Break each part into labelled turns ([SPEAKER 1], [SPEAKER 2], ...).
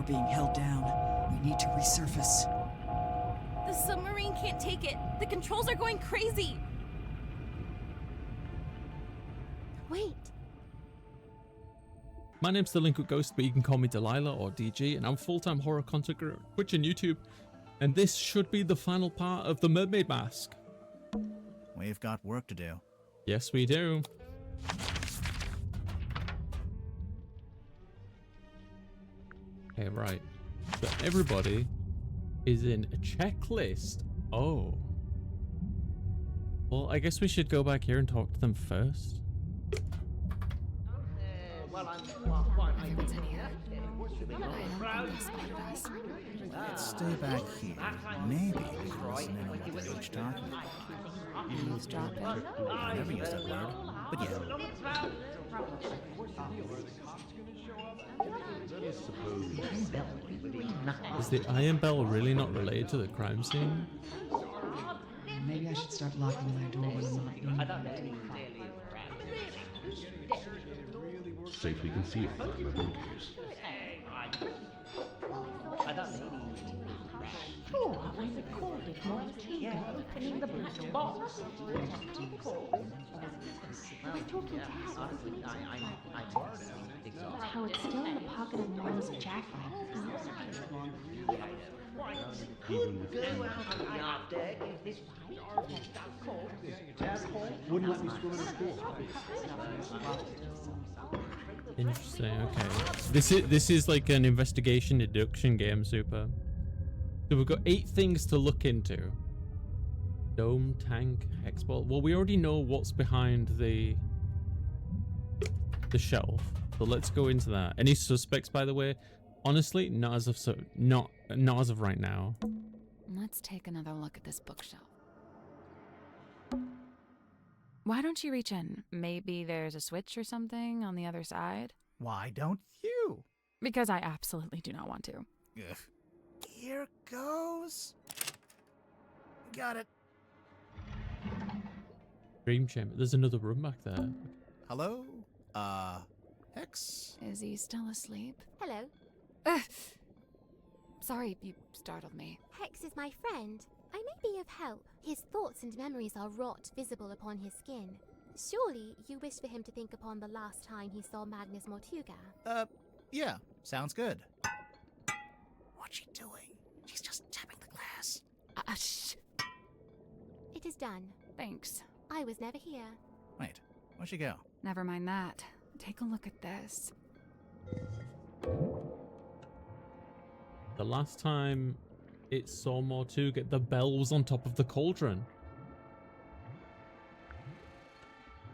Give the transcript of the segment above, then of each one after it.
[SPEAKER 1] We're being held down. We need to resurface.
[SPEAKER 2] The submarine can't take it. The controls are going crazy.
[SPEAKER 3] Wait.
[SPEAKER 4] My name's DelinquentGhost, but you can call me Delilah or DG, and I'm a full-time horror content creator on Twitch and YouTube. And this should be the final part of the Mermaid mask.
[SPEAKER 5] We've got work to do.
[SPEAKER 4] Yes, we do. Okay, right. So everybody is in a checklist. Oh. Well, I guess we should go back here and talk to them first.
[SPEAKER 3] Everyone's in here. I don't think they spotted us.
[SPEAKER 5] Let's stay back here. Maybe we can listen in on what they're each talking about.
[SPEAKER 3] Eavesdropping.
[SPEAKER 5] I never used that word, but yeah.
[SPEAKER 4] Is the iron bell really not related to the crime scene?
[SPEAKER 1] Maybe I should start locking my door when I'm not in.
[SPEAKER 6] Safely concealed from the bunkers.
[SPEAKER 7] Sure, I recorded Montego opening the black box. We're talking to how it's still in the pocket of Noel's jacket.
[SPEAKER 6] Wouldn't let me swim in the pool.
[SPEAKER 4] Interesting. Okay. This is like an investigation deduction game, super. So we've got 8 things to look into. Dome, tank, hex ball. Well, we already know what's behind the shelf. So let's go into that. Any suspects, by the way? Honestly, not as of right now.
[SPEAKER 3] Let's take another look at this bookshelf. Why don't you reach in? Maybe there's a switch or something on the other side?
[SPEAKER 5] Why don't you?
[SPEAKER 3] Because I absolutely do not want to.
[SPEAKER 5] Ugh. Here goes. Got it.
[SPEAKER 4] Dream chamber. There's another room back there.
[SPEAKER 5] Hello? Hex?
[SPEAKER 3] Is he still asleep?
[SPEAKER 8] Hello.
[SPEAKER 3] Sorry, you startled me.
[SPEAKER 8] Hex is my friend. I may be of help. His thoughts and memories are wrought visible upon his skin. Surely you wish for him to think upon the last time he saw Magnus Mortuga.
[SPEAKER 5] Yeah, sounds good. What's she doing? She's just tapping the glass.
[SPEAKER 3] Shh.
[SPEAKER 8] It is done.
[SPEAKER 3] Thanks.
[SPEAKER 8] I was never here.
[SPEAKER 5] Wait, where'd she go?
[SPEAKER 3] Never mind that. Take a look at this.
[SPEAKER 4] The last time it saw Mortuga, the bell was on top of the cauldron.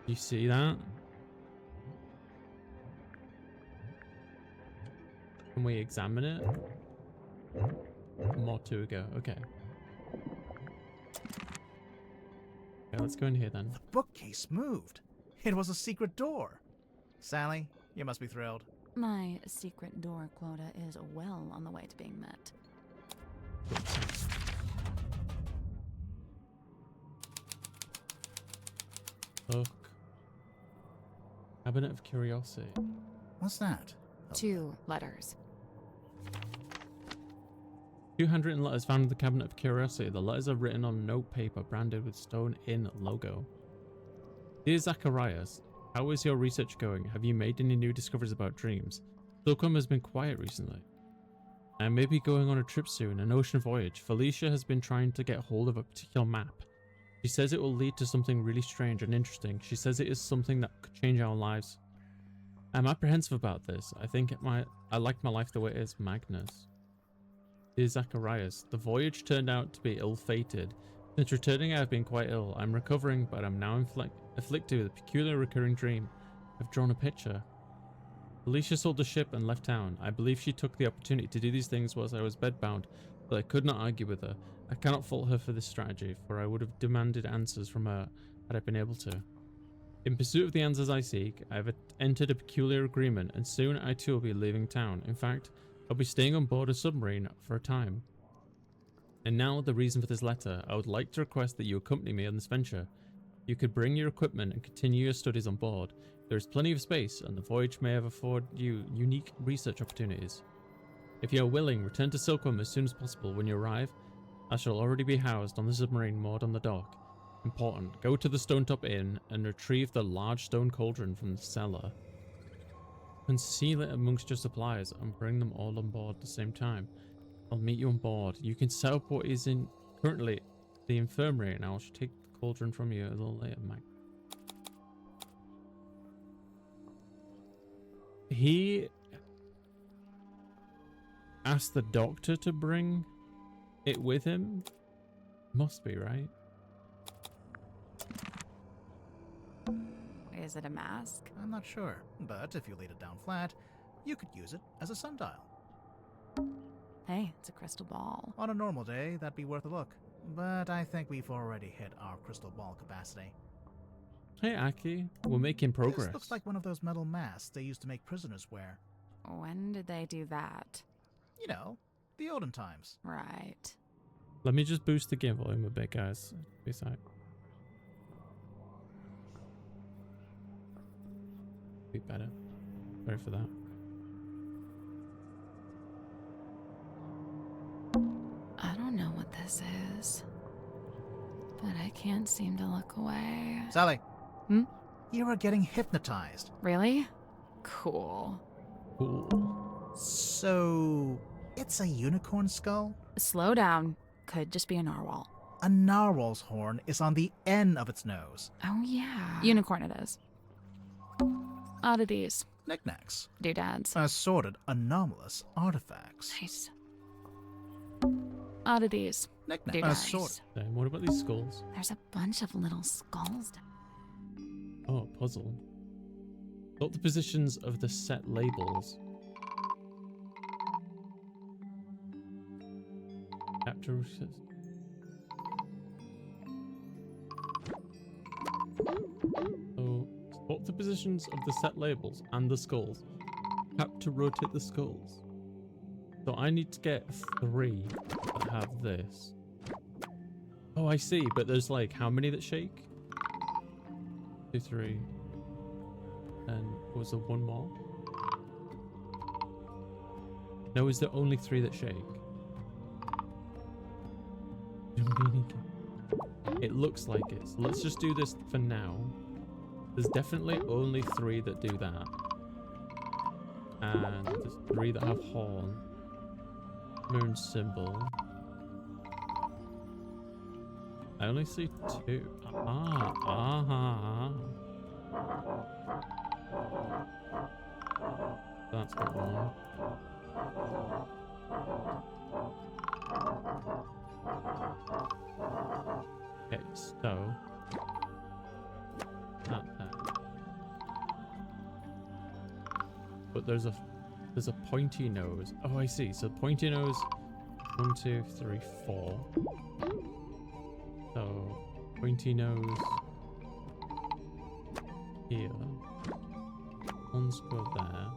[SPEAKER 4] You see that? Can we examine it? Mortuga, okay. Okay, let's go in here then.
[SPEAKER 5] The bookcase moved. It was a secret door. Sally, you must be thrilled.
[SPEAKER 3] My secret door quota is well on the way to being met.
[SPEAKER 4] Look. Cabinet of Curiosity.
[SPEAKER 5] What's that?
[SPEAKER 3] 2 letters.
[SPEAKER 4] 2 handwritten letters found in the Cabinet of Curiosity. The letters are written on note paper branded with Stone Inn logo. Dear Zacharias, how is your research going? Have you made any new discoveries about dreams? Stockholm has been quiet recently. I may be going on a trip soon, an ocean voyage. Felicia has been trying to get hold of a particular map. She says it will lead to something really strange and interesting. She says it is something that could change our lives. I'm apprehensive about this. I think I like my life the way it is. Magnus. Dear Zacharias, the voyage turned out to be ill-fated. Since returning, I have been quite ill. I'm recovering, but I'm now afflicted with a peculiar recurring dream. I've drawn a picture. Felicia sold the ship and left town. I believe she took the opportunity to do these things whilst I was bedbound, but I could not argue with her. I cannot fault her for this strategy, for I would have demanded answers from her had I been able to. In pursuit of the answers I seek, I have entered a peculiar agreement, and soon I too will be leaving town. In fact, I'll be staying on board a submarine for a time. And now the reason for this letter. I would like to request that you accompany me on this venture. You could bring your equipment and continue your studies on board. There is plenty of space, and the voyage may have afforded you unique research opportunities. If you are willing, return to Silkworm as soon as possible. When you arrive, I shall already be housed on the submarine moored on the dock. Important, go to the Stonetop Inn and retrieve the large stone cauldron from the cellar. Conceal it amongst your supplies and bring them all on board at the same time. I'll meet you on board. You can set up what is in currently the infirmary, and I shall take the cauldron from you a little later, Mike. He asked the doctor to bring it with him? Must be, right?
[SPEAKER 3] Is it a mask?
[SPEAKER 5] I'm not sure, but if you laid it down flat, you could use it as a sundial.
[SPEAKER 3] Hey, it's a crystal ball.
[SPEAKER 5] On a normal day, that'd be worth a look. But I think we've already hit our crystal ball capacity.
[SPEAKER 4] Hey, Aki. We're making progress.
[SPEAKER 5] This looks like one of those metal masks they used to make prisoners wear.
[SPEAKER 3] When did they do that?
[SPEAKER 5] You know, the olden times.
[SPEAKER 3] Right.
[SPEAKER 4] Let me just boost the game volume a bit, guys. Be safe. Be better. Sorry for that.
[SPEAKER 3] I don't know what this is, but I can't seem to look away.
[SPEAKER 5] Sally.
[SPEAKER 3] Hmm?
[SPEAKER 5] You are getting hypnotized.
[SPEAKER 3] Really? Cool.
[SPEAKER 4] Cool.
[SPEAKER 5] So, it's a unicorn skull?
[SPEAKER 3] Slow down. Could just be a narwhal.
[SPEAKER 5] A narwhal's horn is on the end of its nose.
[SPEAKER 3] Oh, yeah. Unicorn it is. Oddities.
[SPEAKER 5] Knickknacks.
[SPEAKER 3] Doodads.
[SPEAKER 5] Assorted anomalous artifacts.
[SPEAKER 3] Nice. Oddities.
[SPEAKER 5] Knickknacks.
[SPEAKER 3] Doodads.
[SPEAKER 5] Assorted.
[SPEAKER 4] What about these skulls?
[SPEAKER 3] There's a bunch of little skulls.
[SPEAKER 4] Oh, puzzle. Note the positions of the set labels. Capture. So, spot the positions of the set labels and the skulls. Tap to rotate the skulls. So I need to get 3 that have this. Oh, I see. But there's like how many that shake? 2, 3. And was there one more? No, is there only 3 that shake? It looks like it. So let's just do this for now. There's definitely only 3 that do that. And there's 3 that have horn. Moon symbol. I only see 2. That's the one. Okay, so not that. But there's a pointy nose. Oh, I see. So pointy nose. 1, 2, 3, 4. So pointy nose here. 1's go there.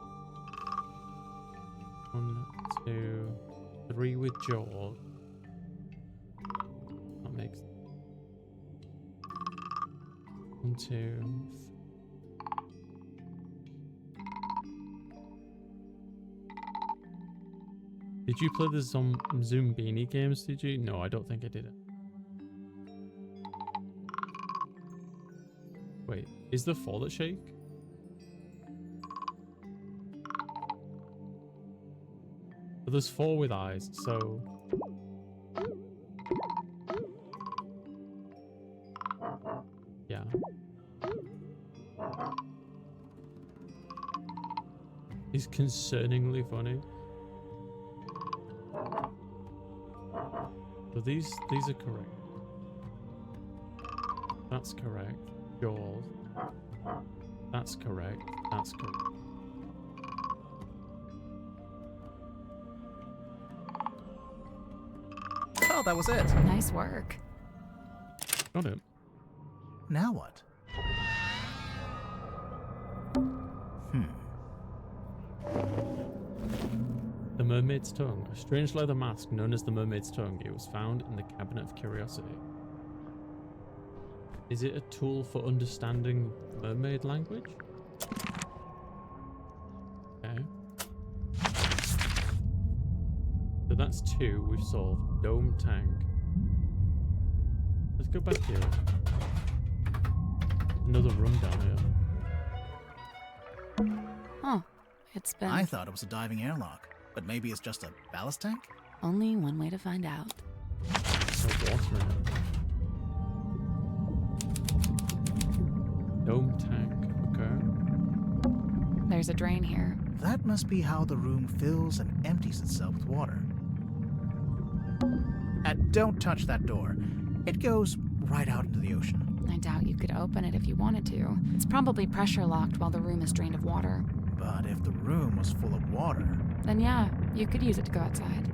[SPEAKER 4] 1, 2, 3 with jaws. That makes 1, 2. Did you play the Zoom Beanie games, did you? No, I don't think I did it. Wait, is there 4 that shake? But there's 4 with eyes, so... yeah. He's concerningly funny. So these are correct. That's correct. Jaws. That's correct. That's correct.
[SPEAKER 5] Oh, that was it.
[SPEAKER 3] Nice work.
[SPEAKER 4] Got it.
[SPEAKER 5] Now what?
[SPEAKER 4] The Mermaid's Tongue. A strange leather mask known as the Mermaid's Tongue. It was found in the Cabinet of Curiosity. Is it a tool for understanding mermaid language? Okay. So that's 2 we've solved. Dome tank. Let's go back here. Another room down here.
[SPEAKER 3] Oh, it's been
[SPEAKER 5] I thought it was a diving airlock, but maybe it's just a ballast tank?
[SPEAKER 3] only one way to find out.
[SPEAKER 4] No water in it. Dome tank. Okay.
[SPEAKER 3] There's a drain here.
[SPEAKER 5] That must be how the room fills and empties itself with water. And don't touch that door. It goes right out into the ocean.
[SPEAKER 3] I doubt you could open it if you wanted to. It's probably pressure locked while the room is drained of water.
[SPEAKER 5] But if the room was full of water...
[SPEAKER 3] Then yeah, you could use it to go outside.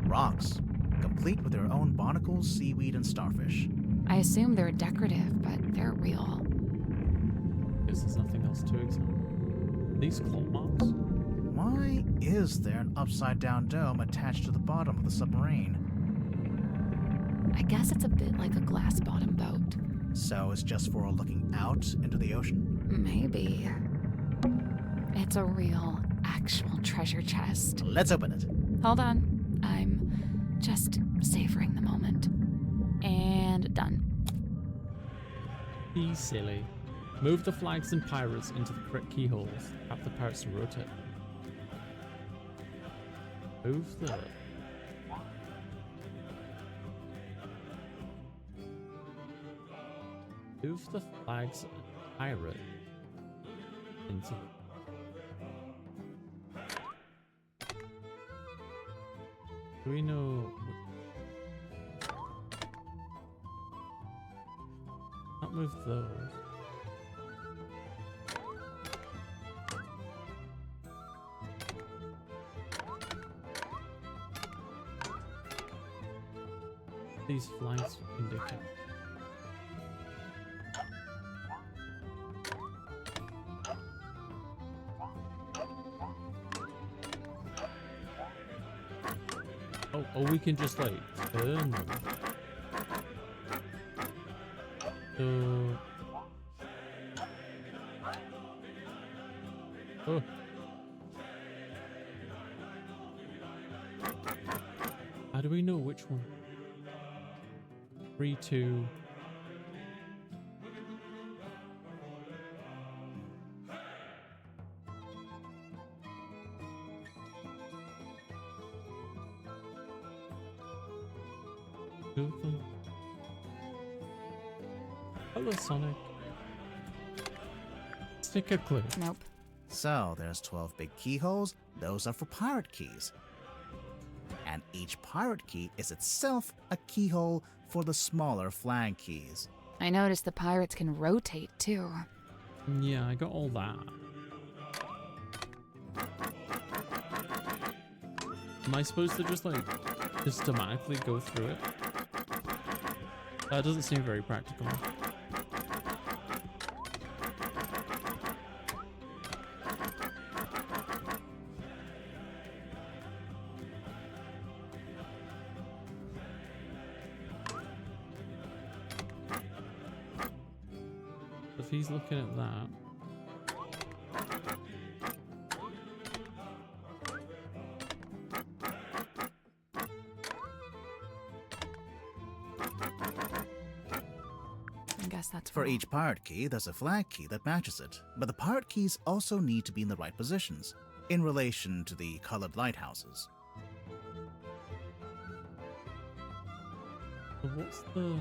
[SPEAKER 5] Rocks, complete with their own barnacles, seaweed, and starfish.
[SPEAKER 3] I assume they're decorative, but they're real.
[SPEAKER 4] Because there's nothing else to examine. These claw marks?
[SPEAKER 5] Why is there an upside-down dome attached to the bottom of the submarine?
[SPEAKER 3] I guess it's a bit like a glass-bottom boat.
[SPEAKER 5] So it's just for looking out into the ocean?
[SPEAKER 3] Maybe. It's a real, actual treasure chest.
[SPEAKER 5] Let's open it.
[SPEAKER 3] Hold on. I'm just savoring the moment. And done.
[SPEAKER 4] Be silly. Move the flags and pirates into the correct keyholes. Have the pirates to rotate. Move the... Move the flags and pirate into... Do we know... Can't move those. These flags indicate. Oh, we can just like turn them. So... Oh. How do we know which one? 3, 2... Two of them. Hello, Sonic. Stick a clue.
[SPEAKER 3] Nope.
[SPEAKER 5] So there's 12 big keyholes. Those are for pirate keys. And each pirate key is itself a keyhole for the smaller flag keys.
[SPEAKER 3] I noticed the pirates can rotate too.
[SPEAKER 4] Yeah, I got all that. Am I supposed to just like systematically go through it? That doesn't seem very practical. If he's looking at that.
[SPEAKER 3] I guess that's
[SPEAKER 5] For
[SPEAKER 3] cool.
[SPEAKER 5] each pirate key, there's a flag key that matches it. But the pirate keys also need to be in the right positions, in relation to the colored lighthouses.
[SPEAKER 4] So what's the...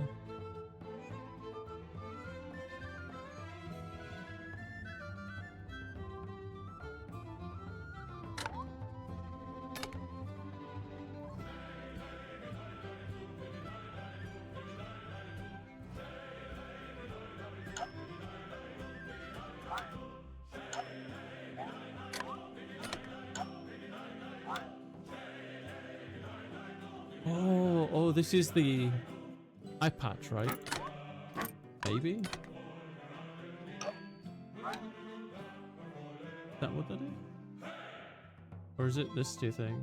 [SPEAKER 4] Oh, this is the eye patch, right? Maybe? Is that what that is? Or is it this, do you think?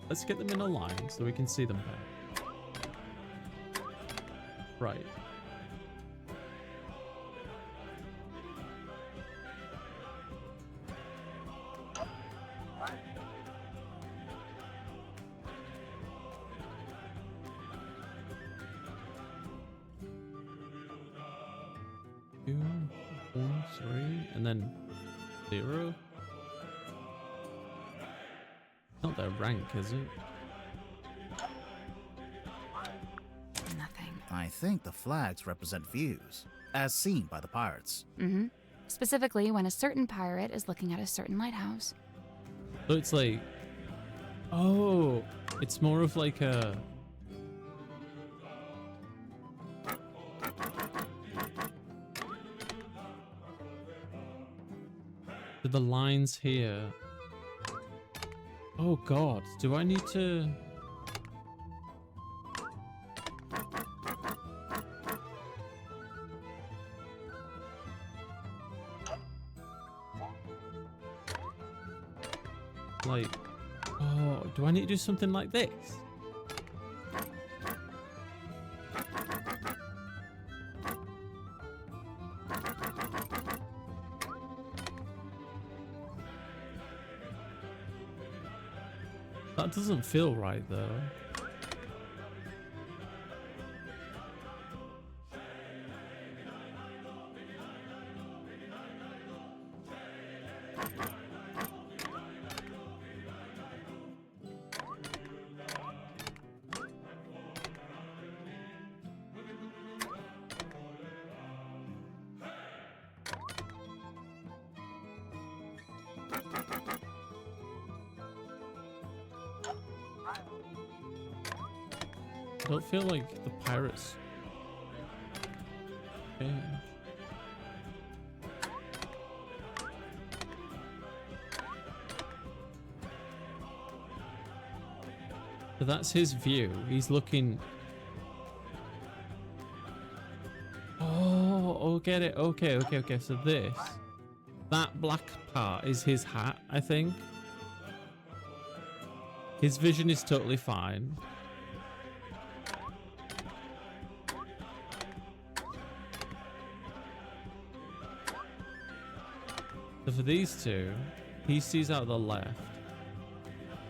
[SPEAKER 4] Let's get them in a line so we can see them better. Right. 2, 1, 3, and then 0. Not their rank, is it?
[SPEAKER 3] Nothing.
[SPEAKER 5] I think the flags represent views, as seen by the pirates.
[SPEAKER 3] Mm-hmm. Specifically, when a certain pirate is looking at a certain lighthouse.
[SPEAKER 4] So it's like, oh, it's more of like a. The lines here. Oh God, do I need to? Like, oh, do I need to do something like this? That doesn't feel right though. I don't feel like the pirates change. So that's his view. He's looking. Oh, get it. Okay. So that black part is his hat, I think. His vision is totally fine. So for these two, he sees out the left.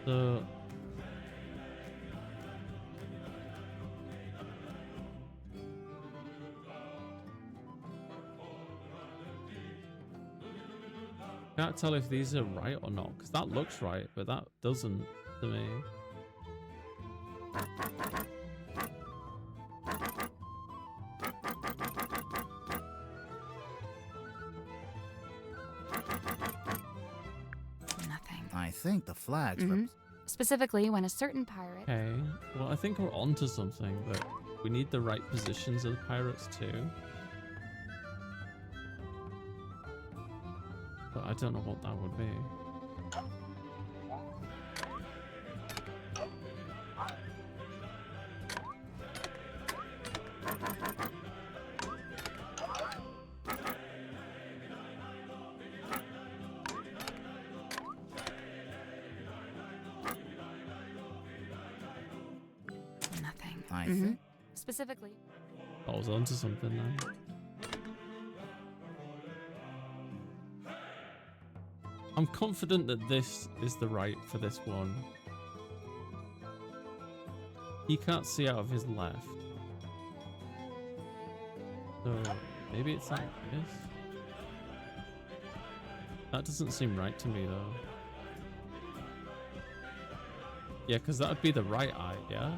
[SPEAKER 4] So can't tell if these are right or not, because that looks right, but that doesn't to me.
[SPEAKER 5] I think the flags
[SPEAKER 3] Specifically, when a certain pirate.
[SPEAKER 4] Okay, well, I think we're onto something, but we need the right positions of the pirates too. But I don't know what that would be.
[SPEAKER 5] I think.
[SPEAKER 3] Specifically.
[SPEAKER 4] I was onto something then. I'm confident that this is the right for this one. He can't see out of his left. So maybe it's like this? That doesn't seem right to me though. Yeah, because that would be the right eye, yeah?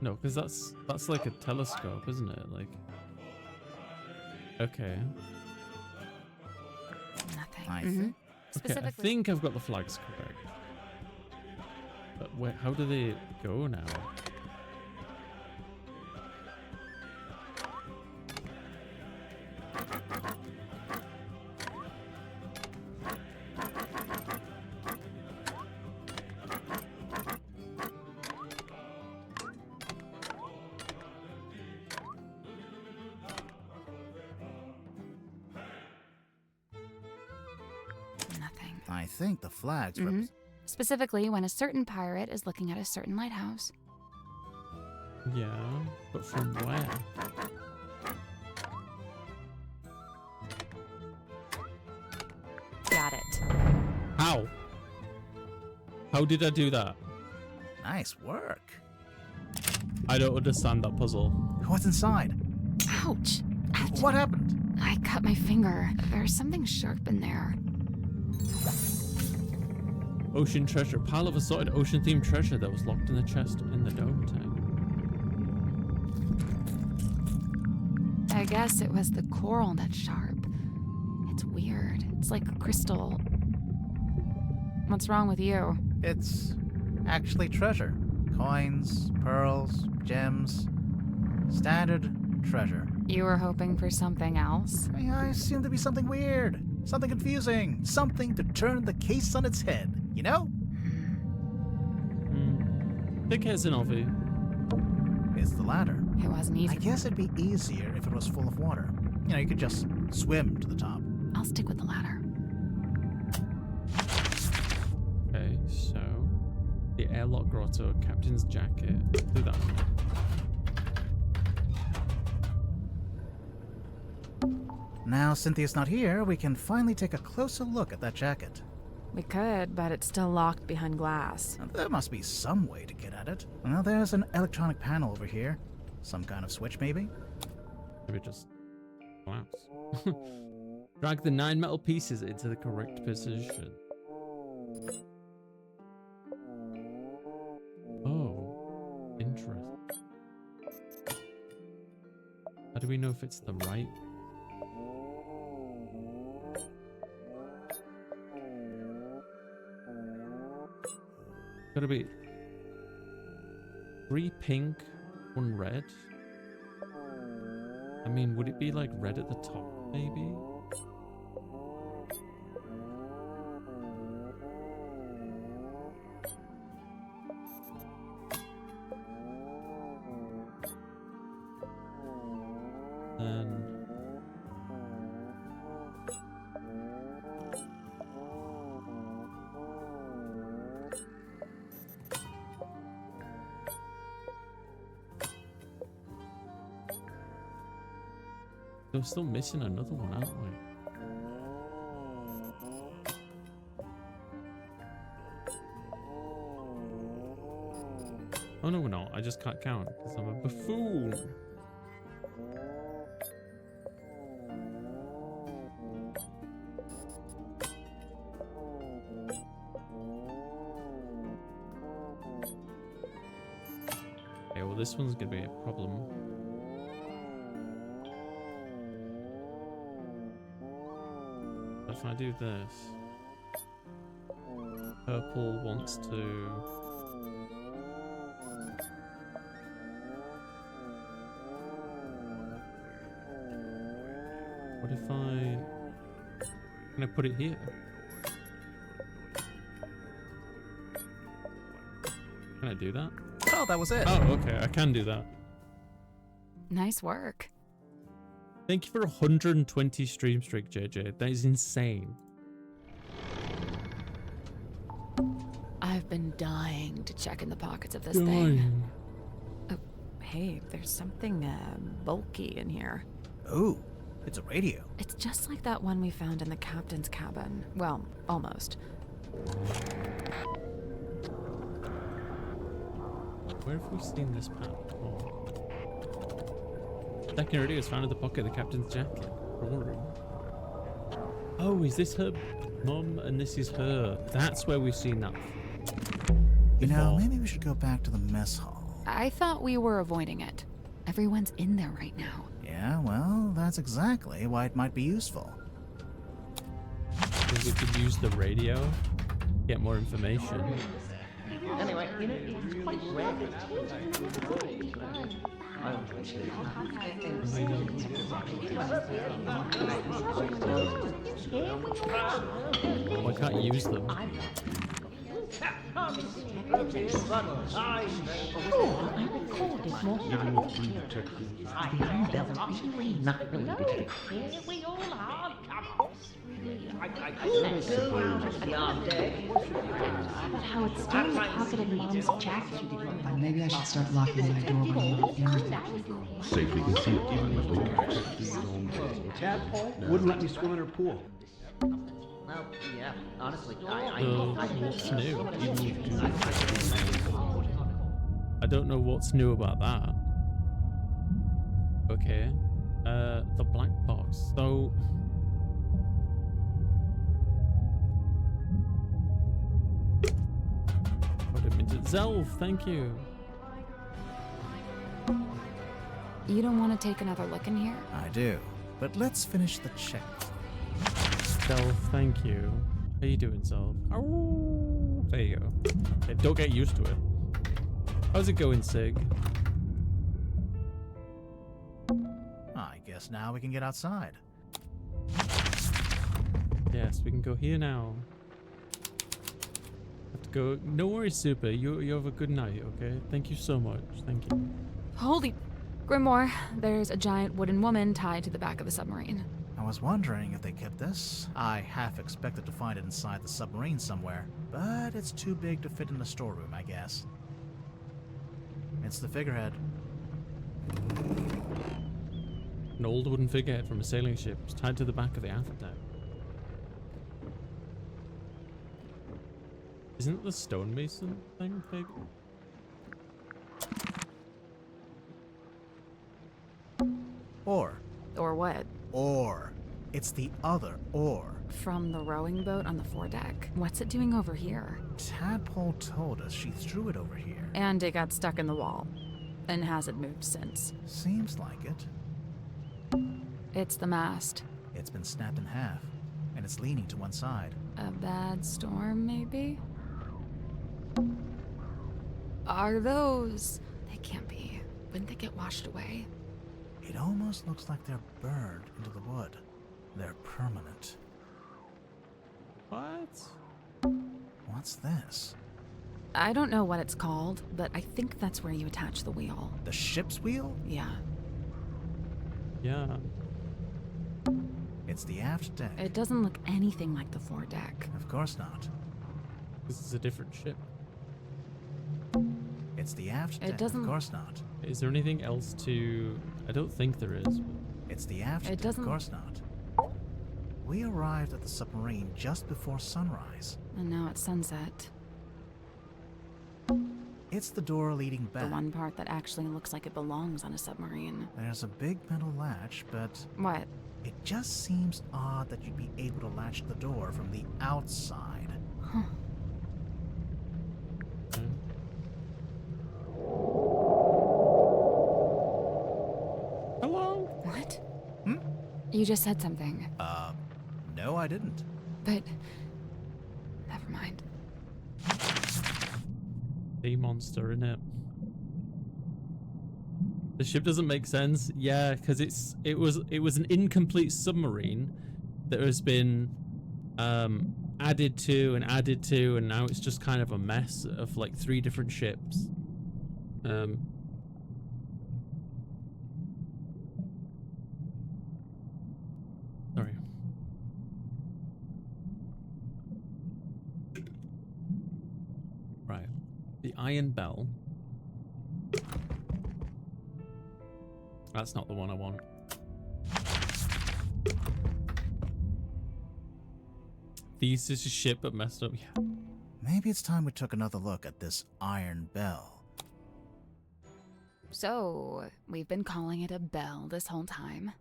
[SPEAKER 4] No, because that's like a telescope, isn't it? Like, okay.
[SPEAKER 3] Nothing.
[SPEAKER 4] Okay, I think I've got the flags correct. But wait, how do they go now?
[SPEAKER 5] I think the flags
[SPEAKER 3] Specifically, when a certain pirate is looking at a certain lighthouse.
[SPEAKER 4] Yeah, but from where?
[SPEAKER 3] Got it.
[SPEAKER 4] How? How did I do that?
[SPEAKER 5] Nice work.
[SPEAKER 4] I don't understand that puzzle.
[SPEAKER 5] What's inside?
[SPEAKER 3] Ouch. Ouch.
[SPEAKER 5] What happened?
[SPEAKER 3] I cut my finger. There's something sharp in there.
[SPEAKER 4] Ocean treasure. Pile of assorted ocean-themed treasure that was locked in the chest in the dome tank.
[SPEAKER 3] I guess it was the coral that's sharp. It's weird. It's like a crystal. What's wrong with you?
[SPEAKER 5] It's actually treasure. Coins, pearls, gems. Standard treasure.
[SPEAKER 3] You were hoping for something else?
[SPEAKER 5] I assumed to be something weird. Something confusing. Something to turn the case on its head. You know?
[SPEAKER 4] Think it's an obvi.
[SPEAKER 5] It's the ladder.
[SPEAKER 3] It wasn't easy.
[SPEAKER 5] I guess it'd be easier if it was full of water. You know, you could just swim to the top.
[SPEAKER 3] I'll stick with the ladder.
[SPEAKER 4] Okay, so the airlock grotto, captain's jacket. Do that.
[SPEAKER 5] Now Cynthia's not here, we can finally take a closer look at that jacket.
[SPEAKER 3] We could, but it's still locked behind glass.
[SPEAKER 5] Now, there must be some way to get at it. Well, there's an electronic panel over here. Some kind of switch, maybe?
[SPEAKER 4] Maybe just collapse. Drag the 9 metal pieces into the correct position. Oh, interesting. How do we know if it's the right? Gotta be 3 pink, 1 red. I mean, would it be like red at the top, maybe? Then we're still missing another one, aren't we? Oh no, we're not. I just can't count because I'm a buffoon. Okay, well this one's gonna be a problem. If I do this, purple wants to what if can I put it here? Can I do that?
[SPEAKER 5] Oh, that was it.
[SPEAKER 4] Oh, okay, I can do that.
[SPEAKER 3] Nice work.
[SPEAKER 4] Thank you for 120 stream streak, JJ. That is insane.
[SPEAKER 3] I've been dying to check in the pockets of this thing. Oh, hey, there's something bulky in here.
[SPEAKER 5] Ooh, it's a radio.
[SPEAKER 3] It's just like that one we found in the captain's cabin. Well, almost.
[SPEAKER 4] Where have we seen this path before? Second radio was found in the pocket of the captain's jacket. Oh, is this her mum and this is her? That's where we've seen that.
[SPEAKER 5] You know, maybe we should go back to the mess hall.
[SPEAKER 3] I thought we were avoiding it. Everyone's in there right now.
[SPEAKER 5] Yeah, well, that's exactly why it might be useful.
[SPEAKER 4] Because we could use the radio, get more information.
[SPEAKER 7] Anyway, you know, it's quite rare.
[SPEAKER 4] Well, I can't use them.
[SPEAKER 7] Oh, I recorded more really not related to the case. We all are. But how it's still in the pocket of Mom's jacket.
[SPEAKER 1] Maybe I should start locking my door when I'm not near it.
[SPEAKER 6] Safely concealed in the location.
[SPEAKER 9] Tadpole wouldn't let me swim in her pool.
[SPEAKER 7] Well, yeah, honestly,
[SPEAKER 4] What's new? I don't know what's new about that. Okay. The black box. So... Put him into... Zelf, thank you.
[SPEAKER 3] You don't want to take another look in here?
[SPEAKER 5] I do, but let's finish the check.
[SPEAKER 4] Zelf, thank you. How you doing, Zelf? Oh, there you go. Hey, don't get used to it. How's it going, Sig?
[SPEAKER 5] I guess now we can get outside.
[SPEAKER 4] Yes, we can go here now. Have to go. No worries, Super. You have a good night, okay? Thank you so much. Thank you.
[SPEAKER 3] Holy... Grimoire, there's a giant wooden woman tied to the back of the submarine.
[SPEAKER 5] I was wondering if they kept this. I half expected to find it inside the submarine somewhere, but it's too big to fit in the storeroom, I guess. It's the figurehead.
[SPEAKER 4] An old wooden figurehead from a sailing ship is tied to the back of the after deck. Isn't it the stonemason thing big?
[SPEAKER 5] Or.
[SPEAKER 3] Or what?
[SPEAKER 5] Or. It's the other or.
[SPEAKER 3] From the rowing boat on the foredeck. What's it doing over here?
[SPEAKER 5] Tadpole told us she threw it over here.
[SPEAKER 3] And it got stuck in the wall. And hasn't moved since.
[SPEAKER 5] Seems like it.
[SPEAKER 3] It's the mast.
[SPEAKER 5] It's been snapped in half, and it's leaning to one side.
[SPEAKER 3] A bad storm, maybe? Are those... They can't be. Wouldn't they get washed away?
[SPEAKER 5] It almost looks like they're burned into the wood. They're permanent.
[SPEAKER 4] What?
[SPEAKER 5] What's this?
[SPEAKER 3] I don't know what it's called, but I think that's where you attach the wheel.
[SPEAKER 5] The ship's wheel?
[SPEAKER 3] Yeah.
[SPEAKER 4] Yeah.
[SPEAKER 5] It's the aft deck.
[SPEAKER 3] It doesn't look anything like the foredeck.
[SPEAKER 5] Of course not.
[SPEAKER 4] This is a different ship.
[SPEAKER 5] It's the aft deck.
[SPEAKER 3] It doesn't...
[SPEAKER 5] Of course not.
[SPEAKER 4] Is there anything else to... I don't think there is.
[SPEAKER 5] It's the aft deck.
[SPEAKER 3] doesn't...
[SPEAKER 5] Of course not. We arrived at the submarine just before sunrise.
[SPEAKER 3] And now it's sunset.
[SPEAKER 5] It's the door leading back.
[SPEAKER 3] The one part that actually looks like it belongs on a submarine.
[SPEAKER 5] There's a big metal latch, but...
[SPEAKER 3] What?
[SPEAKER 5] It just seems odd that you'd be able to latch the door from the outside.
[SPEAKER 3] Huh.
[SPEAKER 4] Hello?
[SPEAKER 3] What?
[SPEAKER 5] Hmm?
[SPEAKER 3] You just said something.
[SPEAKER 5] No, I didn't.
[SPEAKER 3] But... Never mind.
[SPEAKER 4] Sea monster, innit? The ship doesn't make sense. Yeah, because it was an incomplete submarine that has been added to, and now it's just kind of a mess of like 3 different ships. Sorry. Right. The Iron Bell. That's not the one I want. This is a ship but messed up. Yeah.
[SPEAKER 5] Maybe it's time we took another look at this Iron Bell.
[SPEAKER 3] So, we've been calling it a bell this whole time.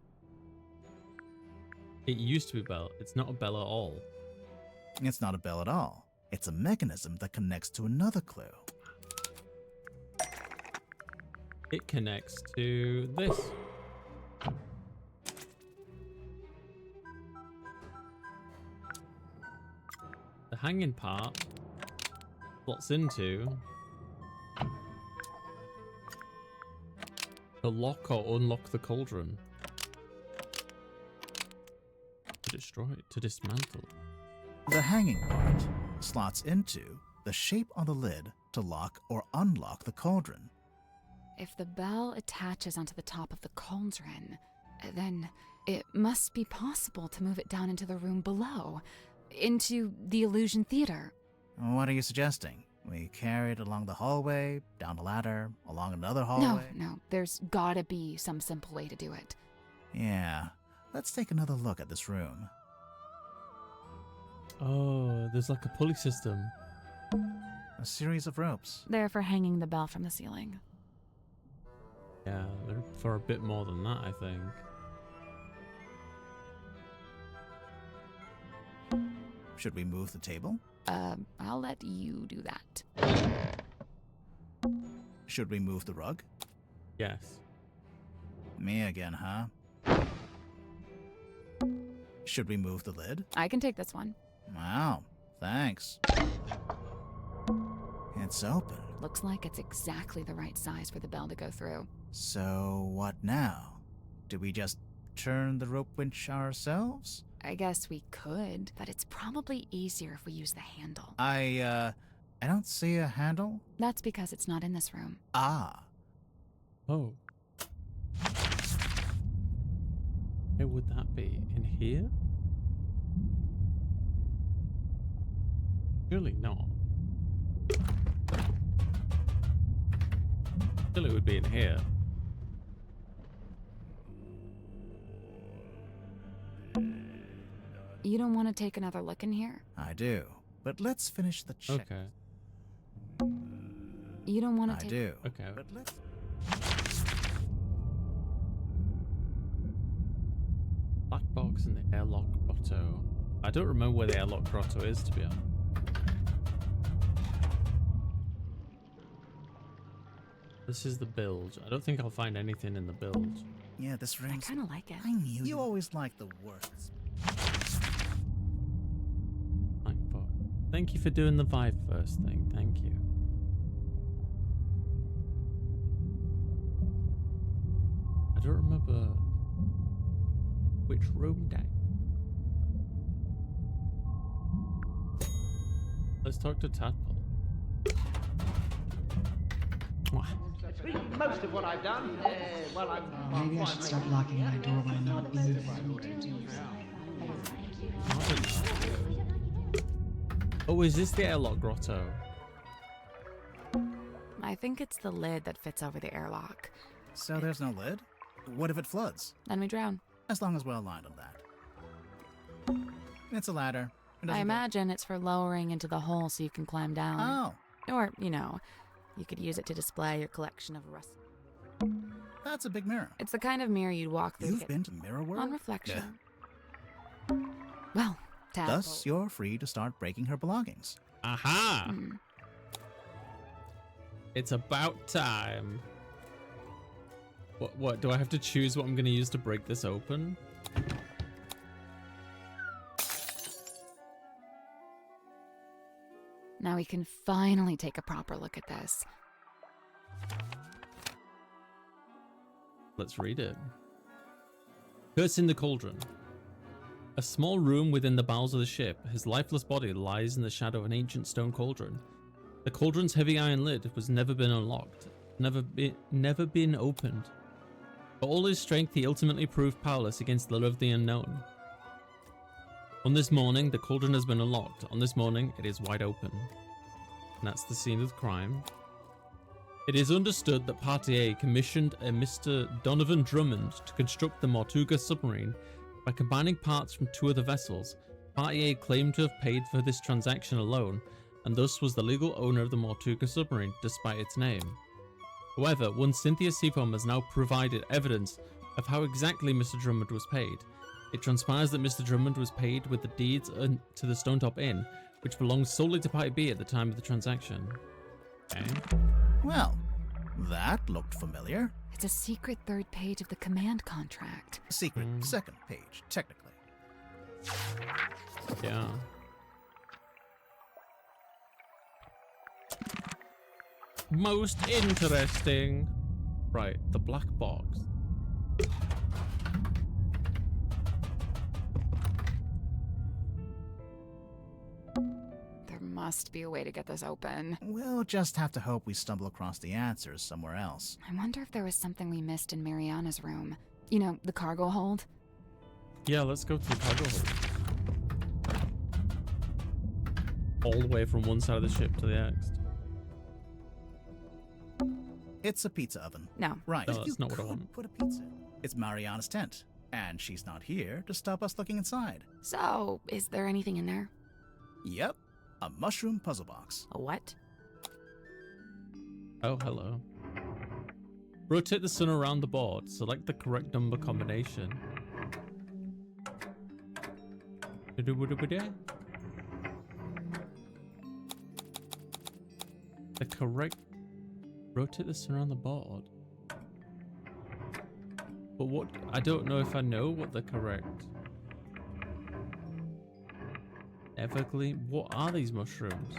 [SPEAKER 4] It used to be a bell. It's not a bell at all.
[SPEAKER 5] It's not a bell at all. It's a mechanism that connects to another clue.
[SPEAKER 4] It connects to this. The hanging part slots into to lock or unlock the cauldron. To destroy it, to dismantle.
[SPEAKER 5] The hanging part slots into the shape on the lid to lock or unlock the cauldron.
[SPEAKER 3] If the bell attaches onto the top of the cauldron, then it must be possible to move it down into the room below, into the illusion theater.
[SPEAKER 5] What are you suggesting? We carry it along the hallway, down the ladder, along another hallway?
[SPEAKER 3] No, there's gotta be some simple way to do it.
[SPEAKER 5] Yeah, let's take another look at this room.
[SPEAKER 4] Oh, there's like a pulley system.
[SPEAKER 5] A series of ropes.
[SPEAKER 3] They're for hanging the bell from the ceiling.
[SPEAKER 4] Yeah, they're for a bit more than that, I think.
[SPEAKER 5] Should we move the table?
[SPEAKER 3] I'll let you do that.
[SPEAKER 5] Should we move the rug?
[SPEAKER 4] Yes.
[SPEAKER 5] Me again, huh? Should we move the lid?
[SPEAKER 3] I can take this one.
[SPEAKER 5] Wow, thanks. It's open.
[SPEAKER 3] Looks like it's exactly the right size for the bell to go through.
[SPEAKER 5] So what now? Do we just turn the rope winch ourselves?
[SPEAKER 3] I guess we could, but it's probably easier if we use the handle.
[SPEAKER 5] I don't see a handle.
[SPEAKER 3] That's because it's not in this room.
[SPEAKER 5] Ah.
[SPEAKER 4] Oh. Where would that be? In here? Surely not. Surely it would be in here.
[SPEAKER 3] You don't want to take another look in here?
[SPEAKER 5] I do. But let's finish the check.
[SPEAKER 4] Okay.
[SPEAKER 3] You don't want to
[SPEAKER 5] I
[SPEAKER 3] take...
[SPEAKER 5] do.
[SPEAKER 4] Okay.
[SPEAKER 5] But let's...
[SPEAKER 4] Black box in the airlock grotto. I don't remember where the airlock grotto is, to be honest. This is the bilge. I don't think I'll find anything in the bilge.
[SPEAKER 5] Yeah, this
[SPEAKER 3] I
[SPEAKER 5] room's...
[SPEAKER 3] kind of like it.
[SPEAKER 5] I knew you always like the worst.
[SPEAKER 4] Thank you for doing the vibe first thing. Thank you. I don't remember which room deck. Let's talk to Tadpole. Mwah.
[SPEAKER 9] Most of what I've done, well, I'm...
[SPEAKER 1] Maybe I should start locking my door when I'm not in the room.
[SPEAKER 4] Oh, is this the airlock grotto?
[SPEAKER 3] I think it's the lid that fits over the airlock.
[SPEAKER 5] So there's no lid? What if it floods?
[SPEAKER 3] Then we drown.
[SPEAKER 5] As long as we're aligned on that. It's a ladder. It
[SPEAKER 3] I
[SPEAKER 5] doesn't go-
[SPEAKER 3] imagine it's for lowering into the hole so you can climb down.
[SPEAKER 5] Oh,
[SPEAKER 3] Or, you know, you could use it to display your collection of rust.
[SPEAKER 5] that's a big mirror.
[SPEAKER 3] It's the kind of mirror you'd walk through.
[SPEAKER 5] You've been to Mirror World?
[SPEAKER 3] On reflection. Well, Tadpole.
[SPEAKER 5] Thus, you're free to start breaking her belongings.
[SPEAKER 4] Aha! It's about time. What? Do I have to choose what I'm going to use to break this open?
[SPEAKER 3] Now we can finally take a proper look at this.
[SPEAKER 4] Let's read it. Curse in the Cauldron. A small room within the bowels of the ship, his lifeless body lies in the shadow of an ancient stone cauldron. The cauldron's heavy iron lid was never been unlocked, never been opened. For all his strength, he ultimately proved powerless against the lure of the unknown. On this morning, the cauldron has been unlocked. On this morning, it is wide open. And that's the scene of the crime. It is understood that Party A commissioned a Mr. Donovan Drummond to construct the Mortuga submarine. By combining parts from two other vessels, Party A claimed to have paid for this transaction alone, and thus was the legal owner of the Mortuga submarine, despite its name. However, one Cynthia Seafoam has now provided evidence of how exactly Mr. Drummond was paid. It transpires that Mr. Drummond was paid with the deeds to the Stonetop Inn, which belonged solely to Party B at the time of the transaction. Okay.
[SPEAKER 5] Well, that looked familiar.
[SPEAKER 3] It's a secret third page of the command contract.
[SPEAKER 5] Secret second page, technically.
[SPEAKER 4] Yeah. Most interesting. Right, the black box.
[SPEAKER 3] There must be a way to get this open.
[SPEAKER 5] We'll just have to hope we stumble across the answers somewhere else.
[SPEAKER 3] I wonder if there was something we missed in Mariana's room. You know, the cargo hold?
[SPEAKER 4] Yeah, let's go to the cargo hold. All the way from one side of the ship to the next.
[SPEAKER 5] It's a pizza oven.
[SPEAKER 3] No.
[SPEAKER 5] Right.
[SPEAKER 4] No, that's not what I want.
[SPEAKER 5] Put a pizza in. It's Mariana's tent, and she's not here to stop us looking inside.
[SPEAKER 3] So, is there anything in there?
[SPEAKER 5] Yep, a mushroom puzzle box.
[SPEAKER 3] A what?
[SPEAKER 4] Oh, hello. Rotate the sun around the board. Select the correct number combination. The correct... Rotate the sun around the board. But what... I don't know if I know what the correct... Evergleam? What are these mushrooms?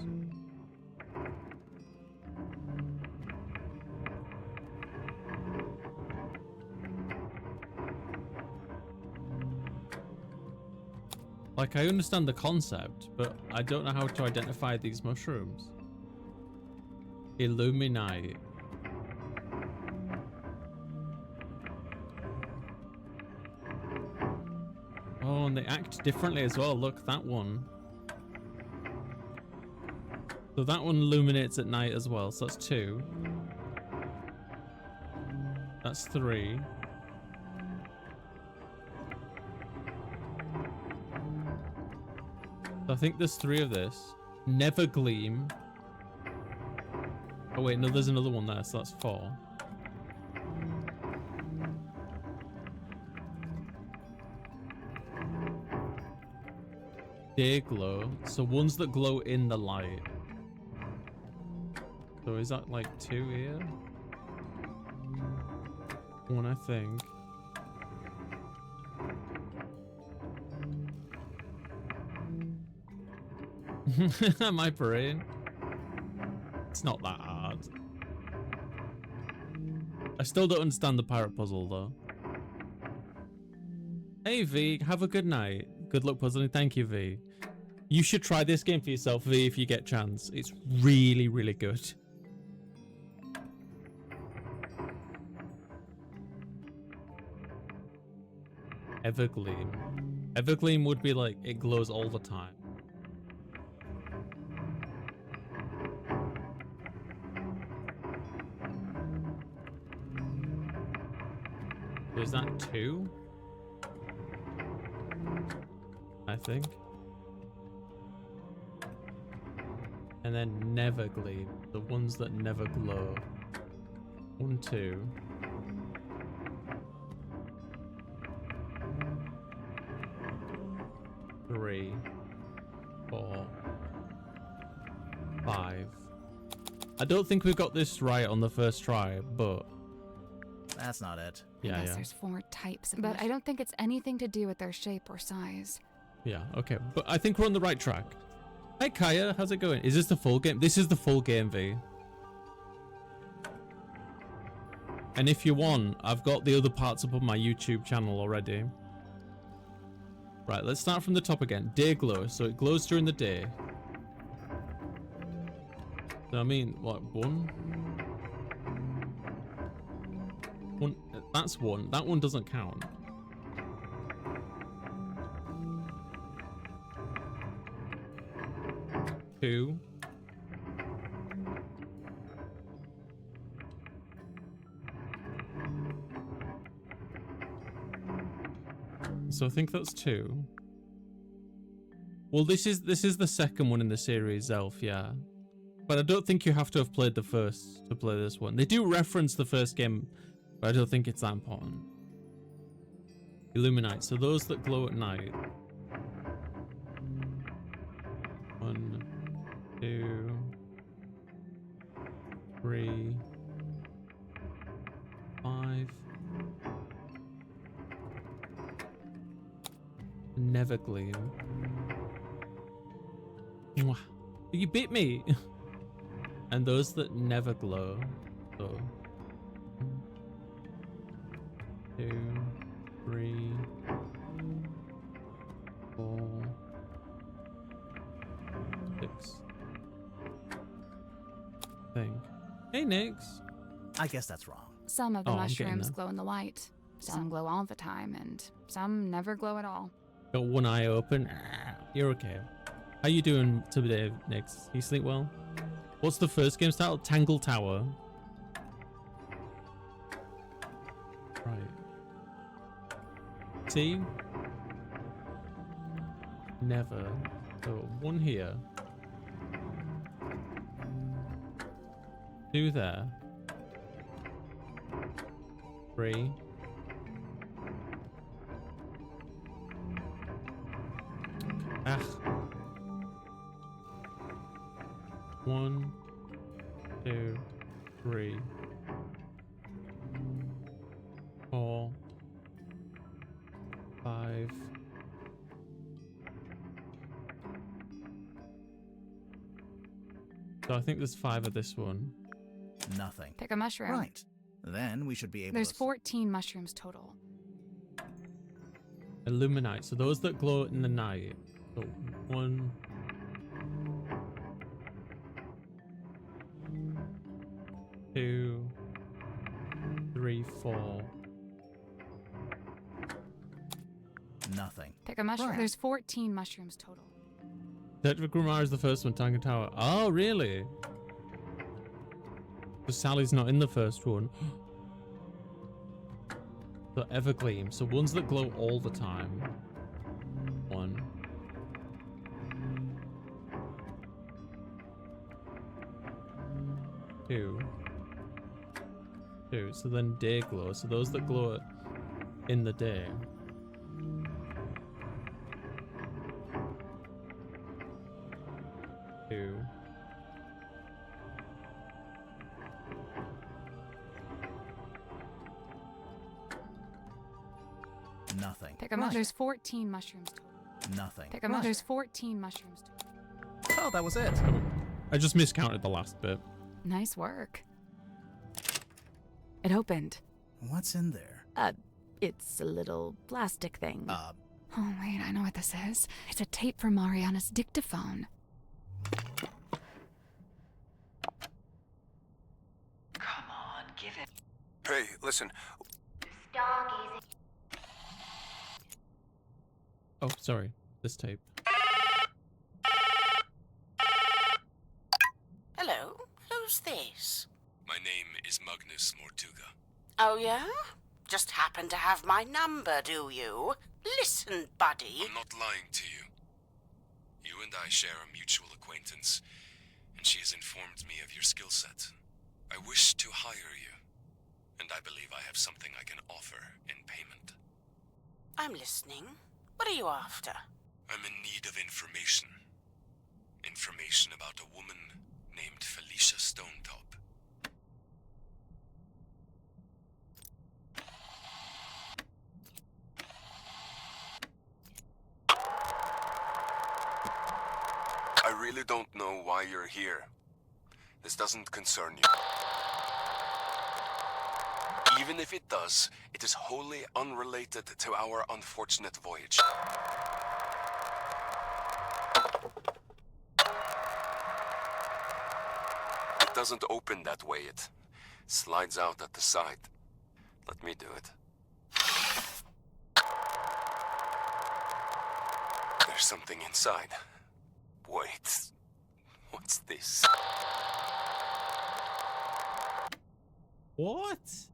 [SPEAKER 4] Like, I understand the concept, but I don't know how to identify these mushrooms. Illuminite. Oh, and they act differently as well. Look, that one. So that one illuminates at night as well. So that's 2. That's 3. So I think there's 3 of this. Never gleam. Oh wait, no, there's another one there, so that's 4. Day glow. So ones that glow in the light. So is that like 2 here? 1, I think. My brain. It's not that hard. I still don't understand the pirate puzzle though. Hey V, have a good night. Good luck puzzling. Thank you, V. You should try this game for yourself, V, if you get a chance. It's really, really good. Evergleam. Evergleam would be like, it glows all the time. Is that 2? I think. And then never gleam. The ones that never glow. 1, 2. 3, 4, 5. I don't think we've got this right on the first try, but
[SPEAKER 5] That's not it.
[SPEAKER 3] I
[SPEAKER 4] yeah,
[SPEAKER 3] guess
[SPEAKER 4] yeah.
[SPEAKER 3] there's 4 types, but I don't think it's anything to do with their shape or size.
[SPEAKER 4] Yeah, okay. But I think we're on the right track. Hi Kaya, how's it going? Is this the full game? This is the full game, V. And if you want, I've got the other parts up on my YouTube channel already. Right, let's start from the top again. Day glow, so it glows during the day. So I mean, what, 1? 1, that's 1. That one doesn't count. 2. So I think that's 2. Well, this is the second one in the series, Elf, yeah. But I don't think you have to have played the first to play this one. They do reference the first game, but I don't think it's that important. Illuminite, so those that glow at night. 1, 2, 3, 5. Never gleam. Mwah. You bit me. And those that never glow. So 1, 2, 3, 4, 6. Think. Hey, Nix.
[SPEAKER 5] I guess that's wrong.
[SPEAKER 3] Some of the
[SPEAKER 4] Oh, I'm getting
[SPEAKER 3] mushrooms
[SPEAKER 4] there.
[SPEAKER 3] glow in the light. Some glow all the time, and some never glow at all.
[SPEAKER 4] Got one eye open. You're okay. How you doing today, Nix? You sleep well? What's the first game style? Tangle Tower. Right. See? Never. So 1 here. 2 there. 3. Ah. 1, 2, 3, 4, 5. So I think there's 5 of this one.
[SPEAKER 5] Nothing.
[SPEAKER 3] Pick a mushroom.
[SPEAKER 5] Right. Then we should be able
[SPEAKER 3] There's
[SPEAKER 5] to...
[SPEAKER 3] 14 mushrooms total.
[SPEAKER 4] Illuminite. So those that glow in the night. So 1, 2, 3, 4.
[SPEAKER 5] Nothing.
[SPEAKER 3] Pick a mushroom.
[SPEAKER 5] Right.
[SPEAKER 3] There's 14 mushrooms total.
[SPEAKER 4] Detective Grimar is the first one, Tango Tower. Oh, really? So Sally's not in the first one. So Evergleam. So ones that glow all the time. 1. 2. 2. So then day glow. So those that glow in the day. 2.
[SPEAKER 5] Nothing.
[SPEAKER 3] Pick a mushroom. There's 14 mushrooms total.
[SPEAKER 5] Nothing.
[SPEAKER 3] Pick a mushroom. There's 14 mushrooms total.
[SPEAKER 5] Oh, that was it.
[SPEAKER 4] I just miscounted the last bit.
[SPEAKER 3] Nice work. It opened.
[SPEAKER 5] What's in there?
[SPEAKER 3] It's a little plastic thing. Oh, wait, I know what this is. It's a tape from Mariana's dictaphone.
[SPEAKER 1] Come on, give it.
[SPEAKER 10] Hey, listen.
[SPEAKER 8] Stargazing.
[SPEAKER 4] Oh, sorry. This tape.
[SPEAKER 11] Hello, who's this?
[SPEAKER 10] My name is Magnus Mortuga.
[SPEAKER 11] Oh, yeah? Just happen to have my number, do you? Listen, buddy.
[SPEAKER 10] I'm not lying to you. You and I share a mutual acquaintance, and she has informed me of your skill set. I wish to hire you, and I believe I have something I can offer in payment.
[SPEAKER 11] I'm listening. What are you after?
[SPEAKER 10] I'm in need of information. Information about a woman named Felicia Stonetop. I really don't know why you're here. This doesn't concern you. Even if it does, it is wholly unrelated to our unfortunate voyage. It doesn't open that way, it slides out at the side. Let me do it. There's something inside. Wait, what's this?
[SPEAKER 4] What?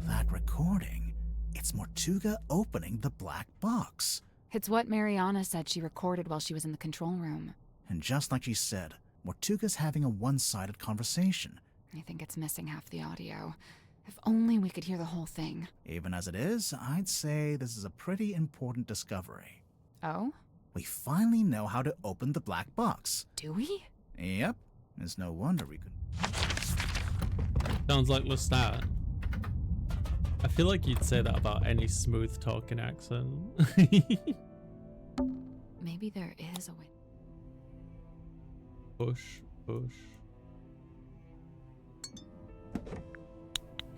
[SPEAKER 5] That recording. It's Mortuga opening the black box.
[SPEAKER 3] It's what Mariana said she recorded while she was in the control room.
[SPEAKER 5] And just like she said, Mortuga's having a one-sided conversation.
[SPEAKER 3] I think it's missing half the audio. If only we could hear the whole thing.
[SPEAKER 5] Even as it is, I'd say this is a pretty important discovery.
[SPEAKER 3] Oh?
[SPEAKER 5] We finally know how to open the black box.
[SPEAKER 3] Do we?
[SPEAKER 5] Yep. It's no wonder we could...
[SPEAKER 4] Sounds like Lestat. I feel like you'd say that about any smooth talking accent.
[SPEAKER 3] Maybe there is a way.
[SPEAKER 4] Push, push.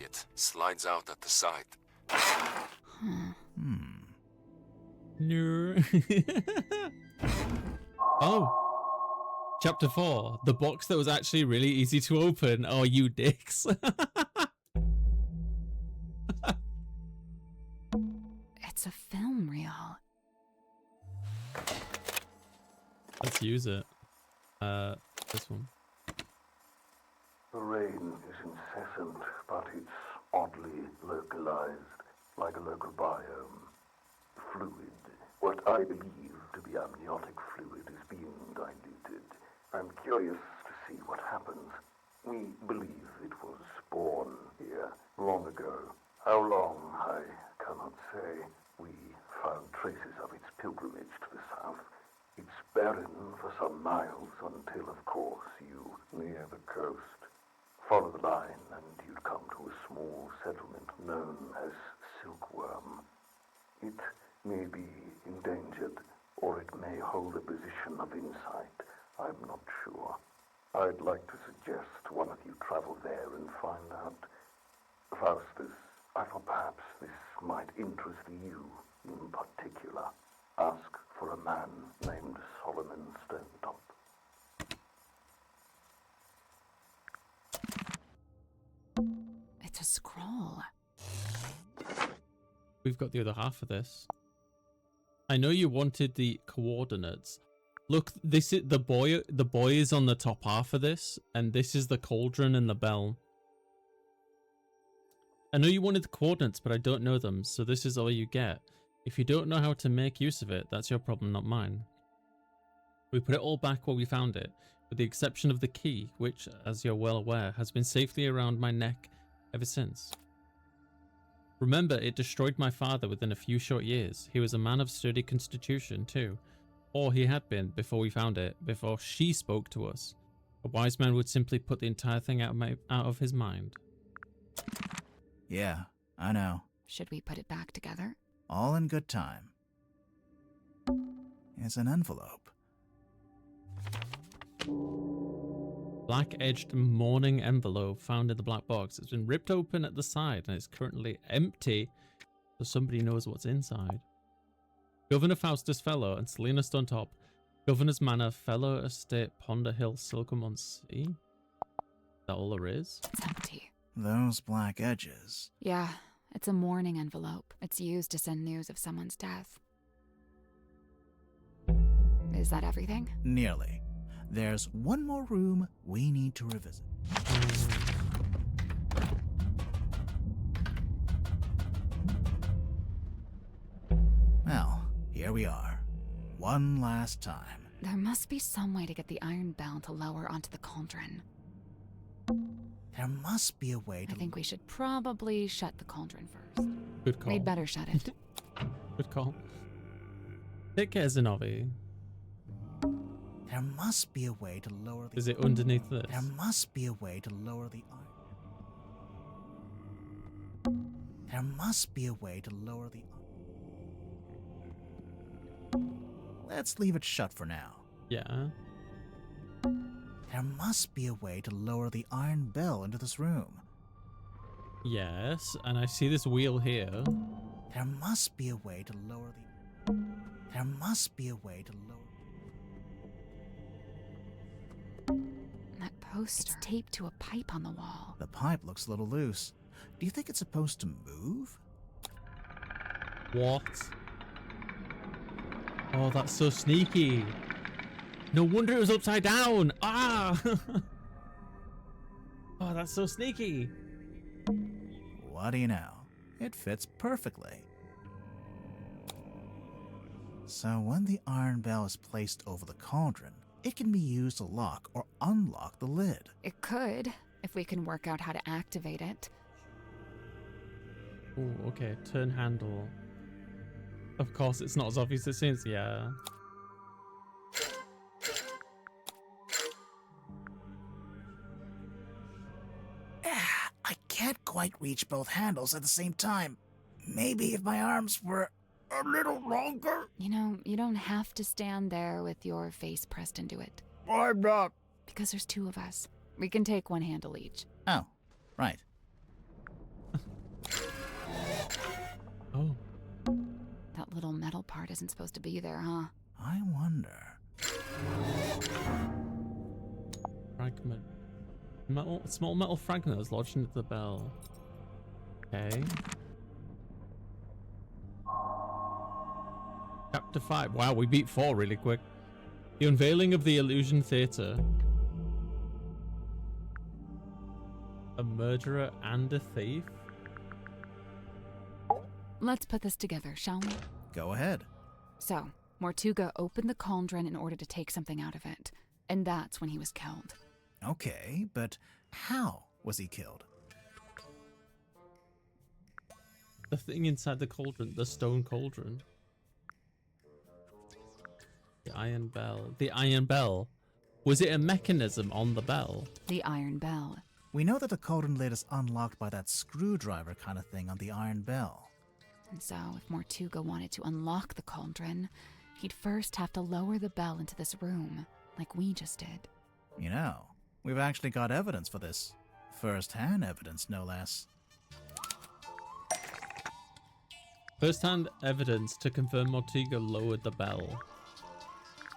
[SPEAKER 10] It slides out at the side.
[SPEAKER 4] No. Oh. Chapter 4. The box that was actually really easy to open. Oh, you dicks.
[SPEAKER 3] It's a film reel.
[SPEAKER 4] Let's use it. This one.
[SPEAKER 6] The rain is incessant, but it's oddly localized, like a local biome. Fluid. What I believe to be amniotic fluid is being diluted. I'm curious to see what happens. We believe it was born here long ago. How long, I cannot say. We found traces of its pilgrimage to the south. It's barren for some miles until, of course, you near the coast. Follow the line and you'd come to a small settlement known as Silkworm. It may be endangered, or it may hold a position of insight. I'm not sure. I'd like to suggest one of you travel there and find out. Faustus, I thought perhaps this might interest you in particular. Ask for a man named Solomon Stonetop.
[SPEAKER 3] It's a scroll.
[SPEAKER 4] We've got the other half of this. I know you wanted the coordinates. Look, this is the boy is on the top half of this, and this is the cauldron and the bell. I know you wanted the coordinates, but I don't know them, so this is all you get. If you don't know how to make use of it, that's your problem, not mine. We put it all back where we found it, with the exception of the key, which, as you're well aware, has been safely around my neck ever since. Remember, it destroyed my father within a few short years. He was a man of sturdy constitution, too. Or he had been, before we found it, before she spoke to us. A wise man would simply put the entire thing out of his mind.
[SPEAKER 5] Yeah, I know.
[SPEAKER 3] Should we put it back together?
[SPEAKER 5] All in good time. It's an envelope.
[SPEAKER 4] Black-edged mourning envelope found in the black box. It's been ripped open at the side and it's currently empty, so somebody knows what's inside. Governor Faustus Fellow and Selena Stonetop, Governor's Manor, Fellow Estate, Ponder Hill, Silcomon-Sea. Is that all there is?
[SPEAKER 3] It's empty.
[SPEAKER 5] Those black edges.
[SPEAKER 3] Yeah, it's a mourning envelope. It's used to send news of someone's death. Is that everything?
[SPEAKER 5] Nearly. There's one more room we need to revisit. Well, here we are. One last time.
[SPEAKER 3] There must be some way to get the iron bell to lower onto the cauldron.
[SPEAKER 5] There must be a way to...
[SPEAKER 3] I think we should probably shut the cauldron first.
[SPEAKER 4] Good call.
[SPEAKER 3] We'd better shut it.
[SPEAKER 4] Good call. Take care, Zenobi.
[SPEAKER 5] There must be a way to lower the...
[SPEAKER 4] Is it underneath this?
[SPEAKER 5] There must be a way to lower the iron. There must be a way to lower the iron. Let's leave it shut for now.
[SPEAKER 4] Yeah.
[SPEAKER 5] There must be a way to lower the iron bell into this room.
[SPEAKER 4] Yes, and I see this wheel here.
[SPEAKER 5] There must be a way to lower the... There must be a way to lower...
[SPEAKER 3] That poster. It's taped to a pipe on the wall.
[SPEAKER 5] The pipe looks a little loose. Do you think it's supposed to move?
[SPEAKER 4] What? Oh, that's so sneaky. No wonder it was upside down. Ah! Oh, that's so sneaky.
[SPEAKER 5] What do you know? It fits perfectly. So when the iron bell is placed over the cauldron, it can be used to lock or unlock the lid.
[SPEAKER 3] It could, if we can work out how to activate it.
[SPEAKER 4] Oh, okay. Turn handle. Of course, it's not as obvious as it seems. Yeah.
[SPEAKER 5] I can't quite reach both handles at the same time. Maybe if my arms were a little longer.
[SPEAKER 3] You know, you don't have to stand there with your face pressed into it.
[SPEAKER 5] I'm not.
[SPEAKER 3] Because there's two of us. We can take one handle each.
[SPEAKER 5] Oh, right.
[SPEAKER 4] Oh.
[SPEAKER 3] That little metal part isn't supposed to be there, huh?
[SPEAKER 5] I wonder.
[SPEAKER 4] Fragment. Small metal fragment is lodged into the bell. Okay. Chapter 5. Wow, we beat 4 really quick. The unveiling of the Illusion Theatre. A murderer and a thief?
[SPEAKER 3] Let's put this together, shall we?
[SPEAKER 5] Go ahead.
[SPEAKER 3] So, Mortuga opened the cauldron in order to take something out of it. And that's when he was killed.
[SPEAKER 5] Okay, but how was he killed?
[SPEAKER 4] The thing inside the cauldron, the stone cauldron. The iron bell. The iron bell. Was it a mechanism on the bell?
[SPEAKER 3] The iron bell.
[SPEAKER 5] We know that the cauldron lid is unlocked by that screwdriver kind of thing on the iron bell.
[SPEAKER 3] And so, if Mortuga wanted to unlock the cauldron, he'd first have to lower the bell into this room, like we just did.
[SPEAKER 5] You know, we've actually got evidence for this. First-hand evidence, no less.
[SPEAKER 4] First-hand evidence to confirm Mortuga lowered the bell.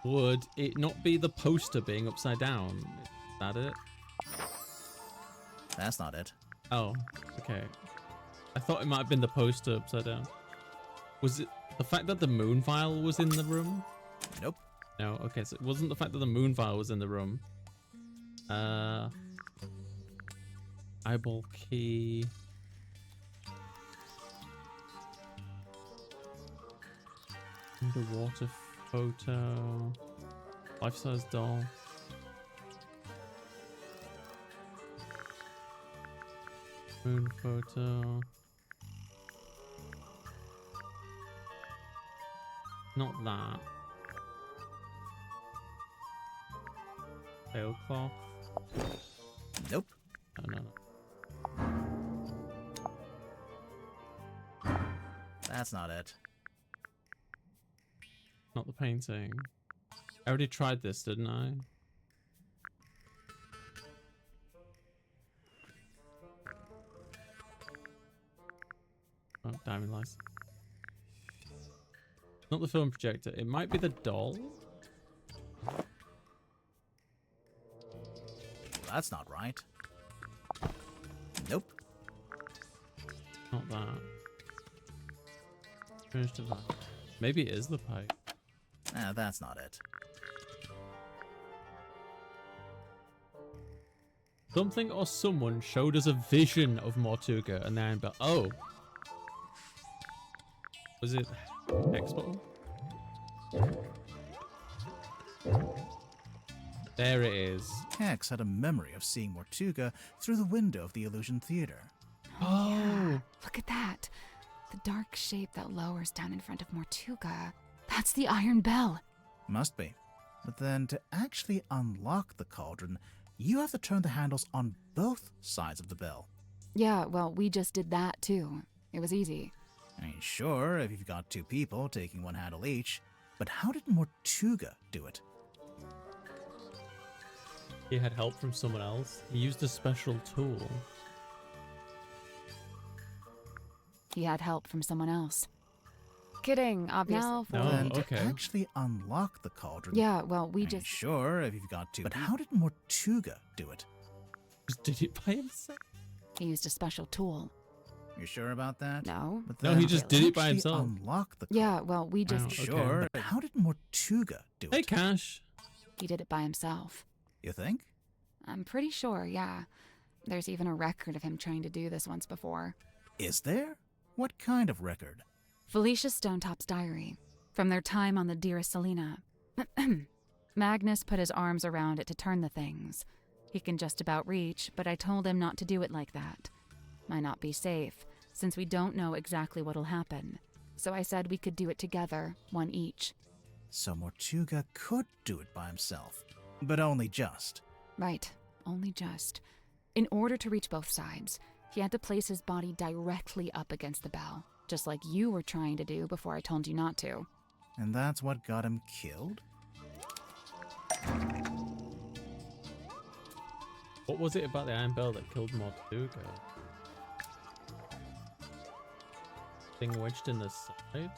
[SPEAKER 4] Would it not be the poster being upside down? Is that it?
[SPEAKER 5] That's not it.
[SPEAKER 4] Oh, okay. I thought it might have been the poster upside down. Was it the fact that the moon vial was in the room?
[SPEAKER 5] Nope.
[SPEAKER 4] No, okay, so it wasn't the fact that the moon vial was in the room. Eyeball key. Underwater photo. Life-size doll. Moon photo. Not that. Tailcloth.
[SPEAKER 5] Nope.
[SPEAKER 4] No.
[SPEAKER 5] That's not it.
[SPEAKER 4] Not the painting. I already tried this, didn't I? Oh, diamond lights. Not the film projector. It might be the doll.
[SPEAKER 5] That's not right. Nope.
[SPEAKER 4] Not that. Finished of that. Maybe it is the pipe.
[SPEAKER 5] Ah, that's not it.
[SPEAKER 4] Something or someone showed us a vision of Mortuga and then, but oh. Was it Expo? There it is.
[SPEAKER 5] Hex had a memory of seeing Mortuga through the window of the Illusion Theater.
[SPEAKER 3] Oh, yeah. Look at that. The dark shape that lowers down in front of Mortuga. That's the iron bell.
[SPEAKER 5] Must be. But then to actually unlock the cauldron, you have to turn the handles on both sides of the bell.
[SPEAKER 3] Yeah, well, we just did that too. It was easy.
[SPEAKER 5] I mean, sure, if you've got two people taking one handle each, but how did Mortuga do it?
[SPEAKER 4] He had help from someone else. He used a special tool.
[SPEAKER 3] He had help from someone else. Kidding, obviously.
[SPEAKER 4] No,
[SPEAKER 5] then
[SPEAKER 4] okay.
[SPEAKER 5] to actually unlock the cauldron.
[SPEAKER 3] Yeah, well, we
[SPEAKER 5] I mean,
[SPEAKER 3] just...
[SPEAKER 5] Sure, if you've got two. But how did Mortuga do it?
[SPEAKER 4] Just did it by himself?
[SPEAKER 3] He used a special tool.
[SPEAKER 5] You sure about that?
[SPEAKER 3] No.
[SPEAKER 5] But
[SPEAKER 4] No, he just did it by himself.
[SPEAKER 5] Unlock the
[SPEAKER 3] Yeah, well, we just...
[SPEAKER 4] Oh, okay.
[SPEAKER 5] Sure, but how did Mortuga do
[SPEAKER 4] Hey,
[SPEAKER 5] it?
[SPEAKER 4] Cash.
[SPEAKER 3] He did it by himself.
[SPEAKER 5] You think?
[SPEAKER 3] I'm pretty sure, yeah. There's even a record of him trying to do this once before.
[SPEAKER 5] Is there? What kind of record?
[SPEAKER 3] Felicia Stonetop's diary. From their time on the Dearest Selena. Magnus put his arms around it to turn the things. He can just about reach, but I told him not to do it like that. Might not be safe, since we don't know exactly what'll happen. So I said we could do it together, one each.
[SPEAKER 5] So Mortuga could do it by himself, but only just.
[SPEAKER 3] Right, only just. In order to reach both sides, he had to place his body directly up against the bell, just like you were trying to do before I told you not to.
[SPEAKER 5] And that's what got him killed?
[SPEAKER 4] What was it about the iron bell that killed Mortuga? Thing wedged in the side?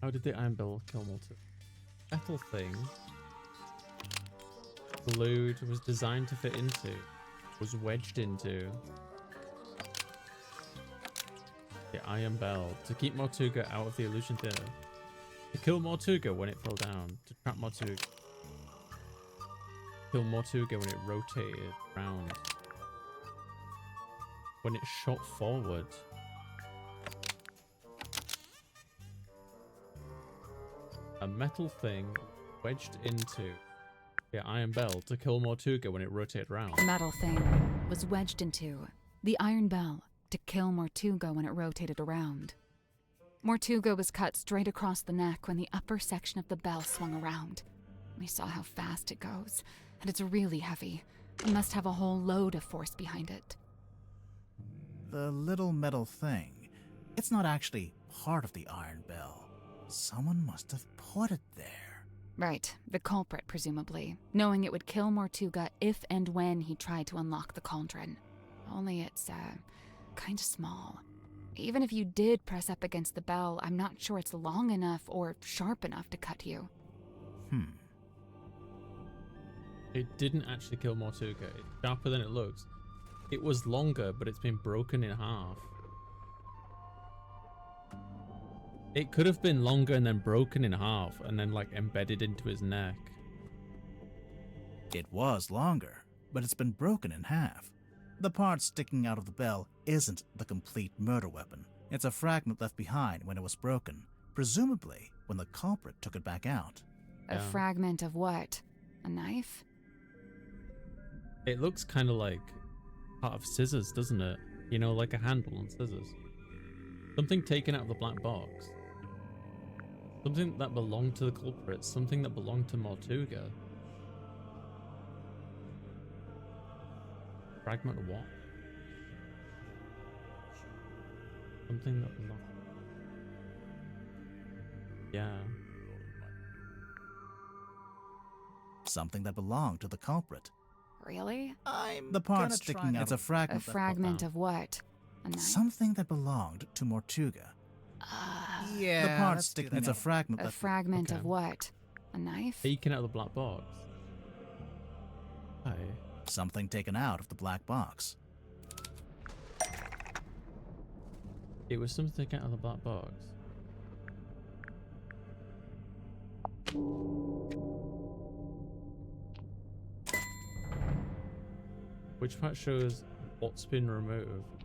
[SPEAKER 4] How did the iron bell kill Mortuga? Metal thing. Glued, was designed to fit into. Was wedged into. The iron bell. To keep Mortuga out of the illusion theater. To kill Mortuga when it fell down. To trap Mortuga. Kill Mortuga when it rotated round. when it shot forward. A metal thing wedged into the iron bell to kill Mortuga when it rotated around.
[SPEAKER 3] The metal thing was wedged into the iron bell to kill Mortuga when it rotated around. Mortuga was cut straight across the neck when the upper section of the bell swung around. We saw how fast it goes, and it's really heavy. It must have a whole load of force behind it.
[SPEAKER 5] The little metal thing, it's not actually part of the iron bell. Someone must have put it there.
[SPEAKER 3] Right, the culprit, presumably, knowing it would kill Mortuga if and when he tried to unlock the cauldron. Only it's, kinda small. Even if you did press up against the bell, I'm not sure it's long enough or sharp enough to cut you.
[SPEAKER 4] It didn't actually kill Mortuga. It's sharper than it looks. It was longer, but it's been broken in half. It could have been longer and then broken in half and then like embedded into his neck.
[SPEAKER 5] It was longer, but it's been broken in half. The part sticking out of the bell isn't the complete murder weapon. It's a fragment left behind when it was broken, presumably when the culprit took it back out.
[SPEAKER 3] A fragment of what? A knife?
[SPEAKER 4] It looks kind of like part of scissors, doesn't it? You know, like a handle on scissors. Something taken out of the black box. Something that belonged to the culprit. Something that belonged to Mortuga. Fragment of what? Something that belonged... Yeah.
[SPEAKER 5] Something that belonged to the culprit.
[SPEAKER 3] Really?
[SPEAKER 5] The part sticking out. It's a fragment.
[SPEAKER 3] A fragment of what? A knife?
[SPEAKER 5] Something that belonged to Mortuga. The part sticking. It's a fragment.
[SPEAKER 3] A fragment of what? A knife?
[SPEAKER 4] Taken out of the black box. Hi.
[SPEAKER 5] Something taken out of the black box.
[SPEAKER 4] It was something taken out of the black box. Which part shows what's been removed?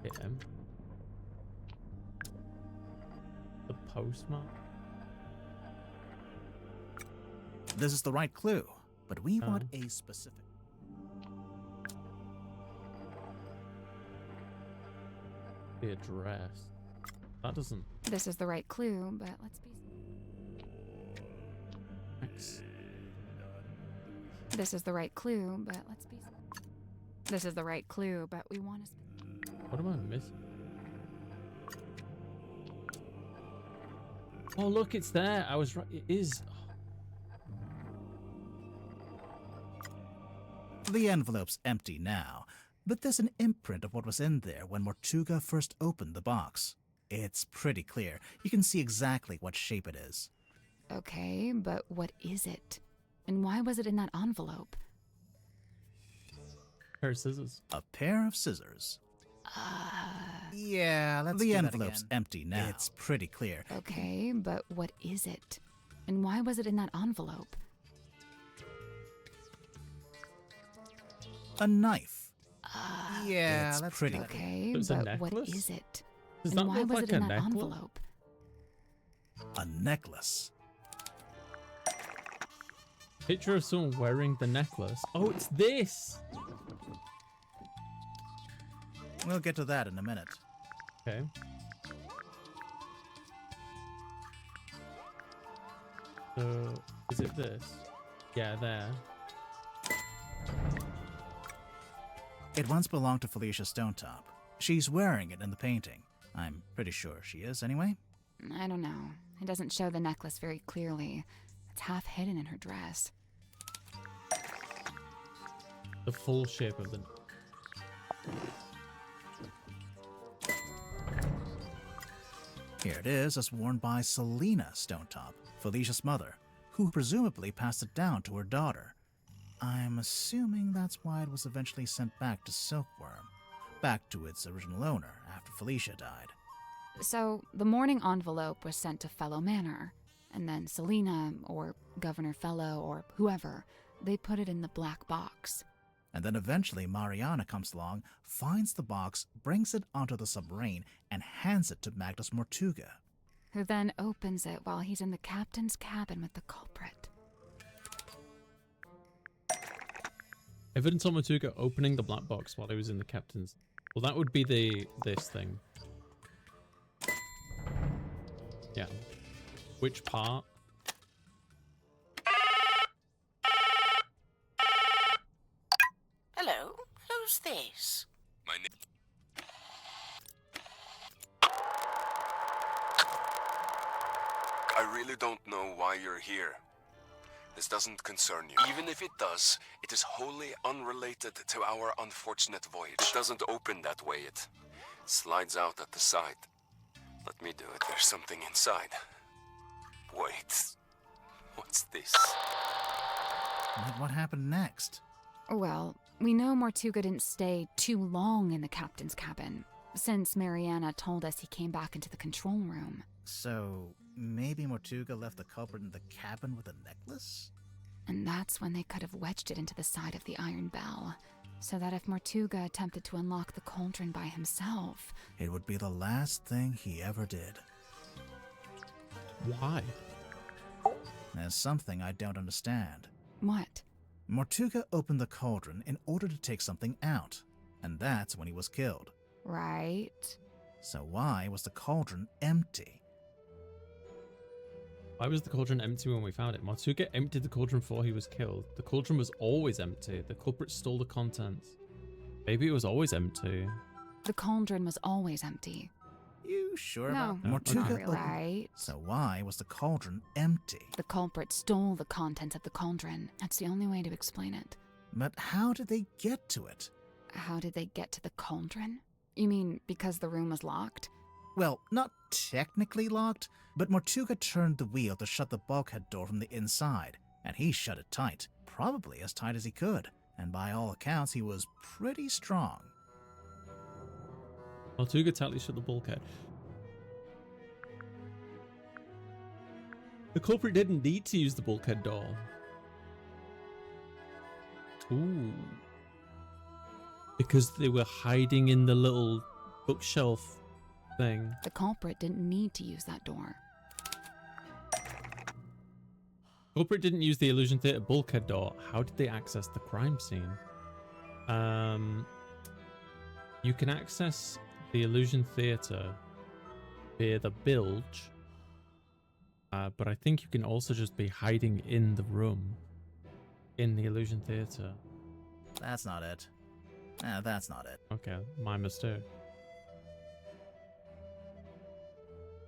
[SPEAKER 4] Hit him. The postmark?
[SPEAKER 5] This is the right clue, but we want a specific...
[SPEAKER 4] The address. That doesn't...
[SPEAKER 3] This is the right clue, but let's be...
[SPEAKER 4] X.
[SPEAKER 3] This is the right clue, but let's be... This is the right clue, but we want to...
[SPEAKER 4] What am I missing? Oh, look, it's there. I was right. It is.
[SPEAKER 5] The envelope's empty now, but there's an imprint of what was in there when Mortuga first opened the box. It's pretty clear. You can see exactly what shape it is.
[SPEAKER 3] Okay, but what is it? And why was it in that envelope?
[SPEAKER 4] Pair of scissors.
[SPEAKER 5] A pair of scissors. Yeah, let's The envelope's empty now. It's pretty clear.
[SPEAKER 3] Okay, but what is it? And why was it in that envelope?
[SPEAKER 5] A knife. Yeah,
[SPEAKER 3] it's
[SPEAKER 5] pretty
[SPEAKER 3] okay,
[SPEAKER 4] So it's a
[SPEAKER 3] but what
[SPEAKER 4] necklace?
[SPEAKER 3] is it?
[SPEAKER 4] Does
[SPEAKER 3] And
[SPEAKER 4] that
[SPEAKER 3] why
[SPEAKER 4] look
[SPEAKER 3] was
[SPEAKER 4] like
[SPEAKER 3] it in
[SPEAKER 4] a
[SPEAKER 3] that
[SPEAKER 4] necklace?
[SPEAKER 3] envelope?
[SPEAKER 5] A necklace.
[SPEAKER 4] Picture of someone wearing the necklace. Oh, it's this.
[SPEAKER 5] We'll get to that in a minute.
[SPEAKER 4] Okay. So, is it this? Yeah, there.
[SPEAKER 5] It once belonged to Felicia Stonetop. She's wearing it in the painting. I'm pretty sure she is, anyway.
[SPEAKER 3] I don't know. It doesn't show the necklace very clearly. It's half hidden in her dress.
[SPEAKER 4] The full shape of the...
[SPEAKER 5] Here it is, as worn by Selena Stonetop, Felicia's mother, who presumably passed it down to her daughter. I'm assuming that's why it was eventually sent back to Silkworm, back to its original owner after Felicia died.
[SPEAKER 3] So, the mourning envelope was sent to Fellow Manor, and then Selena, or Governor Fellow, or whoever, they put it in the black box.
[SPEAKER 5] And then eventually Mariana comes along, finds the box, brings it onto the submarine, and hands it to Magnus Mortuga.
[SPEAKER 3] Who then opens it while he's in the captain's cabin with the culprit.
[SPEAKER 4] Evidence on Mortuga opening the black box while he was in the captain's. Well, that would be this thing. Yeah. Which part?
[SPEAKER 11] Hello? Who's this?
[SPEAKER 10] My name. I really don't know why you're here. This doesn't concern you. Even if it does, it is wholly unrelated to our unfortunate voyage. It doesn't open that way. It slides out at the side. Let me do it. There's something inside. Wait. What's this?
[SPEAKER 5] What happened next?
[SPEAKER 3] Well, we know Mortuga didn't stay too long in the captain's cabin, since Mariana told us he came back into the control room.
[SPEAKER 5] So, maybe Mortuga left the culprit in the cabin with a necklace?
[SPEAKER 3] And that's when they could have wedged it into the side of the iron bell, so that if Mortuga attempted to unlock the cauldron by himself...
[SPEAKER 5] It would be the last thing he ever did.
[SPEAKER 4] Why?
[SPEAKER 5] There's something I don't understand.
[SPEAKER 3] What?
[SPEAKER 5] Mortuga opened the cauldron in order to take something out, and that's when he was killed.
[SPEAKER 3] Right.
[SPEAKER 5] So why was the cauldron empty?
[SPEAKER 4] Why was the cauldron empty when we found it? Mortuga emptied the cauldron before he was killed. The cauldron was always empty. The culprit stole the contents. Maybe it was always empty.
[SPEAKER 3] The cauldron was always empty.
[SPEAKER 5] You sure
[SPEAKER 3] No,
[SPEAKER 5] about Mortuga
[SPEAKER 3] not
[SPEAKER 5] opened...
[SPEAKER 3] right.
[SPEAKER 5] So why was the cauldron empty?
[SPEAKER 3] The culprit stole the contents of the cauldron. That's the only way to explain it.
[SPEAKER 5] But how did they get to it?
[SPEAKER 3] How did they get to the cauldron? You mean because the room was locked?
[SPEAKER 5] Well, not technically locked, but Mortuga turned the wheel to shut the bulkhead door from the inside, and he shut it tight, probably as tight as he could, and by all accounts he was pretty strong.
[SPEAKER 4] Mortuga tightly shut the bulkhead. The culprit didn't need to use the bulkhead door. Ooh. Because they were hiding in the little bookshelf thing.
[SPEAKER 3] The culprit didn't need to use that door.
[SPEAKER 4] Culprit didn't use the Illusion Theatre bulkhead door. How did they access the crime scene? You can access the Illusion Theatre via the bilge, but I think you can also just be hiding in the room in the Illusion Theatre.
[SPEAKER 5] That's not it. That's not it.
[SPEAKER 4] Okay, my mistake.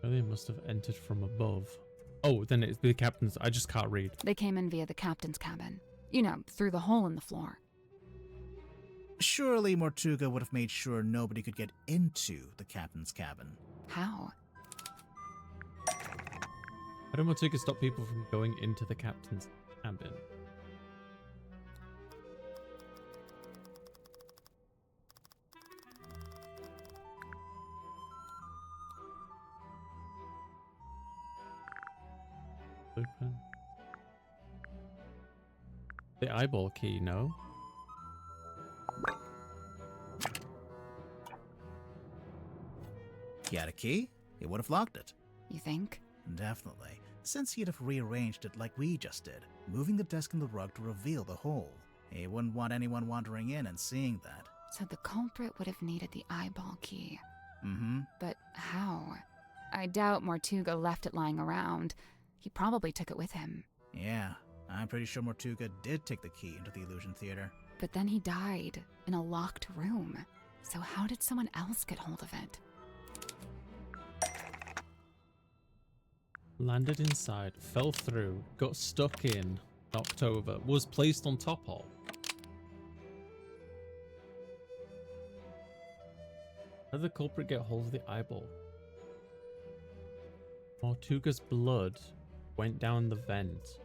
[SPEAKER 4] They must have entered from above. Oh, then it's the captain's. I just can't read.
[SPEAKER 3] They came in via the captain's cabin. You know, through the hole in the floor.
[SPEAKER 5] Surely Mortuga would have made sure nobody could get into the captain's cabin.
[SPEAKER 3] How?
[SPEAKER 4] How did Mortuga stop people from going into the captain's cabin? Open. The eyeball key, no?
[SPEAKER 5] He had a key, he would have locked it.
[SPEAKER 3] You think?
[SPEAKER 5] Definitely, since he'd have rearranged it like we just did, moving the desk and the rug to reveal the hole. He wouldn't want anyone wandering in and seeing that.
[SPEAKER 3] So the culprit would have needed the eyeball key.
[SPEAKER 5] Mm-hmm.
[SPEAKER 3] But how? I doubt Mortuga left it lying around. He probably took it with him.
[SPEAKER 5] Yeah, I'm pretty sure Mortuga did take the key into the Illusion Theatre.
[SPEAKER 3] But then he died in a locked room. So how did someone else get hold of it?
[SPEAKER 4] Landed inside, fell through, got stuck in, knocked over, was placed on top of. How did the culprit get hold of the eyeball? Mortuga's blood went down the vent.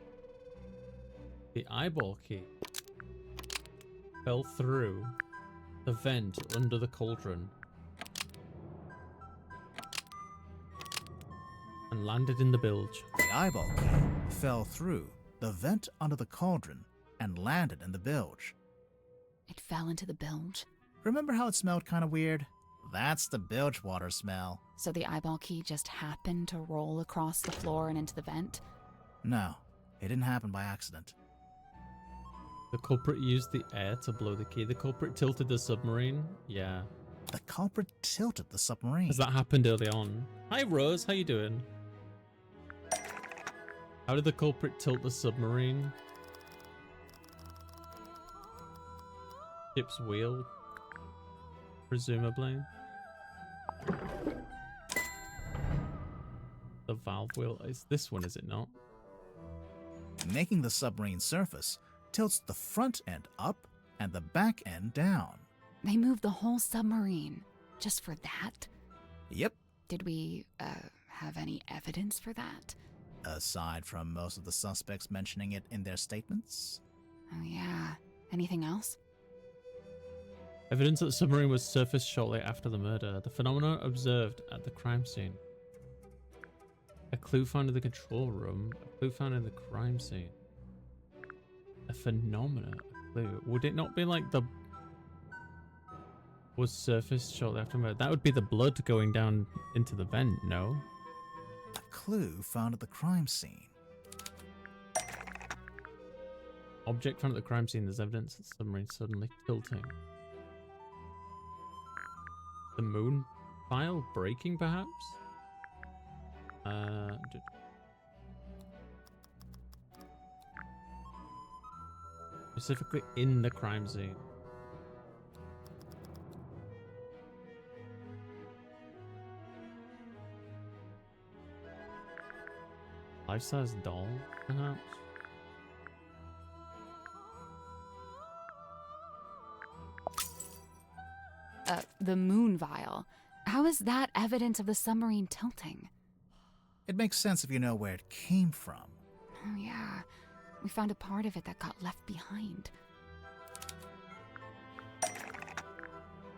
[SPEAKER 4] The eyeball key fell through the vent under the cauldron and landed in the bilge.
[SPEAKER 5] The eyeball key fell through the vent under the cauldron and landed in the bilge.
[SPEAKER 3] It fell into the bilge.
[SPEAKER 5] Remember how it smelled kind of weird? That's the bilge water smell.
[SPEAKER 3] So the eyeball key just happened to roll across the floor and into the vent?
[SPEAKER 5] No, it didn't happen by accident.
[SPEAKER 4] The culprit used the air to blow the key. The culprit tilted the submarine? Yeah.
[SPEAKER 5] The culprit tilted the submarine.
[SPEAKER 4] Has that happened early on? Hi Rose, how you doing? How did the culprit tilt the submarine? Ship's wheel? Presumably. The valve wheel is this one, is it not?
[SPEAKER 5] Making the submarine surface tilts the front end up and the back end down.
[SPEAKER 3] They moved the whole submarine just for that?
[SPEAKER 5] Yep.
[SPEAKER 3] Did we, have any evidence for that?
[SPEAKER 5] Aside from most of the suspects mentioning it in their statements.
[SPEAKER 3] Oh yeah. Anything else?
[SPEAKER 4] Evidence that the submarine was surfaced shortly after the murder. The phenomena observed at the crime scene. A clue found in the control room. A clue found in the crime scene. A phenomena. A clue. Would it not be like the... was surfaced shortly after murder? That would be the blood going down into the vent, no?
[SPEAKER 5] A clue found at the crime scene.
[SPEAKER 4] Object found at the crime scene. There's evidence that the submarine suddenly tilting. The moon file breaking, perhaps? Specifically in the crime scene. Life-size doll, perhaps?
[SPEAKER 3] The moon vial. How is that evidence of the submarine tilting?
[SPEAKER 5] It makes sense if you know where it came from.
[SPEAKER 3] Oh yeah. We found a part of it that got left behind.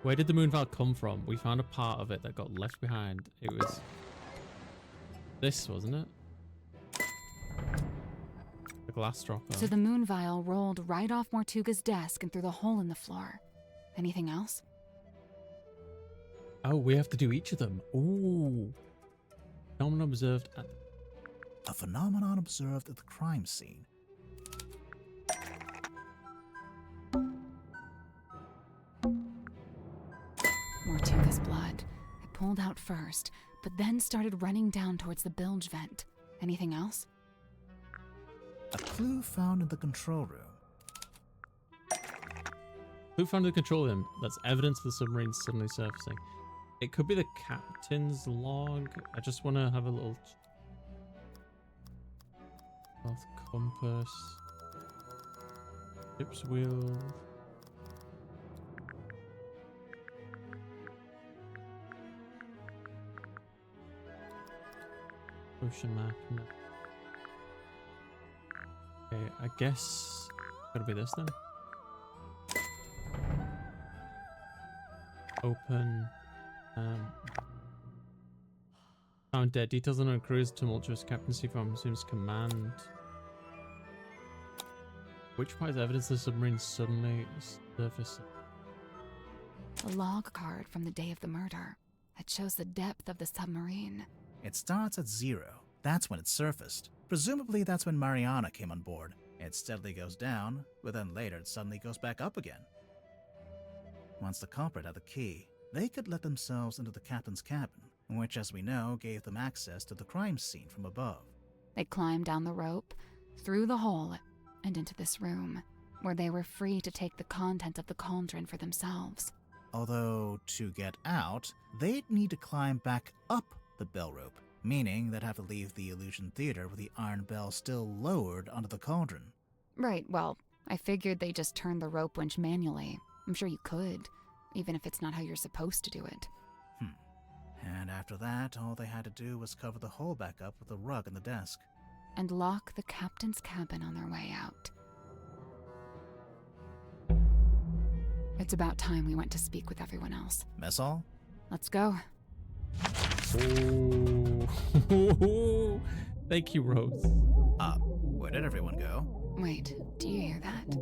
[SPEAKER 4] Where did the moon vial come from? We found a part of it that got left behind. It was... this, wasn't it? The glass dropper.
[SPEAKER 3] So the moon vial rolled right off Mortuga's desk and through the hole in the floor. Anything else?
[SPEAKER 4] Oh, we have to do each of them. Ooh. Phenomenon observed at...
[SPEAKER 5] A phenomenon observed at the crime scene.
[SPEAKER 3] Mortuga's blood. It pulled out first, but then started running down towards the bilge vent. Anything else?
[SPEAKER 5] A clue found in the control room.
[SPEAKER 4] Who found the control room? That's evidence of the submarine suddenly surfacing. It could be the captain's log. I just want to have a little... North compass. Ship's wheel. Ocean map. No. Okay, I guess gotta be this then. Open. Found dead. Details on a crew's tumultuous captaincy from assumes command. Which part is evidence the submarine suddenly surfaced?
[SPEAKER 3] A log card from the day of the murder. It shows the depth of the submarine.
[SPEAKER 5] It starts at 0. That's when it surfaced. Presumably that's when Mariana came on board. It steadily goes down, but then later it suddenly goes back up again. Once the culprit had the key, they could let themselves into the captain's cabin, which, as we know, gave them access to the crime scene from above.
[SPEAKER 3] They climbed down the rope, through the hole, and into this room, where they were free to take the content of the cauldron for themselves.
[SPEAKER 5] Although, to get out, they'd need to climb back up the bell rope, meaning they'd have to leave the illusion theater with the iron bell still lowered onto the cauldron.
[SPEAKER 3] Right, well, I figured they just turned the rope winch manually. I'm sure you could, even if it's not how you're supposed to do it.
[SPEAKER 5] And after that, all they had to do was cover the hole back up with a rug in the desk.
[SPEAKER 3] And lock the captain's cabin on their way out. It's about time we went to speak with everyone else.
[SPEAKER 5] Mess hall?
[SPEAKER 3] Let's go.
[SPEAKER 4] Oh. Thank you, Rose.
[SPEAKER 5] Where did everyone go?
[SPEAKER 3] Wait, do you hear that?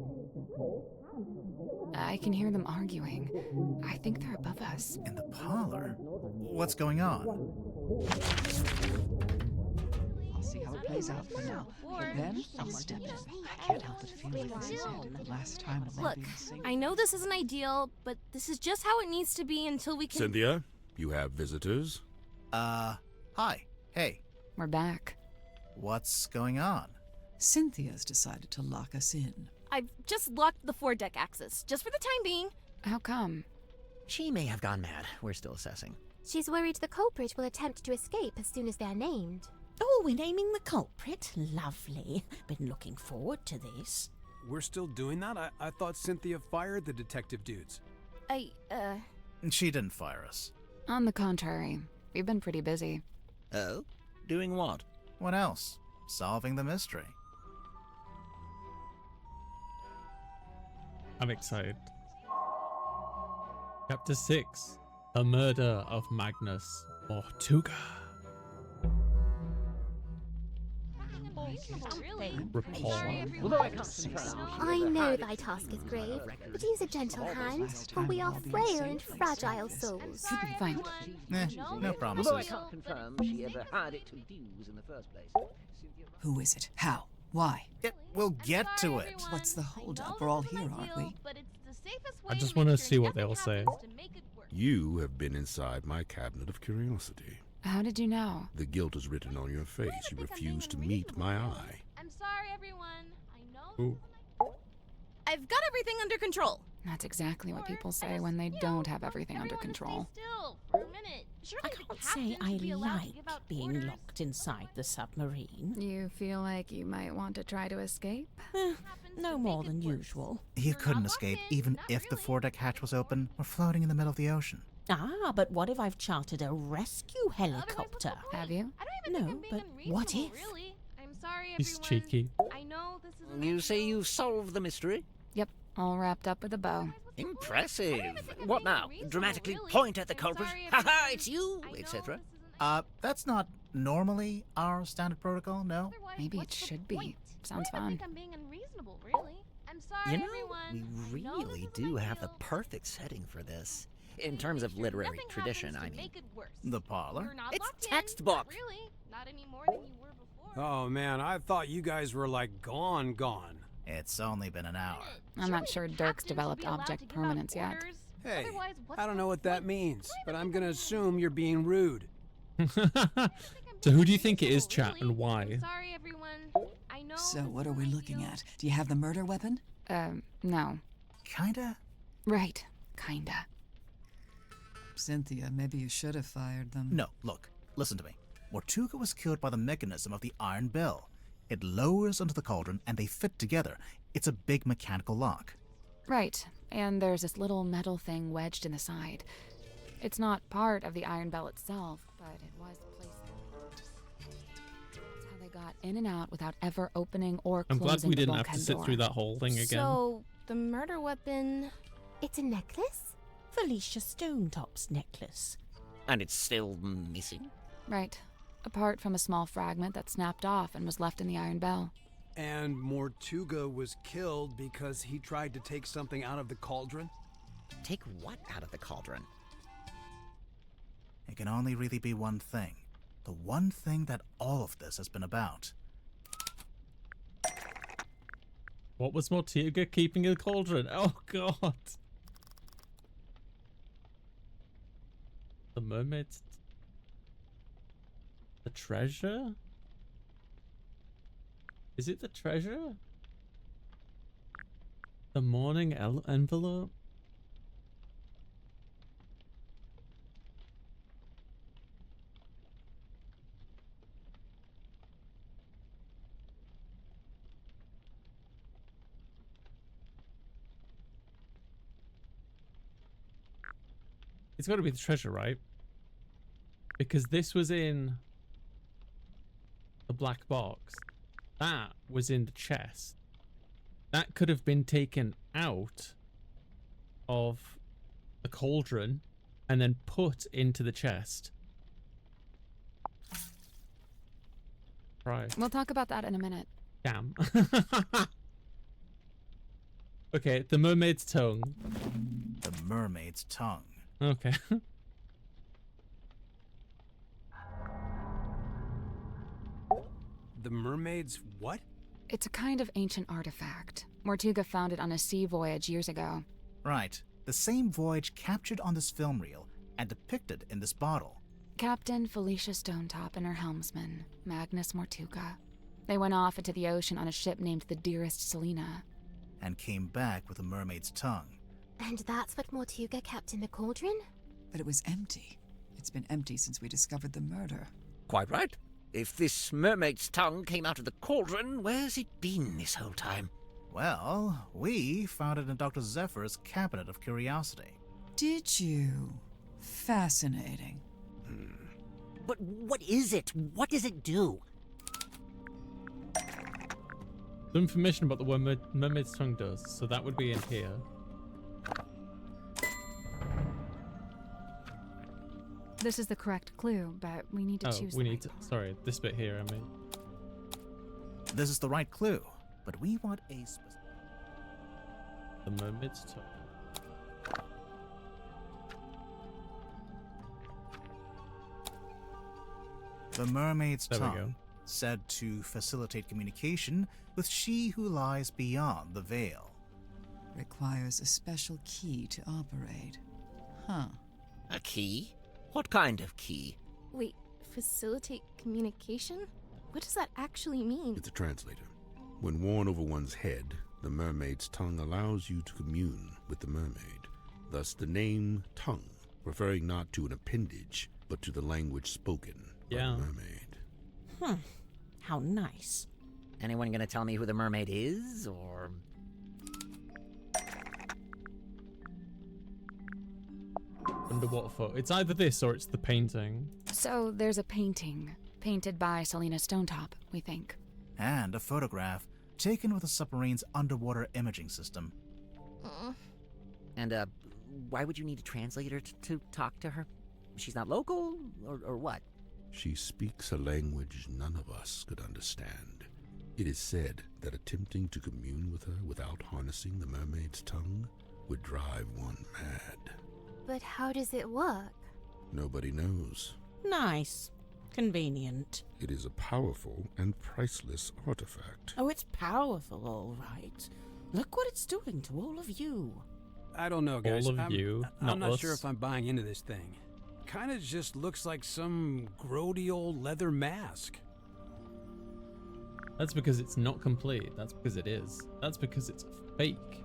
[SPEAKER 3] I I can hear them arguing. I think they're above us.
[SPEAKER 5] In the parlor? What's going on?
[SPEAKER 1] I'll see how it plays out for now. But then I'll step in. I can't help but feel like this is the last time we'll
[SPEAKER 2] Look,
[SPEAKER 1] be single.
[SPEAKER 2] I know this isn't ideal, but this is just how it needs to be until we can...
[SPEAKER 10] Cynthia, you have visitors?
[SPEAKER 5] Hi. Hey.
[SPEAKER 3] We're back.
[SPEAKER 5] What's going on?
[SPEAKER 1] Cynthia's decided to lock us in.
[SPEAKER 2] I've just locked the foredeck access, just for the time being.
[SPEAKER 3] How come?
[SPEAKER 12] She may have gone mad. We're still assessing.
[SPEAKER 8] She's worried the culprit will attempt to escape as soon as they're named.
[SPEAKER 11] Oh, we're naming the culprit? Lovely. Been looking forward to this.
[SPEAKER 9] We're still doing that? I thought Cynthia fired the detective dudes.
[SPEAKER 5] She didn't fire us.
[SPEAKER 3] On the contrary, we've been pretty busy.
[SPEAKER 12] Oh? Doing what?
[SPEAKER 5] What else? Solving the mystery.
[SPEAKER 4] I'm excited. Chapter 6. The Murder of Magnus Mortuga. Report.
[SPEAKER 8] I know thy task is grave, but use a gentle hand, for we are frail and fragile souls.
[SPEAKER 3] Fine.
[SPEAKER 5] No promises.
[SPEAKER 12] Although I can't confirm she ever hired it to use in the first place.
[SPEAKER 1] Who is it? How? Why?
[SPEAKER 5] We'll get to it.
[SPEAKER 1] What's the holdup? We're all here, aren't we?
[SPEAKER 4] I just want to see what they all say.
[SPEAKER 10] You have been inside my cabinet of curiosity.
[SPEAKER 3] How did you know?
[SPEAKER 10] The guilt is written on your face. You refuse to meet my eye.
[SPEAKER 2] I'm sorry, everyone. I know.
[SPEAKER 4] Ooh.
[SPEAKER 2] I've got everything under control.
[SPEAKER 3] That's exactly what people say when they don't have everything under control.
[SPEAKER 2] Still, for a minute.
[SPEAKER 11] I can't say I like being locked inside the submarine.
[SPEAKER 3] You feel like you might want to try to escape?
[SPEAKER 11] No more than usual.
[SPEAKER 5] You couldn't escape even if the foredeck hatch was open. We're floating in the middle of the ocean.
[SPEAKER 11] Ah, but what if I've chartered a rescue helicopter?
[SPEAKER 3] Have you?
[SPEAKER 11] No, but what if?
[SPEAKER 2] I'm sorry, everyone.
[SPEAKER 4] He's cheeky.
[SPEAKER 2] I know this is
[SPEAKER 12] You say you've solved the mystery?
[SPEAKER 3] Yep, all wrapped up with a bow.
[SPEAKER 12] Impressive. What now? Dramatically point at the culprit. Ha it's you, etc.
[SPEAKER 5] That's not normally our standard protocol, no?
[SPEAKER 3] Maybe it should be. Sounds fun.
[SPEAKER 2] I'm being unreasonable, really. I'm sorry,
[SPEAKER 12] You know,
[SPEAKER 2] everyone.
[SPEAKER 12] we really do have the perfect setting for this. In terms of literary tradition, I mean.
[SPEAKER 5] The parlor?
[SPEAKER 12] It's textbook.
[SPEAKER 2] Really? Not any more than you were before.
[SPEAKER 9] Oh man, I thought you guys were like gone.
[SPEAKER 5] It's only been an hour.
[SPEAKER 3] I'm not sure Dirk's developed object permanence yet.
[SPEAKER 9] Hey, I don't know what that means, but I'm gonna assume you're being rude.
[SPEAKER 4] So who do you think it is, chat, and why?
[SPEAKER 2] Sorry, everyone. I know.
[SPEAKER 1] So what are we looking at? Do you have the murder weapon?
[SPEAKER 3] No.
[SPEAKER 5] Kinda?
[SPEAKER 3] Right, kinda.
[SPEAKER 1] Cynthia, maybe you should have fired them.
[SPEAKER 5] No, look, listen to me. Mortuga was killed by the mechanism of the iron bell. It lowers into the cauldron and they fit together. It's a big mechanical lock.
[SPEAKER 3] Right, and there's this little metal thing wedged in the side. It's not part of the iron bell itself, but it was placed there. That's how they got in and out without ever opening or
[SPEAKER 4] I'm
[SPEAKER 3] closing
[SPEAKER 4] glad we
[SPEAKER 3] the
[SPEAKER 4] didn't have to
[SPEAKER 3] bulkhead
[SPEAKER 4] sit
[SPEAKER 3] door.
[SPEAKER 4] through that whole thing again.
[SPEAKER 2] So, the murder weapon...
[SPEAKER 8] It's a necklace?
[SPEAKER 11] Felicia Stonetop's necklace.
[SPEAKER 12] And it's still missing?
[SPEAKER 3] Right, apart from a small fragment that snapped off and was left in the iron bell.
[SPEAKER 9] And Mortuga was killed because he tried to take something out of the cauldron?
[SPEAKER 12] Take what out of the cauldron?
[SPEAKER 5] It can only really be one thing. The one thing that all of this has been about.
[SPEAKER 4] What was Mortuga keeping in the cauldron? Oh god. The mermaid. The treasure? Is it the treasure? The morning envelope? It's got to be the treasure, right? Because this was in the black box. That was in the chest. That could have been taken out of the cauldron and then put into the chest. Right.
[SPEAKER 3] We'll talk about that in a minute.
[SPEAKER 4] Damn. Okay, the mermaid's tongue.
[SPEAKER 5] The mermaid's tongue.
[SPEAKER 4] Okay.
[SPEAKER 9] The mermaid's what?
[SPEAKER 3] It's a kind of ancient artifact. Mortuga found it on a sea voyage years ago.
[SPEAKER 5] Right. The same voyage captured on this film reel and depicted in this bottle.
[SPEAKER 3] Captain Felicia Stonetop and her helmsman, Magnus Mortuga. They went off into the ocean on a ship named the Dearest Selena.
[SPEAKER 5] And came back with a mermaid's tongue.
[SPEAKER 8] And that's what Mortuga kept in the cauldron?
[SPEAKER 1] But it was empty. It's been empty since we discovered the murder.
[SPEAKER 12] Quite right. If this mermaid's tongue came out of the cauldron, where's it been this whole time?
[SPEAKER 5] Well, we found it in Dr. Zephyr's cabinet of curiosity.
[SPEAKER 1] Did you? Fascinating.
[SPEAKER 12] But what is it? What does it do?
[SPEAKER 4] The information about the what mermaid's tongue does, so that would be in here.
[SPEAKER 3] This is the correct clue, but we need to choose
[SPEAKER 4] we need to... Sorry, this bit here, I mean.
[SPEAKER 5] This is the right clue, but we want a specific...
[SPEAKER 4] The mermaid's tongue.
[SPEAKER 5] The mermaid's
[SPEAKER 4] There we go.
[SPEAKER 5] tongue, said to facilitate communication with she who lies beyond the veil.
[SPEAKER 1] Requires a special key to operate. Huh.
[SPEAKER 12] A key? What kind of key?
[SPEAKER 2] Wait, facilitate communication? What does that actually mean?
[SPEAKER 13] It's a translator. When worn over one's head, the mermaid's tongue allows you to commune with the mermaid. Thus the name tongue, referring not to an appendage, but to the language spoken by the mermaid.
[SPEAKER 11] How nice.
[SPEAKER 12] Anyone gonna tell me who the mermaid is, or...
[SPEAKER 4] Underwater photo. It's either this or it's the painting.
[SPEAKER 3] So there's a painting, painted by Selena Stonetop, we think.
[SPEAKER 5] And a photograph taken with the submarine's underwater imaging system.
[SPEAKER 12] And, why would you need a translator to talk to her? She's not local, or what?
[SPEAKER 13] She speaks a language none of us could understand. It is said that attempting to commune with her without harnessing the mermaid's tongue would drive one mad.
[SPEAKER 8] But how does it work?
[SPEAKER 13] Nobody knows.
[SPEAKER 11] Nice. Convenient.
[SPEAKER 13] It is a powerful and priceless artifact.
[SPEAKER 11] Oh, it's powerful, all right. Look what it's doing to all of you.
[SPEAKER 9] I don't know, guys.
[SPEAKER 4] All of you,
[SPEAKER 9] I'm
[SPEAKER 4] not
[SPEAKER 9] not
[SPEAKER 4] us.
[SPEAKER 9] sure if I'm buying into this thing. Kinda just looks like some grody old leather mask.
[SPEAKER 4] That's because it's not complete. That's because it is. That's because it's fake.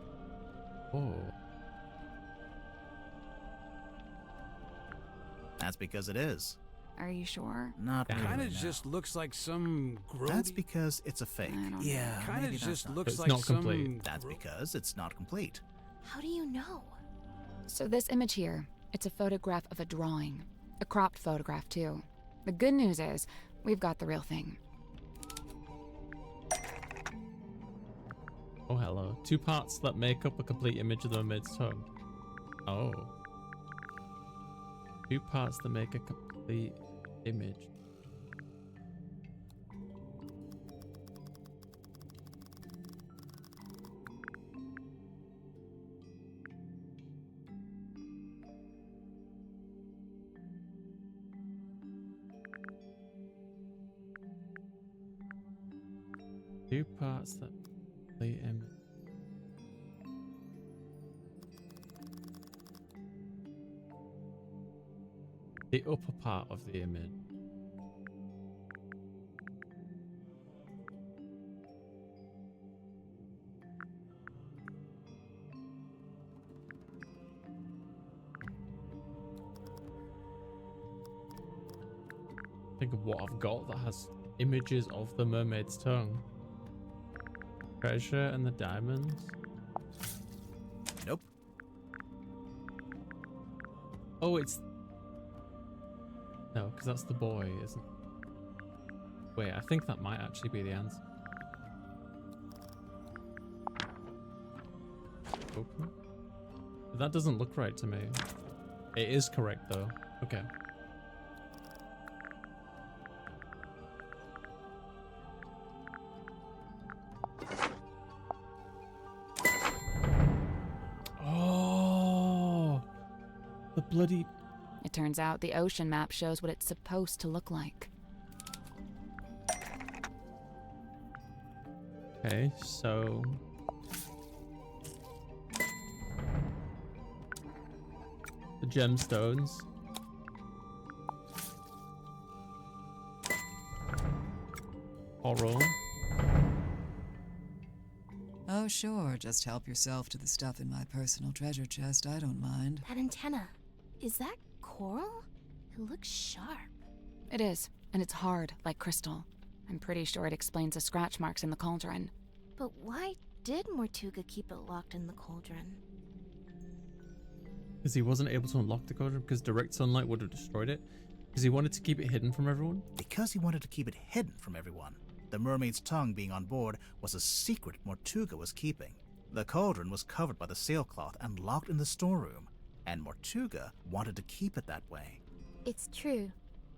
[SPEAKER 4] Oh.
[SPEAKER 5] That's because it is.
[SPEAKER 3] Are you sure?
[SPEAKER 5] Not really,
[SPEAKER 9] Kinda
[SPEAKER 5] no.
[SPEAKER 9] just looks like some grody...
[SPEAKER 5] That's because it's a fake. Yeah,
[SPEAKER 9] Kinda
[SPEAKER 5] maybe that's
[SPEAKER 9] just
[SPEAKER 5] not-
[SPEAKER 9] looks
[SPEAKER 4] It's
[SPEAKER 9] like
[SPEAKER 4] not
[SPEAKER 9] some...
[SPEAKER 4] complete.
[SPEAKER 5] That's because it's not complete.
[SPEAKER 8] How do you know?
[SPEAKER 3] So this image here, it's a photograph of a drawing. A cropped photograph, too. The good news is, we've got the real thing.
[SPEAKER 4] Oh, hello. 2 parts that make up a complete image of the mermaid's tongue. Oh. 2 parts that make a complete image. Two parts that complete image. The upper part of the image. Think of what I've got that has images of the mermaid's tongue. Treasure and the diamonds.
[SPEAKER 5] Nope.
[SPEAKER 4] Oh, it's... No, because that's the boy, isn't it? Wait, I think that might actually be the answer. Open. That doesn't look right to me. It is correct, though. Okay. bloody...
[SPEAKER 3] It turns out the ocean map shows what it's supposed to look like.
[SPEAKER 4] Okay, so... the gemstones. Coral.
[SPEAKER 1] Oh, sure. Just help yourself to the stuff in my personal treasure chest. I don't mind.
[SPEAKER 2] That antenna, is that coral? It looks sharp.
[SPEAKER 3] It is, and it's hard, like crystal. I'm pretty sure it explains the scratch marks in the cauldron.
[SPEAKER 2] But why did Mortuga keep it locked in the cauldron?
[SPEAKER 4] Because he wasn't able to unlock the cauldron because direct sunlight would have destroyed it. Because he wanted to keep it hidden from everyone.
[SPEAKER 5] Because he wanted to keep it hidden from everyone. The mermaid's tongue being on board was a secret Mortuga was keeping. The cauldron was covered by the sailcloth and locked in the storeroom, and Mortuga wanted to keep it that way.
[SPEAKER 8] It's true.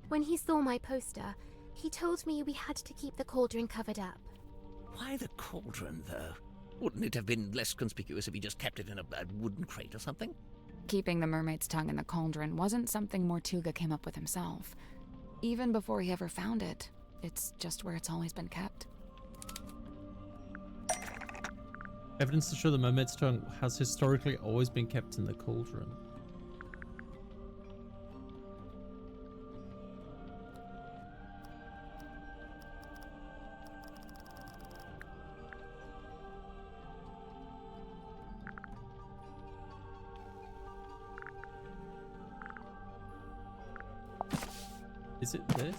[SPEAKER 8] When he saw my poster, he told me we had to keep the cauldron covered up.
[SPEAKER 12] Why the cauldron, though? Wouldn't it have been less conspicuous if he just kept it in a wooden crate or something?
[SPEAKER 3] Keeping the mermaid's tongue in the cauldron wasn't something Mortuga came up with himself. Even before he ever found it, it's just where it's always been kept.
[SPEAKER 4] Evidence to show the mermaid's tongue has historically always been kept in the cauldron. Is it this?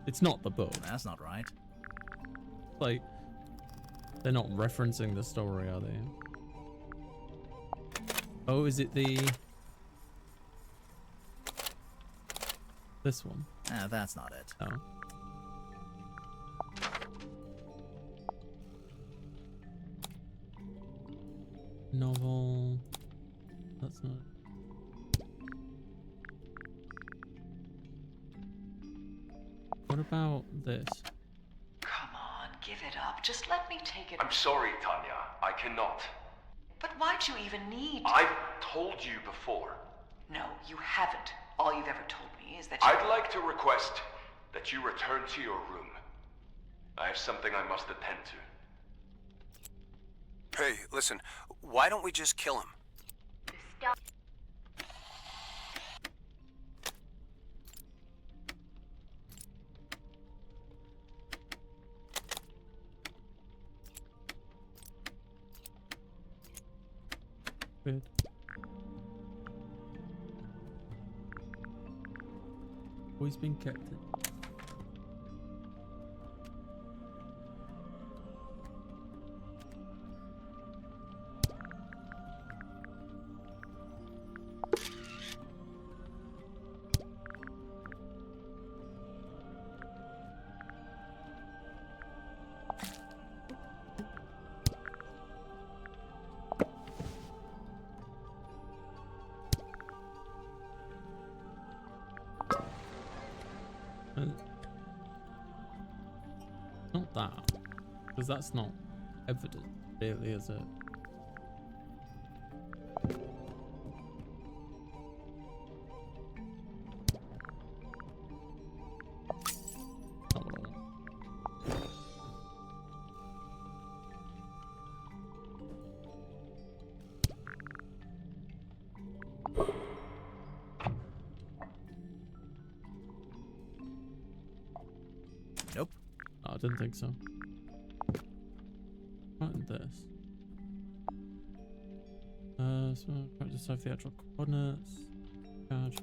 [SPEAKER 4] It's not the book.
[SPEAKER 5] That's not right.
[SPEAKER 4] Like, they're not referencing the story, are they? Oh, is it the... this one?
[SPEAKER 5] That's not it.
[SPEAKER 4] Oh. Novel... that's not... What about this?
[SPEAKER 1] Come on, give it up. Just let me take it.
[SPEAKER 10] I'm sorry, Tanya. I cannot.
[SPEAKER 1] But why'd you even need to?
[SPEAKER 10] I've told you before.
[SPEAKER 1] No, you haven't. All you've ever told me is that you...
[SPEAKER 10] I'd like to request that you return to your room. I have something I must attend to.
[SPEAKER 9] Hey, listen. Why don't we just kill him?
[SPEAKER 8] Stop.
[SPEAKER 4] Weird. Always been kept in. Not that, because that's not evident, really, is it? Not what I want.
[SPEAKER 5] Nope.
[SPEAKER 4] Oh, I didn't think so. What in this? So try to decipher the actual coordinates. Charge.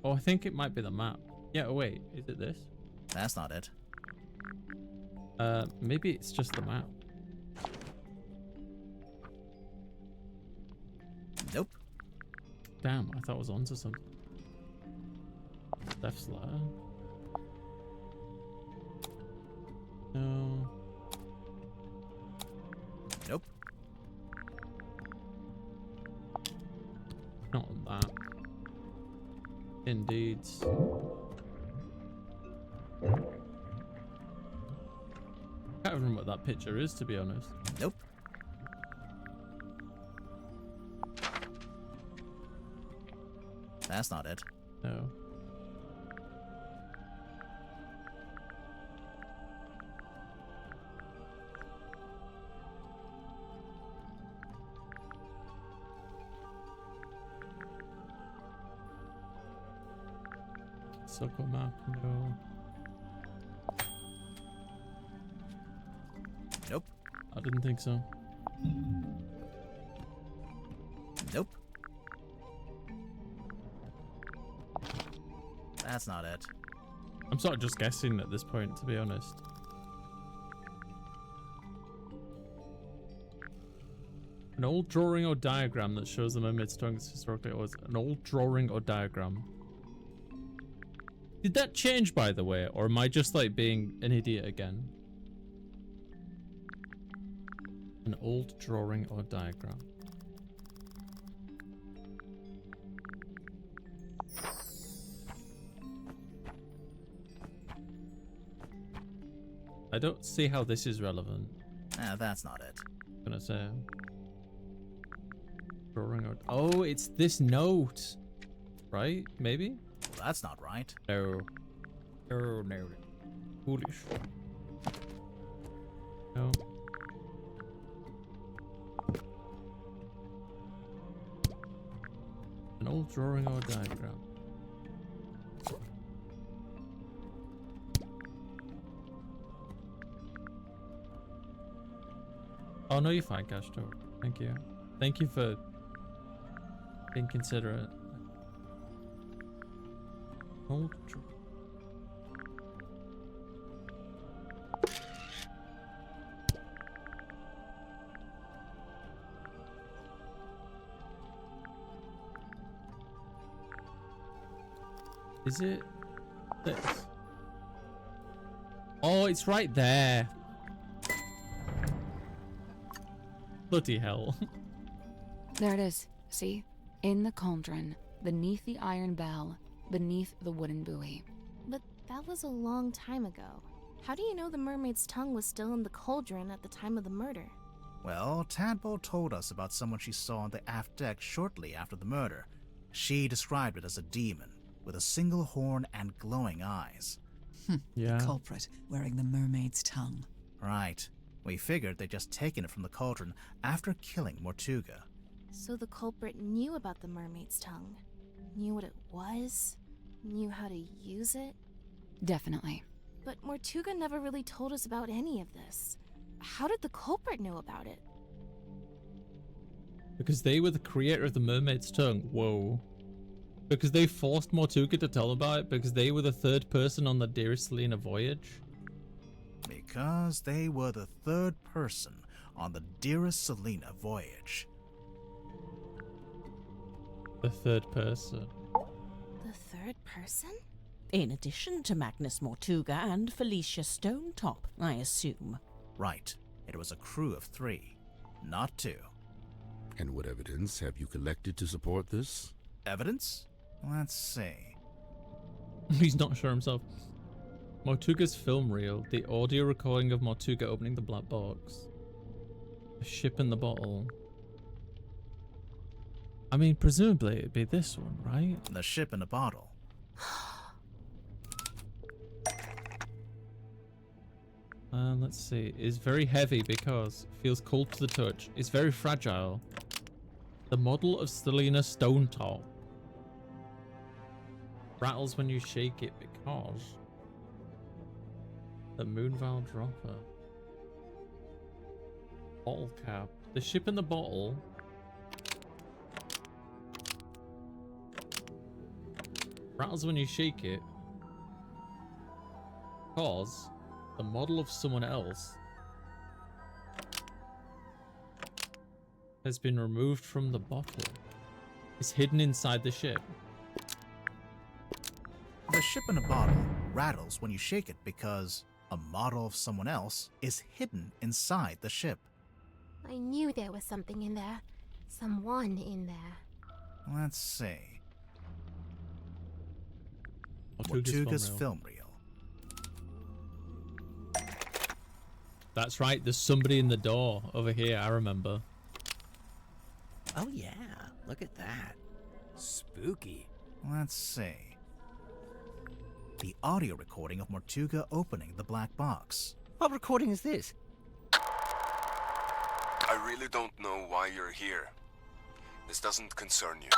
[SPEAKER 4] Oh, I think it might be the map. Yeah, oh wait, is it this?
[SPEAKER 5] That's not it.
[SPEAKER 4] Maybe it's just the map.
[SPEAKER 5] Nope.
[SPEAKER 4] Damn, I thought I was onto something. Death's letter. No.
[SPEAKER 5] Nope.
[SPEAKER 4] Not on that. Indeed. Can't even that picture is, to be honest.
[SPEAKER 5] Nope. That's not it.
[SPEAKER 4] No. Circle map, no.
[SPEAKER 5] Nope.
[SPEAKER 4] I didn't think so.
[SPEAKER 5] Nope. That's not it.
[SPEAKER 4] I'm sort of just guessing at this point, to be honest. An old drawing or diagram that shows the mermaid's tongue is historically always an old drawing or diagram. Did that change, by the way, or am I just like being an idiot again? An old drawing or diagram. I don't see how this is relevant.
[SPEAKER 5] That's not it.
[SPEAKER 4] I'm gonna say drawing or oh, it's this note, right? Maybe.
[SPEAKER 5] Well, that's not right.
[SPEAKER 4] No. No, no. Foolish. No. An old drawing or diagram. Oh no, you're fine, Cashto. Thank you. Thank you for being considerate. Old Is it this? Oh, it's right there. Bloody hell.
[SPEAKER 3] There it is. See? In the cauldron, beneath the iron bell, beneath the wooden buoy.
[SPEAKER 2] But that was a long time ago. How do you know the mermaid's tongue was still in the cauldron at the time of the murder?
[SPEAKER 5] Well, Tadpole told us about someone she saw on the aft deck shortly after the murder. She described it as a demon, with a single horn and glowing eyes.
[SPEAKER 4] Yeah.
[SPEAKER 1] The culprit wearing the mermaid's tongue.
[SPEAKER 5] Right. We figured they'd just taken it from the cauldron after killing Mortuga.
[SPEAKER 2] So the culprit knew about the mermaid's tongue? Knew what it was? Knew how to use it?
[SPEAKER 3] Definitely.
[SPEAKER 2] But Mortuga never really told us about any of this. How did the culprit know about it?
[SPEAKER 4] Because they were the creator of the mermaid's tongue. Whoa. Because they forced Mortuga to tell about it because they were the third person on the Dearest Selena voyage?
[SPEAKER 5] Because they were the third person on the Dearest Selena voyage.
[SPEAKER 4] The third person.
[SPEAKER 2] The third person?
[SPEAKER 11] In addition to Magnus Mortuga and Felicia Stonetop, I assume.
[SPEAKER 5] Right. It was a crew of 3, not 2.
[SPEAKER 13] And what evidence have you collected to support this?
[SPEAKER 5] Evidence? Let's see.
[SPEAKER 4] He's not sure himself. Mortuga's film reel, the audio recording of Mortuga opening the black box. A ship in the bottle. I mean, presumably it'd be this one, right?
[SPEAKER 5] The ship in a bottle.
[SPEAKER 4] Let's see. It's very heavy because it feels cold to the touch. It's very fragile. The model of Selena Stonetop. Rattles when you shake it because... The Moonval Dropper. Bottle cap. The ship in the bottle. Rattles when you shake it. Because the model of someone else has been removed from the bottle. It's hidden inside the ship.
[SPEAKER 5] The ship in a bottle rattles when you shake it because a model of someone else is hidden inside the ship.
[SPEAKER 8] I knew there was something in there. Someone in there.
[SPEAKER 5] Let's see.
[SPEAKER 4] Mortuga's
[SPEAKER 5] Mortuga's film reel.
[SPEAKER 4] That's right. There's somebody in the door over here. I remember.
[SPEAKER 12] Oh yeah, look at that.
[SPEAKER 9] Spooky.
[SPEAKER 5] Let's see. The audio recording of Mortuga opening the black box.
[SPEAKER 12] What recording is this?
[SPEAKER 10] I really don't know why you're here. This doesn't concern you.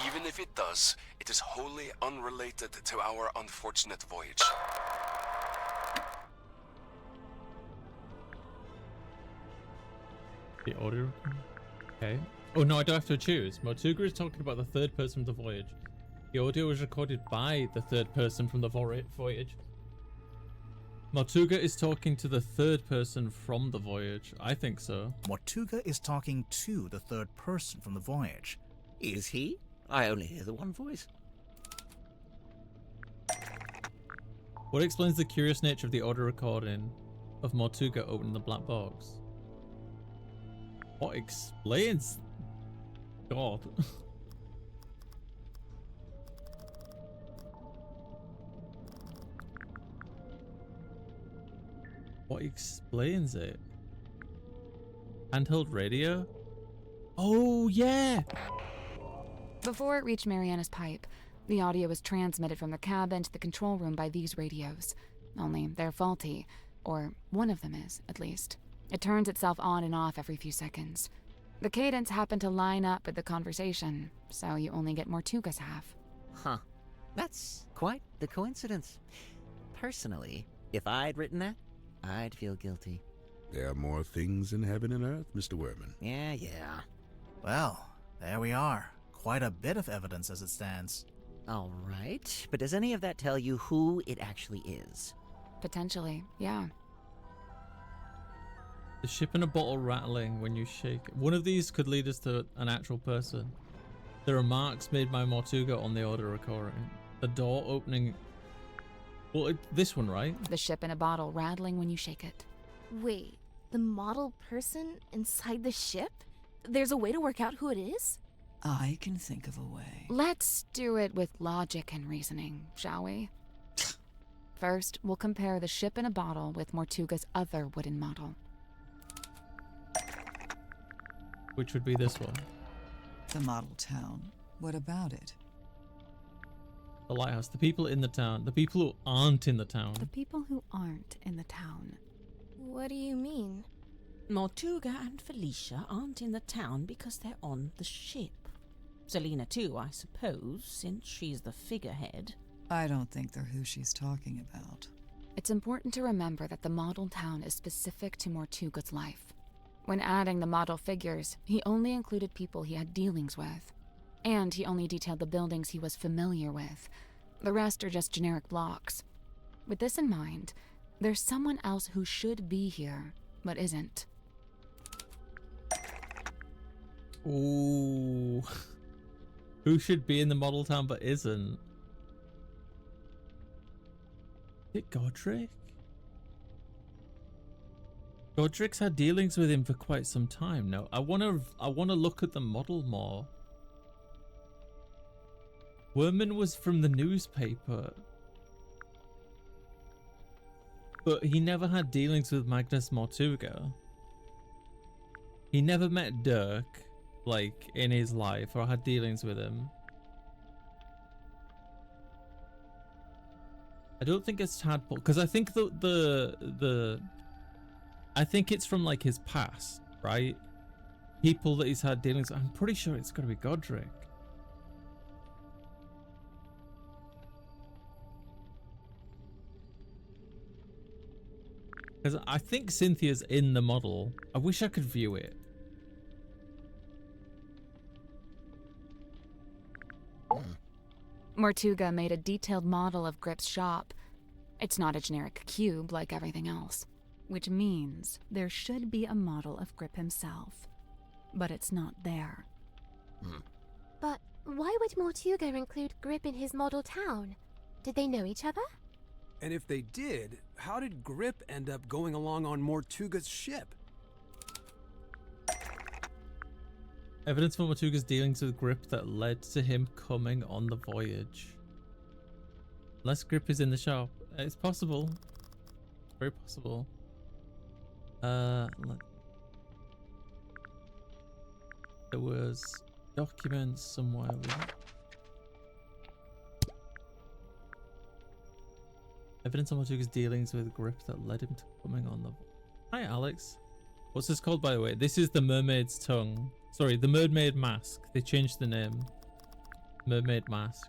[SPEAKER 10] Even if it does, it is wholly unrelated to our unfortunate voyage.
[SPEAKER 4] The audio. Okay. Oh no, I don't have to choose. Mortuga is talking about the third person from the voyage. The audio was recorded by the third person from the voyage. Mortuga is talking to the third person from the voyage. I think so.
[SPEAKER 5] Mortuga is talking to the third person from the voyage.
[SPEAKER 12] Is he? I only hear the one voice.
[SPEAKER 4] What explains the curious nature of the audio recording of Mortuga opening the black box? What explains? God. What explains it? Handheld radio? Oh, yeah!
[SPEAKER 3] Before it reached Mariana's pipe, the audio was transmitted from the cabin to the control room by these radios. Only they're faulty, or one of them is, at least. It turns itself on and off every few seconds. The cadence happened to line up with the conversation, so you only get Mortuga's half.
[SPEAKER 12] Huh. That's quite the coincidence. Personally, if I'd written that, I'd feel guilty.
[SPEAKER 13] There are more things in heaven and earth, Mr. Werman.
[SPEAKER 12] Yeah.
[SPEAKER 5] Well, there we are. Quite a bit of evidence as it stands.
[SPEAKER 12] All right, but does any of that tell you who it actually is?
[SPEAKER 3] Potentially, yeah.
[SPEAKER 4] The ship in a bottle rattling when you shake it. One of these could lead us to an actual person. There are marks made by Mortuga on the audio recording. The door opening. Well, this one, right?
[SPEAKER 3] The ship in a bottle rattling when you shake it.
[SPEAKER 2] Wait, the model person inside the ship? There's a way to work out who it is?
[SPEAKER 1] I can think of a way.
[SPEAKER 3] Let's do it with logic and reasoning, shall we? First, we'll compare the ship in a bottle with Mortuga's other wooden model.
[SPEAKER 4] Which would be this one.
[SPEAKER 1] The model town. What about it?
[SPEAKER 4] The lighthouse. The people in the town. The people who aren't in the town.
[SPEAKER 3] The people who aren't in the town.
[SPEAKER 2] What do you mean?
[SPEAKER 7] Mortuga and Felicia aren't in the town because they're on the ship. Selena too, I suppose, since she's the figurehead.
[SPEAKER 1] I don't think they're who she's talking about.
[SPEAKER 3] It's important to remember that the model town is specific to Mortuga's life. When adding the model figures, he only included people he had dealings with. And he only detailed the buildings he was familiar with. The rest are just generic blocks. With this in mind, there's someone else who should be here, but isn't.
[SPEAKER 4] Ooh. Who should be in the model town but isn't? Is it Godric? Godric's had dealings with him for quite some time now. I wanna look at the model more. Werman was from the newspaper. But he never had dealings with Magnus Mortuga. He never met Dirk, like, in his life, or had dealings with him. I don't think it's Tadpole, because I think I think it's from, like, his past, right? People that he's had dealings with. I'm pretty sure it's going to be Godric. Because I think Cynthia's in the model. I wish I could view it.
[SPEAKER 3] Mortuga made a detailed model of Grip's shop. It's not a generic cube like everything else, which means there should be a model of Grip himself. But it's not there.
[SPEAKER 8] But why would Mortuga include Grip in his model town? Did they know each other?
[SPEAKER 9] And if they did, how did Grip end up going along on Mortuga's ship?
[SPEAKER 4] Evidence for Mortuga's dealings with Grip that led to him coming on the voyage. Unless Grip is in the shop. It's possible. Very possible. There was documents somewhere with evidence on Mortuga's dealings with Grip that led him to coming on the... Hi, Alex. What's this called, by the way? This is the Mermaid's Tongue. Sorry, the Mermaid Mask. They changed the name. Mermaid Mask.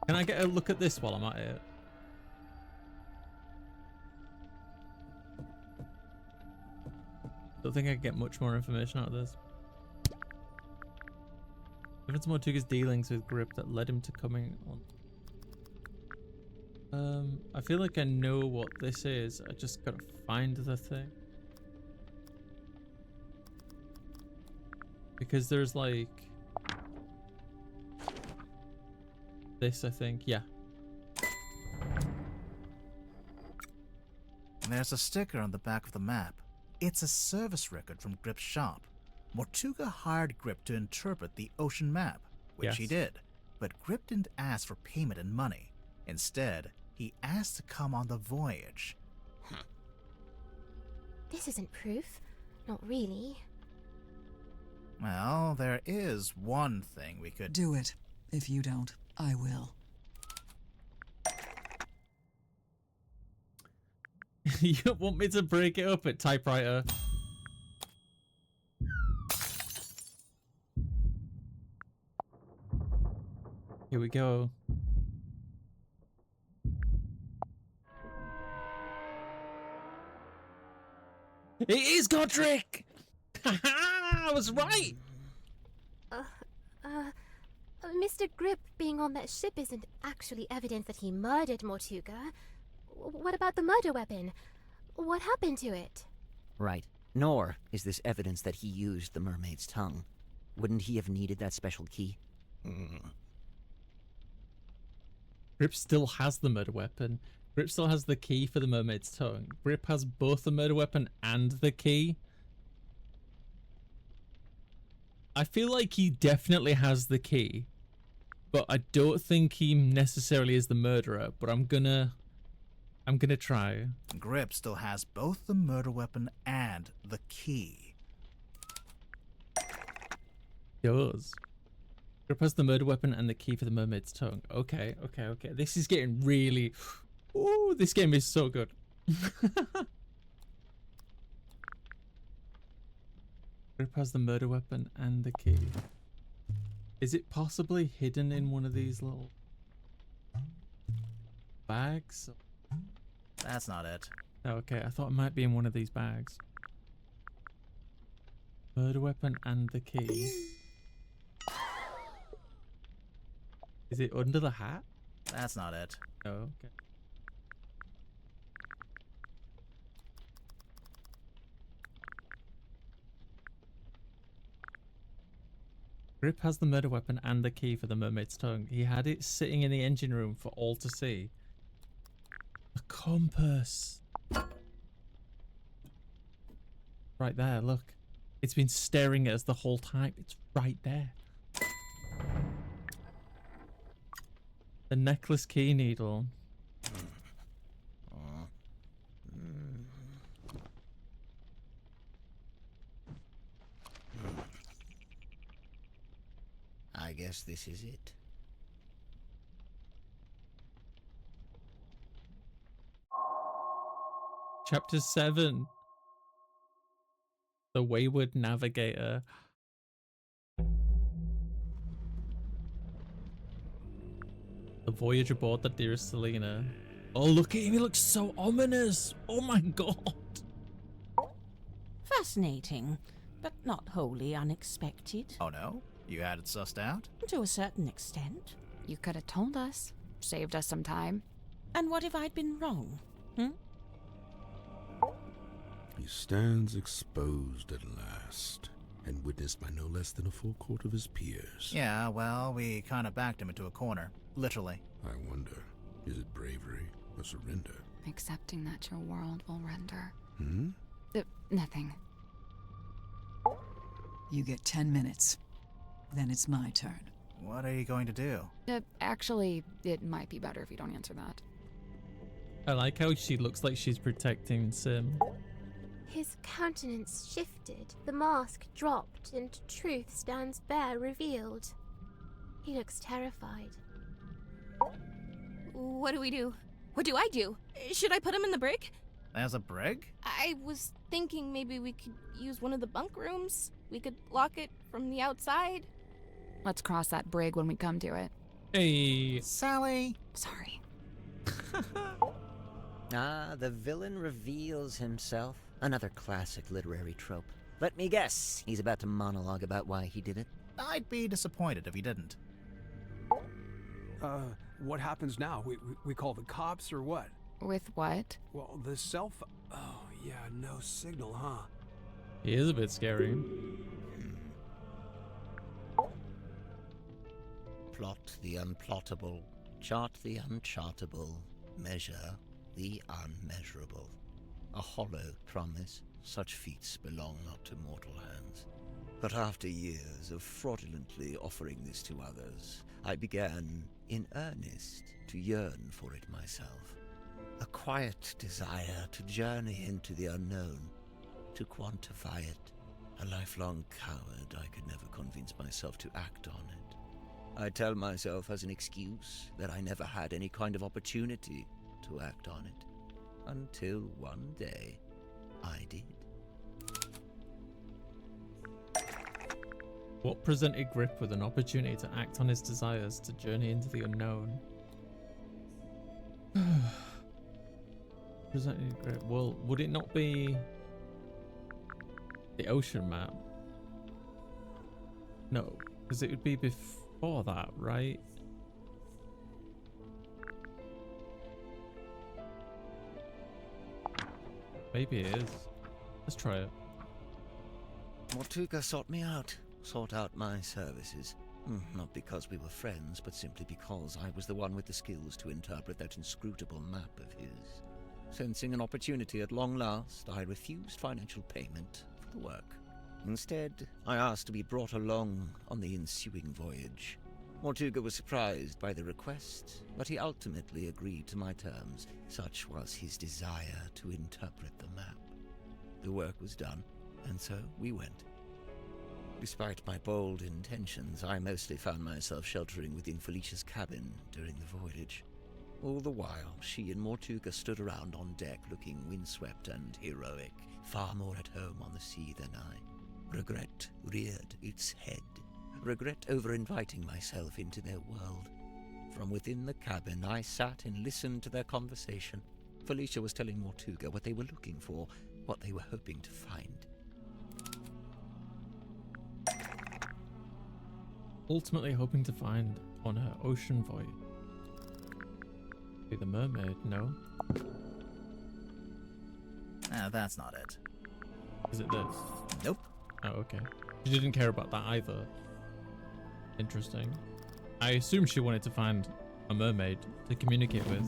[SPEAKER 4] Can I get a look at this while I'm at it? Don't think I can get much more information out of this. Evidence on Mortuga's dealings with Grip that led him to coming on... I feel like I know what this is. I just gotta find the thing. Because there's like... this, I think. Yeah.
[SPEAKER 5] There's a sticker on the back of the map. It's a service record from Grip's shop. Mortuga hired Grip to interpret the ocean map, which he did. But Grip didn't ask for payment in money. Instead, he asked to come on the voyage.
[SPEAKER 8] This isn't proof. Not really.
[SPEAKER 5] Well, there is one thing we could...
[SPEAKER 1] Do it. If you don't, I will.
[SPEAKER 4] You want me to break it up at typewriter? Here we go. It is Godric! I was right!
[SPEAKER 8] Mr. Grip being on that ship isn't actually evidence that he murdered Mortuga. What about the murder weapon? What happened to it?
[SPEAKER 12] Right. Nor is this evidence that he used the mermaid's tongue. Wouldn't he have needed that special key?
[SPEAKER 4] Grip still has the murder weapon. Grip still has the key for the mermaid's tongue. Grip has both the murder weapon and the key. I feel like he definitely has the key, but I don't think he necessarily is the murderer, but I'm gonna try.
[SPEAKER 5] Grip still has both the murder weapon and the key.
[SPEAKER 4] Yours. Grip has the murder weapon and the key for the mermaid's tongue. Okay. This is getting really... Ooh, this game is so good. Grip has the murder weapon and the key. Is it possibly hidden in one of these little bags?
[SPEAKER 5] That's not it.
[SPEAKER 4] Okay, I thought it might be in one of these bags. Murder weapon and the key. Is it under the hat?
[SPEAKER 5] That's not it.
[SPEAKER 4] Oh, okay. Grip has the murder weapon and the key for the mermaid's tongue. He had it sitting in the engine room for all to see. A compass. Right there, look. It's been staring at us the whole time. It's right there. The necklace key needle.
[SPEAKER 12] I guess this is it.
[SPEAKER 4] Chapter 7. The Wayward Navigator. The voyage aboard the dearest Selena. Oh, look at him. He looks so ominous. Oh my god.
[SPEAKER 7] Fascinating, but not wholly unexpected.
[SPEAKER 5] Oh no? You had it sussed out?
[SPEAKER 7] To a certain extent.
[SPEAKER 3] You could have told us. Saved us some time.
[SPEAKER 7] And what if I'd been wrong?
[SPEAKER 13] He stands exposed at last, and witnessed by no less than a full court of his peers.
[SPEAKER 5] Yeah, well, we kind of backed him into a corner. Literally.
[SPEAKER 13] I wonder, is it bravery or surrender?
[SPEAKER 3] Accepting that your world will render.
[SPEAKER 1] You
[SPEAKER 3] Nothing.
[SPEAKER 1] get 10 minutes. Then it's my turn.
[SPEAKER 5] What are you going to do?
[SPEAKER 3] Actually, it might be better if you don't answer that.
[SPEAKER 4] I like how she looks like she's protecting Sim.
[SPEAKER 8] His countenance shifted, the mask dropped, and truth stands bare revealed. He looks terrified.
[SPEAKER 2] What do we do? What do I do? Should I put him in the brig?
[SPEAKER 5] There's a brig?
[SPEAKER 2] I was thinking maybe we could use one of the bunk rooms. We could lock it from the outside.
[SPEAKER 3] Let's cross that brig when we come to it.
[SPEAKER 4] Hey.
[SPEAKER 12] Sally!
[SPEAKER 3] Sorry.
[SPEAKER 12] Ah, the villain reveals himself. Another classic literary trope. Let me guess, he's about to monologue about why he did it.
[SPEAKER 5] I'd be disappointed if he didn't.
[SPEAKER 9] What happens now? We call the cops or what?
[SPEAKER 3] With what?
[SPEAKER 9] Well, the cell phone... Oh, yeah, no signal, huh?
[SPEAKER 4] He is a bit scary.
[SPEAKER 12] Plot the unplottable, chart the unchartable, measure the unmeasurable. A hollow promise, such feats belong not to mortal hands. But after years of fraudulently offering this to others, I began, in earnest, to yearn for it myself. A quiet desire to journey into the unknown, to quantify it. A lifelong coward, I could never convince myself to act on it. I tell myself as an excuse that I never had any kind of opportunity to act on it. Until one day, I did.
[SPEAKER 4] What presented Grip with an opportunity to act on his desires to journey into the unknown? Presented Grip. Well, would it not be the ocean map? No, because it would be before that, right? Maybe it is. Let's try it.
[SPEAKER 12] Mortuga sought me out, sought out my services. Not because we were friends, but simply because I was the one with the skills to interpret that inscrutable map of his. Sensing an opportunity at long last, I refused financial payment for the work. Instead, I asked to be brought along on the ensuing voyage. Mortuga was surprised by the request, but he ultimately agreed to my terms. Such was his desire to interpret the map. The work was done, and so we went. Despite my bold intentions, I mostly found myself sheltering within Felicia's cabin during the voyage. All the while, she and Mortuga stood around on deck looking windswept and heroic, far more at home on the sea than I. Regret reared its head. Regret over inviting myself into their world. From within the cabin, I sat and listened to their conversation. Felicia was telling Mortuga what they were looking for, what they were hoping to find.
[SPEAKER 4] Ultimately hoping to find on her ocean voyage. Be the mermaid, no?
[SPEAKER 5] That's not it.
[SPEAKER 4] Is it this?
[SPEAKER 5] Nope.
[SPEAKER 4] Oh, okay. She didn't care about that either. Interesting. I assume she wanted to find a mermaid to communicate with.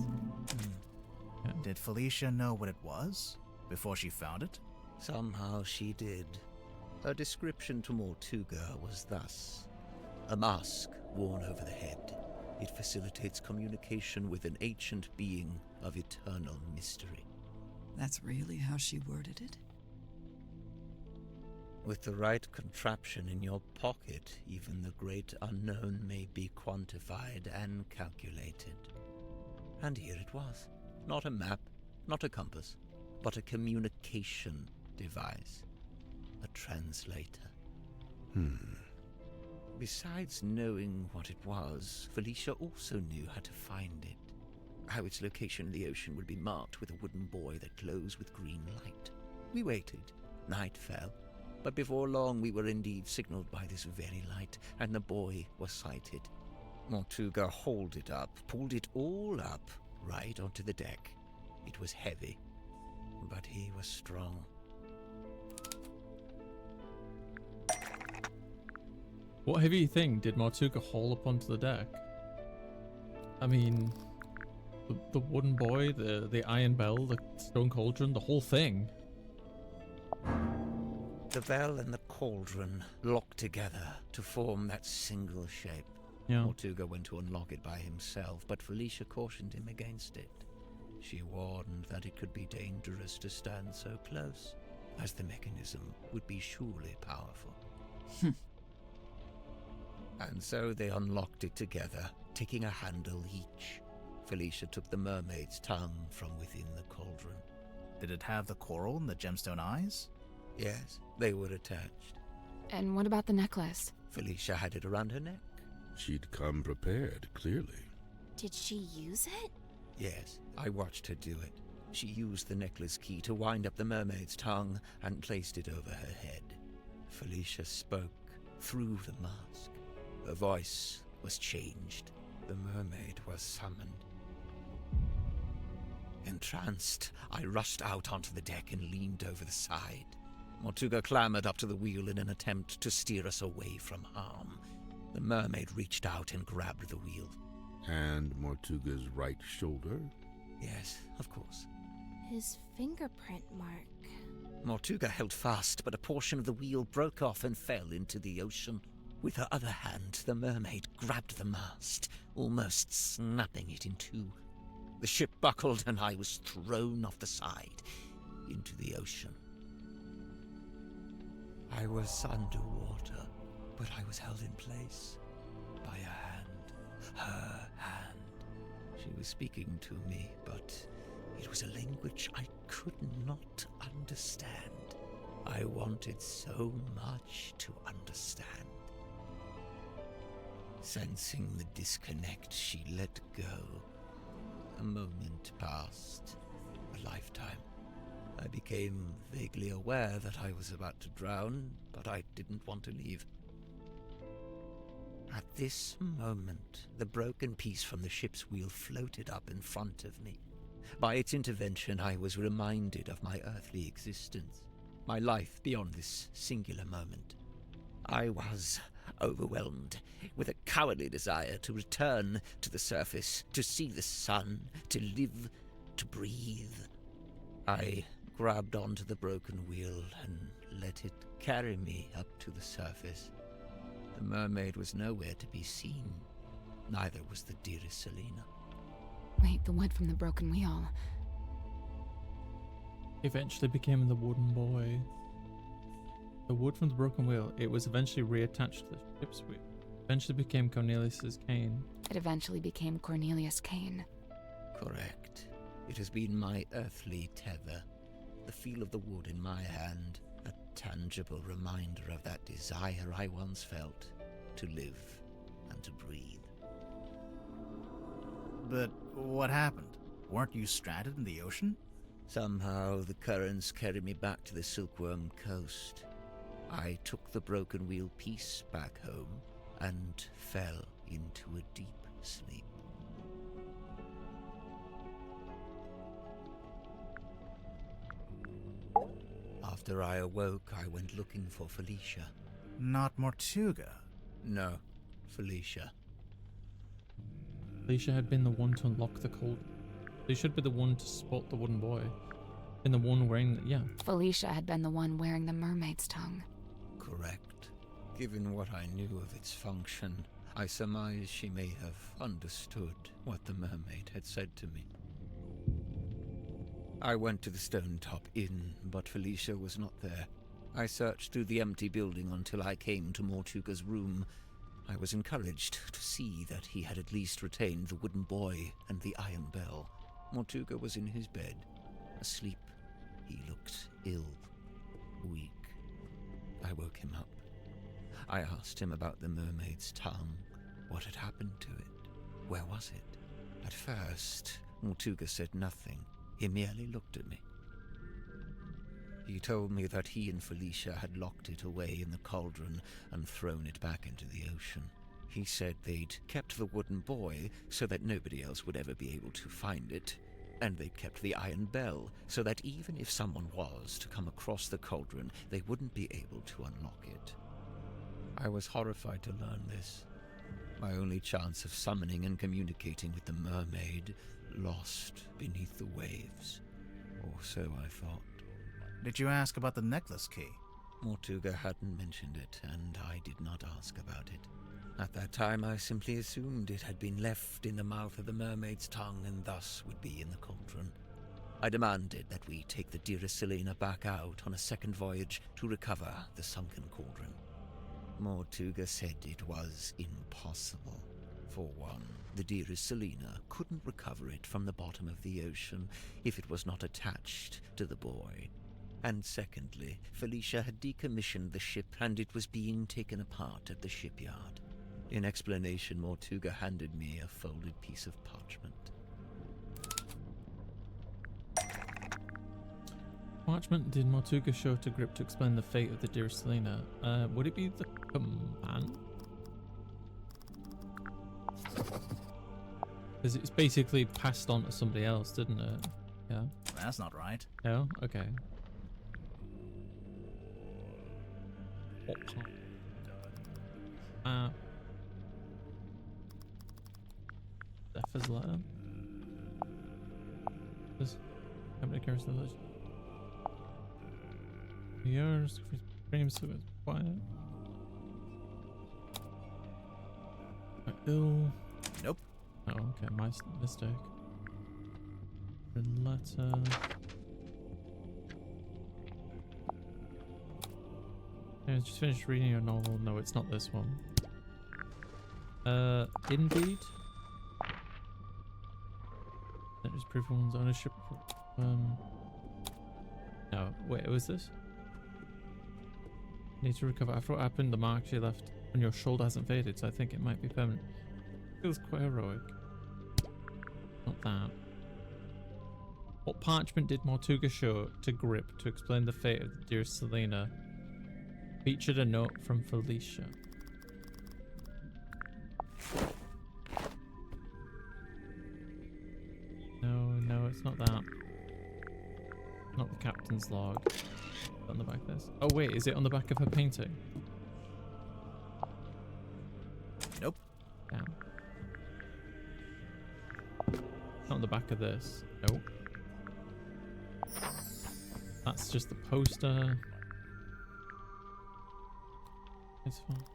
[SPEAKER 4] Yeah.
[SPEAKER 5] Did Felicia know what it was before she found it?
[SPEAKER 12] Somehow she did. Her description to Mortuga was thus: a mask worn over the head. It facilitates communication with an ancient being of eternal mystery.
[SPEAKER 1] That's really how she worded it?
[SPEAKER 12] With the right contraption in your pocket, even the great unknown may be quantified and calculated. And here it was. Not a map, not a compass, but a communication device. A translator. Besides knowing what it was, Felicia also knew how to find it. How its location in the ocean would be marked with a wooden buoy that glows with green light. We waited. Night fell. But before long we were indeed signaled by this very light, and the buoy was sighted. Mortuga hauled it up, pulled it all up, right onto the deck. It was heavy, but he was strong.
[SPEAKER 4] What heavy thing did Mortuga haul up onto the deck? I mean, the wooden buoy, the iron bell, the stone cauldron, the whole thing.
[SPEAKER 12] The bell and the cauldron locked together to form that single shape.
[SPEAKER 4] Yeah.
[SPEAKER 12] Mortuga went to unlock it by himself, but Felicia cautioned him against it. She warned that it could be dangerous to stand so close, as the mechanism would be surely powerful. And so they unlocked it together, taking a handle each. Felicia took the mermaid's tongue from within the cauldron.
[SPEAKER 5] Did it have the coral and the gemstone eyes?
[SPEAKER 12] Yes, they were attached.
[SPEAKER 3] And what about the necklace?
[SPEAKER 12] Felicia had it around her neck.
[SPEAKER 13] She'd come prepared, clearly.
[SPEAKER 2] Did she use it?
[SPEAKER 12] Yes, I watched her do it. She used the necklace key to wind up the mermaid's tongue and placed it over her head. Felicia spoke through the mask. Her voice was changed. The mermaid was summoned. Entranced, I rushed out onto the deck and leaned over the side. Mortuga clambered up to the wheel in an attempt to steer us away from harm. The mermaid reached out and grabbed the wheel.
[SPEAKER 13] And Mortuga's right shoulder?
[SPEAKER 12] Yes, of course.
[SPEAKER 2] His fingerprint mark.
[SPEAKER 12] Mortuga held fast, but a portion of the wheel broke off and fell into the ocean. With her other hand, the mermaid grabbed the mast, almost snapping it in two. The ship buckled and I was thrown off the side into the ocean. I was underwater, but I was held in place by a hand, her hand. She was speaking to me, but it was a language I could not understand. I wanted so much to understand. Sensing the disconnect, she let go. A moment passed, a lifetime. I became vaguely aware that I was about to drown, but I didn't want to leave. At this moment, the broken piece from the ship's wheel floated up in front of me. By its intervention, I was reminded of my earthly existence, my life beyond this singular moment. I was overwhelmed with a cowardly desire to return to the surface, to see the sun, to live, to breathe. I grabbed onto the broken wheel and let it carry me up to the surface. The mermaid was nowhere to be seen. Neither was the dearest Selena.
[SPEAKER 3] Wait, the wood from the broken wheel.
[SPEAKER 4] Eventually became the wooden boy. The wood from the broken wheel, it was eventually reattached to the ship's wheel. Eventually became Cornelius's cane.
[SPEAKER 3] It eventually became Cornelius Kane.
[SPEAKER 12] Correct. It has been my earthly tether. The feel of the wood in my hand, a tangible reminder of that desire I once felt to live and to breathe.
[SPEAKER 5] But what happened? Weren't you stranded in the ocean?
[SPEAKER 12] Somehow the currents carried me back to the Silkworm Coast. I took the broken wheel piece back home and fell into a deep sleep. After I awoke, I went looking for Felicia.
[SPEAKER 5] Not Mortuga.
[SPEAKER 12] No, Felicia.
[SPEAKER 4] Felicia had been the one to unlock the cauldron. They should be the one to spot the wooden boy. And the one wearing
[SPEAKER 3] Felicia had been the one wearing the mermaid's tongue.
[SPEAKER 12] Correct. Given what I knew of its function, I surmise she may have understood what the mermaid had said to me. I went to the Stone Top Inn, but Felicia was not there. I searched through the empty building until I came to Mortuga's room. I was encouraged to see that he had at least retained the wooden boy and the iron bell. Mortuga was in his bed, asleep. He looked ill, weak. I woke him up. I asked him about the mermaid's tongue. What had happened to it? Where was it? At first, Mortuga said nothing. He merely looked at me. He told me that he and Felicia had locked it away in the cauldron and thrown it back into the ocean. He said they'd kept the wooden boy so that nobody else would ever be able to find it, and they'd kept the iron bell so that even if someone was to come across the cauldron, they wouldn't be able to unlock it. I was horrified to learn this. My only chance of summoning and communicating with the mermaid lost beneath the waves, or so I thought.
[SPEAKER 5] Did you ask about the necklace key?
[SPEAKER 12] Mortuga hadn't mentioned it, and I did not ask about it. At that time, I simply assumed it had been left in the mouth of the mermaid's tongue and thus would be in the cauldron. I demanded that we take the dearest Selena back out on a second voyage to recover the sunken cauldron. Mortuga said it was impossible. For one, the dearest Selena couldn't recover it from the bottom of the ocean if it was not attached to the buoy. And secondly, Felicia had decommissioned the ship and it was being taken apart at the shipyard. In explanation, Mortuga handed me a folded piece of parchment.
[SPEAKER 4] Parchment did Mortuga show to Grip to explain the fate of the dearest Selena. Would it be the command? Because it's basically passed on to somebody else, didn't it? Yeah.
[SPEAKER 5] That's not right.
[SPEAKER 4] No? Okay. What part? Zephyrs letter. This company carries the village. Yours dreams so it's quiet. Ill.
[SPEAKER 5] Nope.
[SPEAKER 4] Oh, okay, my mistake. Letter. Yeah, just finished reading your novel. No, it's not this one. Indeed. That is proof of one's ownership. No, wait, was this? Need to recover. After what happened, the mark she left on your shoulder hasn't faded, so I think it might be permanent. Feels quite heroic. Not that. What parchment did Mortuga show to Grip to explain the fate of the dearest Selena? Featured a note from Felicia. No, it's not that. Not the captain's log. On the back of this. Oh wait, is it on the back of her painting?
[SPEAKER 5] Nope.
[SPEAKER 4] Damn. Not on the back of this. Nope. That's just the poster. It's fine.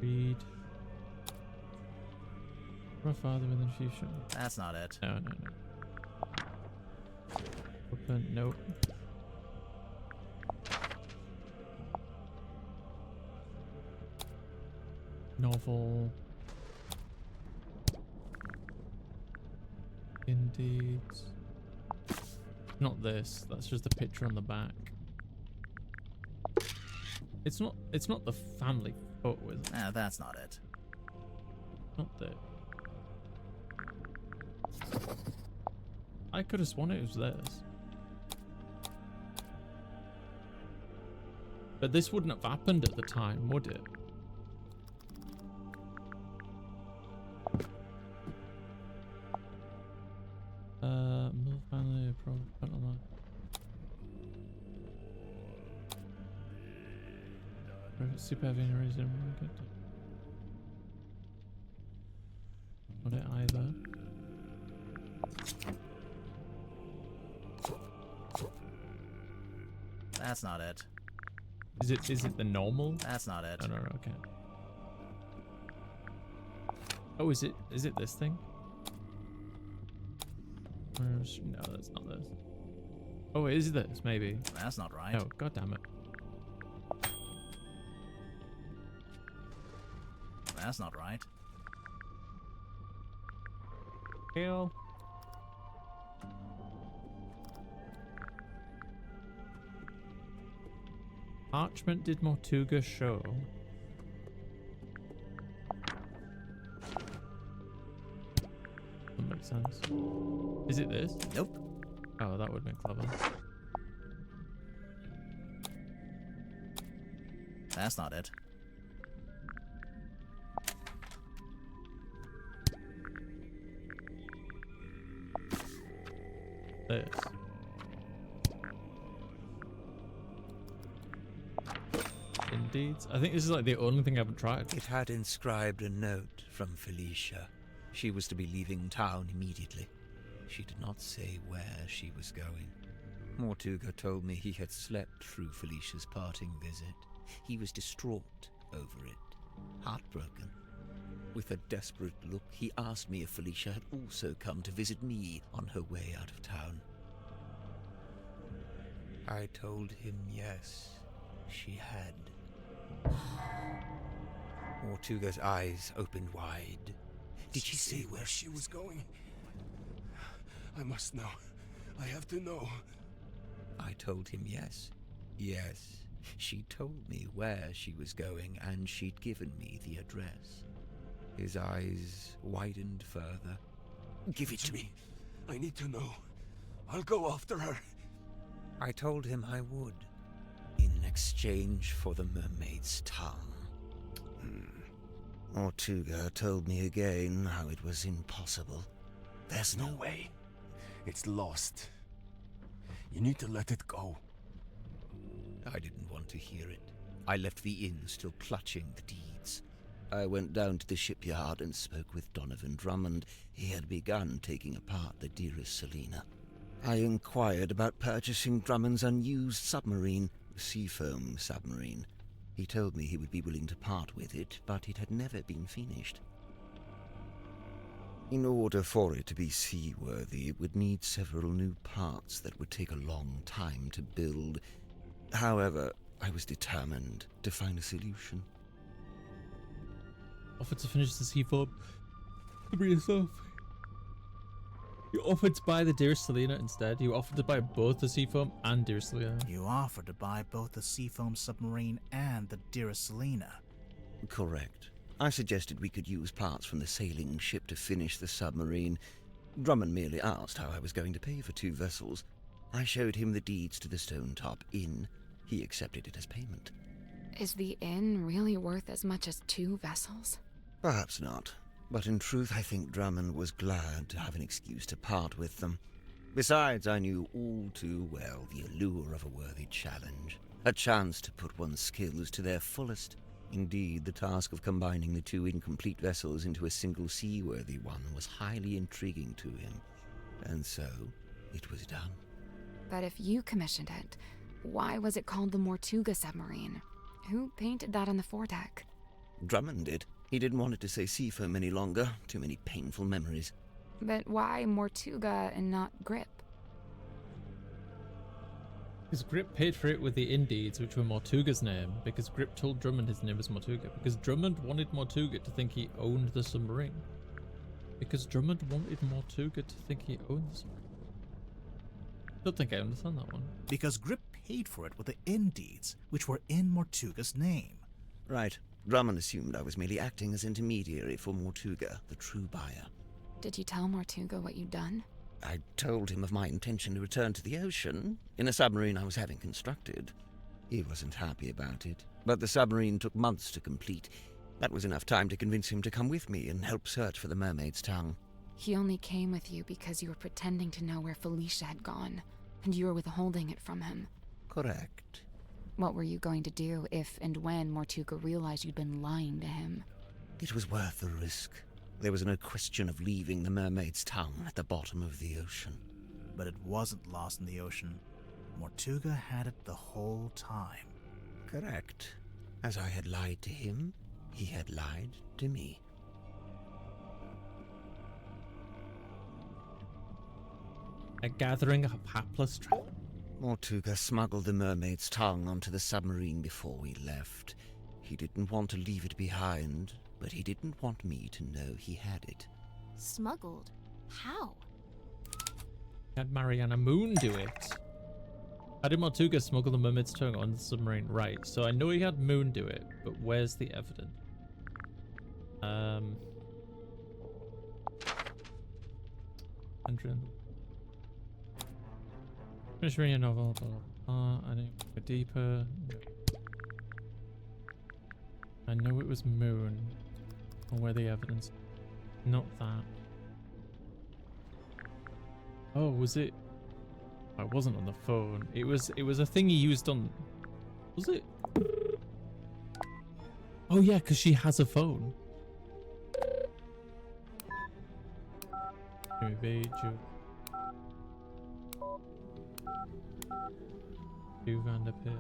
[SPEAKER 4] Read. My father within future.
[SPEAKER 5] That's not it.
[SPEAKER 4] No. Open. Nope. Novel. Indeed. Not this. That's just a picture on the back. It's not the family photo, is it?
[SPEAKER 5] Nah, that's not it.
[SPEAKER 4] Not that. I could have sworn it was this. But this wouldn't have happened at the time, would it? Mill family, probably put on that. Super heavy and reason. Not it either.
[SPEAKER 5] That's not it.
[SPEAKER 4] Is it the normal?
[SPEAKER 5] That's not it.
[SPEAKER 4] No, okay. Oh, is it this thing? No, that's not this. Oh, it is this, maybe.
[SPEAKER 5] That's not right.
[SPEAKER 4] Oh, god damn it.
[SPEAKER 5] That's not right.
[SPEAKER 4] Kill. Parchment did Mortuga show? That makes sense. Is it this?
[SPEAKER 5] Nope.
[SPEAKER 4] Oh, that would make clever.
[SPEAKER 5] That's not it.
[SPEAKER 4] This. Indeed. I think this is like the only thing I haven't tried.
[SPEAKER 12] It had inscribed a note from Felicia. She was to be leaving town immediately. She did not say where she was going. Mortuga told me he had slept through Felicia's parting visit. He was distraught over it, heartbroken. With a desperate look, he asked me if Felicia had also come to visit me on her way out of town. I told him yes, she had. Mortuga's eyes opened wide. Did she say where she was going?
[SPEAKER 10] I must know. I have to know.
[SPEAKER 12] I told him yes. Yes, she told me where she was going, and she'd given me the address. His eyes widened further. Give it to me.
[SPEAKER 10] I need to know. I'll go after her.
[SPEAKER 12] I told him I would, in exchange for the mermaid's tongue. Mortuga told me again how it was impossible. There's no way.
[SPEAKER 10] It's lost. You need to let it go.
[SPEAKER 12] I didn't want to hear it. I left the inn still clutching the deeds. I went down to the shipyard and spoke with Donovan Drummond. He had begun taking apart the dearest Selina. I inquired about purchasing Drummond's unused submarine, the Seafoam submarine. He told me he would be willing to part with it, but it had never been finished. In order for it to be seaworthy, it would need several new parts that would take a long time to build. However, I was determined to find a solution.
[SPEAKER 4] Offered to finish the Seafoam for yourself. You offered to buy the Dearest Selina instead. You offered to buy both the Seafoam and Dearest Selina.
[SPEAKER 5] You offered to buy both the Seafoam submarine and the Dearest Selina.
[SPEAKER 12] Correct. I suggested we could use parts from the sailing ship to finish the submarine. Drummond merely asked how I was going to pay for 2 vessels. I showed him the deeds to the Stone Top Inn. He accepted it as payment.
[SPEAKER 3] Is the inn really worth as much as 2 vessels?
[SPEAKER 12] Perhaps not. But in truth, I think Drummond was glad to have an excuse to part with them. Besides, I knew all too well the allure of a worthy challenge. A chance to put one's skills to their fullest. Indeed, the task of combining the 2 incomplete vessels into a single seaworthy one was highly intriguing to him. And so, it was done.
[SPEAKER 3] But if you commissioned it, why was it called the Mortuga submarine? Who painted that on the foredeck?
[SPEAKER 12] Drummond did. He didn't want it to say Seafoam any longer. Too many painful memories.
[SPEAKER 3] But why Mortuga and not Grip?
[SPEAKER 4] Because Grip paid for it with the inn deeds, which were Mortuga's name, because Grip told Drummond his name was Mortuga, because Drummond wanted Mortuga to think he owned the submarine. Because Drummond wanted Mortuga to think he owned the submarine. Don't think I understand that one.
[SPEAKER 5] Because Grip paid for it with the inn deeds, which were in Mortuga's name.
[SPEAKER 12] Right. Drummond assumed I was merely acting as intermediary for Mortuga, the true buyer.
[SPEAKER 3] Did you tell Mortuga what you'd done?
[SPEAKER 12] I told him of my intention to return to the ocean, in a submarine I was having constructed. He wasn't happy about it, but the submarine took months to complete. That was enough time to convince him to come with me and help search for the mermaid's tongue.
[SPEAKER 3] He only came with you because you were pretending to know where Felicia had gone, and you were withholding it from him.
[SPEAKER 12] Correct.
[SPEAKER 3] What were you going to do if and when Mortuga realized you'd been lying to him?
[SPEAKER 12] It was worth the risk. There was no question of leaving the mermaid's tongue at the bottom of the ocean.
[SPEAKER 5] But it wasn't lost in the ocean. Mortuga had it the whole time.
[SPEAKER 12] Correct. As I had lied to him, he had lied to me.
[SPEAKER 4] A gathering of hapless travelers.
[SPEAKER 12] Mortuga smuggled the mermaid's tongue onto the submarine before we left. He didn't want to leave it behind, but he didn't want me to know he had it.
[SPEAKER 2] Smuggled? How?
[SPEAKER 4] Had Mariana Moon do it. How did Mortuga smuggle the mermaid's tongue on the submarine? Right, so I know he had Moon do it, but where's the evidence? Finish reading a novel, blah, blah, blah. I need to go deeper. I know it was Moon. Or where the evidence? Not that. Oh, was it? I wasn't on the phone. It was a thing he used on. Was it? Oh yeah, because she has a phone. Maybe Vanderpit.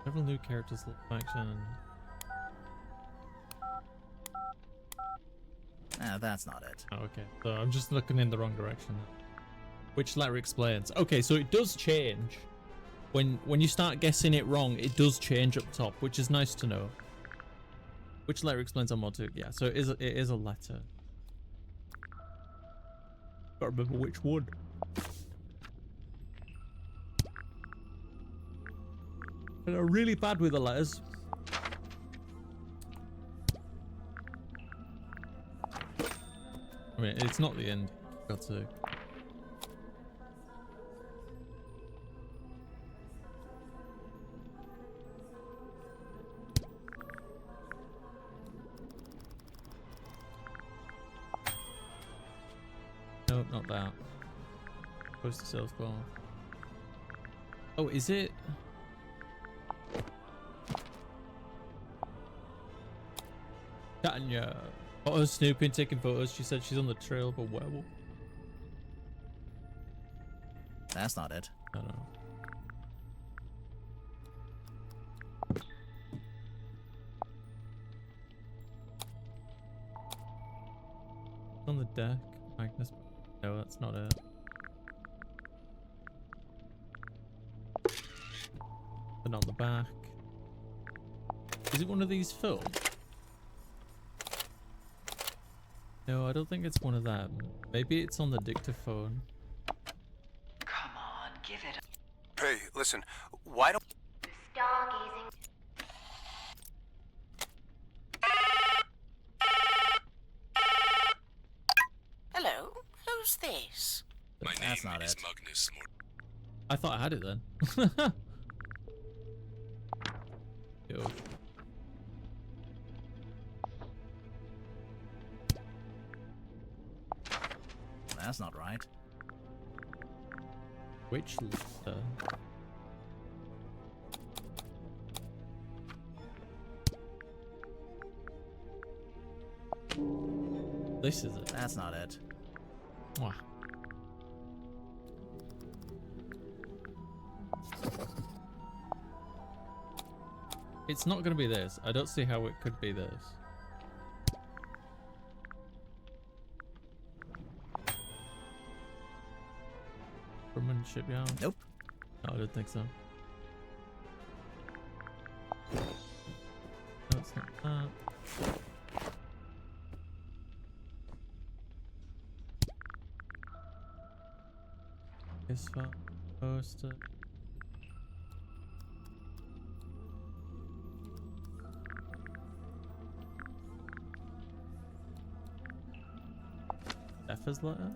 [SPEAKER 4] Several new characters faction.
[SPEAKER 5] That's not it.
[SPEAKER 4] Oh, okay. So I'm just looking in the wrong direction. Which letter explains? Okay, so it does change. When you start guessing it wrong, it does change up top, which is nice to know. Which letter explains on Mortuga? Yeah, so it is a letter. Gotta remember which one. And I'm really bad with the letters. I mean, it's not the end. Got to. Nope, not that. Post to sales call. Oh, is it? Tanya. Got her snooping, taking photos. She said she's on the trail of a werewolf.
[SPEAKER 5] That's not it.
[SPEAKER 4] I don't know. On the deck, Magnus. No, that's not it. And on the back. Is it one of these filmed? No, I don't think it's one of them. Maybe it's on the dictaphone.
[SPEAKER 1] Come on, give it.
[SPEAKER 9] Hey, listen, why don't...
[SPEAKER 8] Stargazing.
[SPEAKER 11] Hello, who's this?
[SPEAKER 10] My
[SPEAKER 5] That's
[SPEAKER 10] name
[SPEAKER 5] not
[SPEAKER 10] is
[SPEAKER 5] it.
[SPEAKER 10] Magnus
[SPEAKER 4] I thought I had it then. Yo.
[SPEAKER 5] That's not right.
[SPEAKER 4] Which letter? This is it.
[SPEAKER 5] That's not it.
[SPEAKER 4] Wow. It's not going to be this. I don't see how it could be this. Grumman shipyard?
[SPEAKER 5] Nope.
[SPEAKER 4] No, I don't think so. No, it's not that. This one. Poster. Zephyr's letter?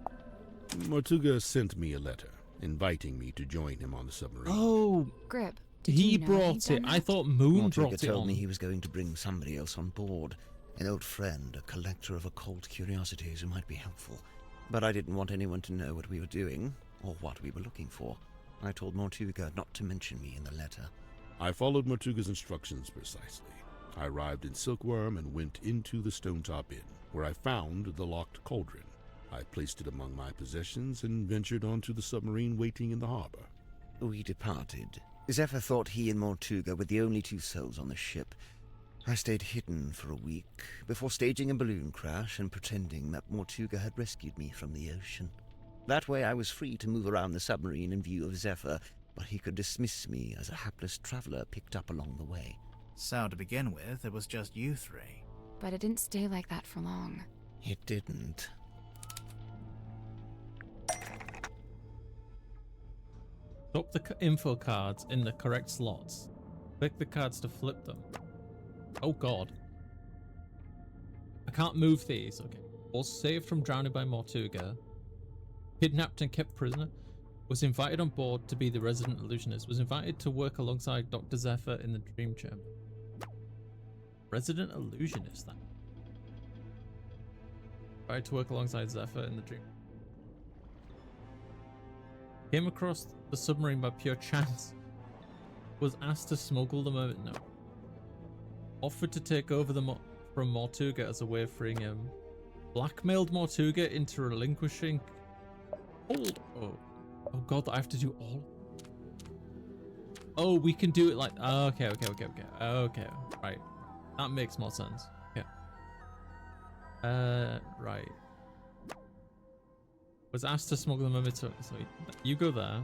[SPEAKER 13] Mortuga sent me a letter, inviting me to join him on the submarine.
[SPEAKER 4] Oh,
[SPEAKER 3] Grip.
[SPEAKER 4] he brought it. I thought Moon brought it
[SPEAKER 12] told
[SPEAKER 4] on.
[SPEAKER 12] me he was going to bring somebody else on board. An old friend, a collector of occult curiosities who might be helpful. But I didn't want anyone to know what we were doing, or what we were looking for. I told Mortuga not to mention me in the letter.
[SPEAKER 13] I followed Mortuga's instructions precisely. I arrived in Silkworm and went into the Stonetop Inn, where I found the locked cauldron. I placed it among my possessions and ventured onto the submarine waiting in the harbor.
[SPEAKER 12] We departed. Zephyr thought he and Mortuga were the only two souls on the ship. I stayed hidden for a week, before staging a balloon crash and pretending that Mortuga had rescued me from the ocean. That way I was free to move around the submarine in view of Zephyr, but he could dismiss me as a hapless traveler picked up along the way.
[SPEAKER 5] So, to begin with, it was just you three.
[SPEAKER 3] But it didn't stay like that for long.
[SPEAKER 12] It didn't.
[SPEAKER 4] Drop the info cards in the correct slots. Click the cards to flip them. Oh god. I can't move these. Okay. Was saved from drowning by Mortuga. Kidnapped and kept prisoner. Was invited on board to be the resident illusionist. Was invited to work alongside Dr. Zephyr in the dream chamber. Resident illusionist, that. Invited to work alongside Zephyr in the dream. Came across the submarine by pure chance. Was asked to smuggle the mermaid. No. Offered to take over from Mortuga as a way of freeing him. Blackmailed Mortuga into relinquishing all. Oh god, I have to do all. Oh, we can do it like... Oh, okay. Right. That makes more sense. Okay. Right. Was asked to smuggle the mermaid's tongue. So you go there.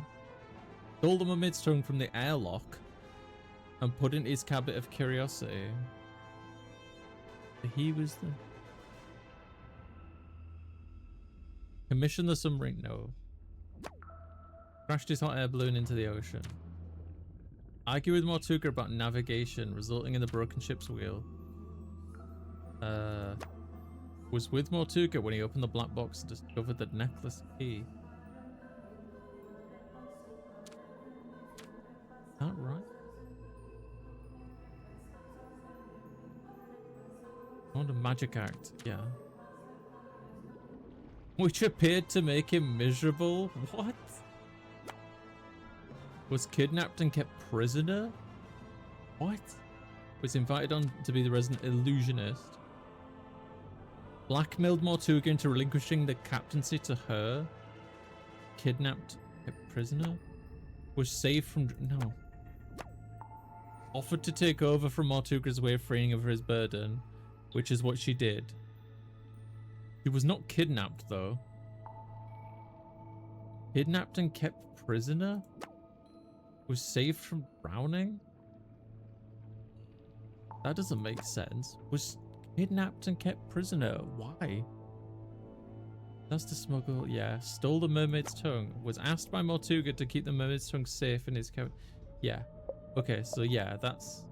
[SPEAKER 4] Stole the mermaid's tongue from the airlock and put it in his cabinet of curiosity. He was the... Commissioned the submarine? No. Crashed his hot air balloon into the ocean. Argue with Mortuga about navigation, resulting in the broken ship's wheel. Was with Mortuga when he opened the black box and discovered the necklace key. Is that right? On a magic act, yeah. Which appeared to make him miserable? What? Was kidnapped and kept prisoner? What? Was invited on to be the resident illusionist. Blackmailed Mortuga into relinquishing the captaincy to her. Kidnapped, kept prisoner. Was saved from... No. Offered to take over from Mortuga's way of freeing of his burden, which is what she did. She was not kidnapped, though. Kidnapped and kept prisoner? Was saved from drowning? That doesn't make sense. Was kidnapped and kept prisoner. Why? That's to smuggle. Yeah. Stole the mermaid's tongue. Was asked by Mortuga to keep the mermaid's tongue safe in his cabin. Yeah. Okay, so yeah, that's...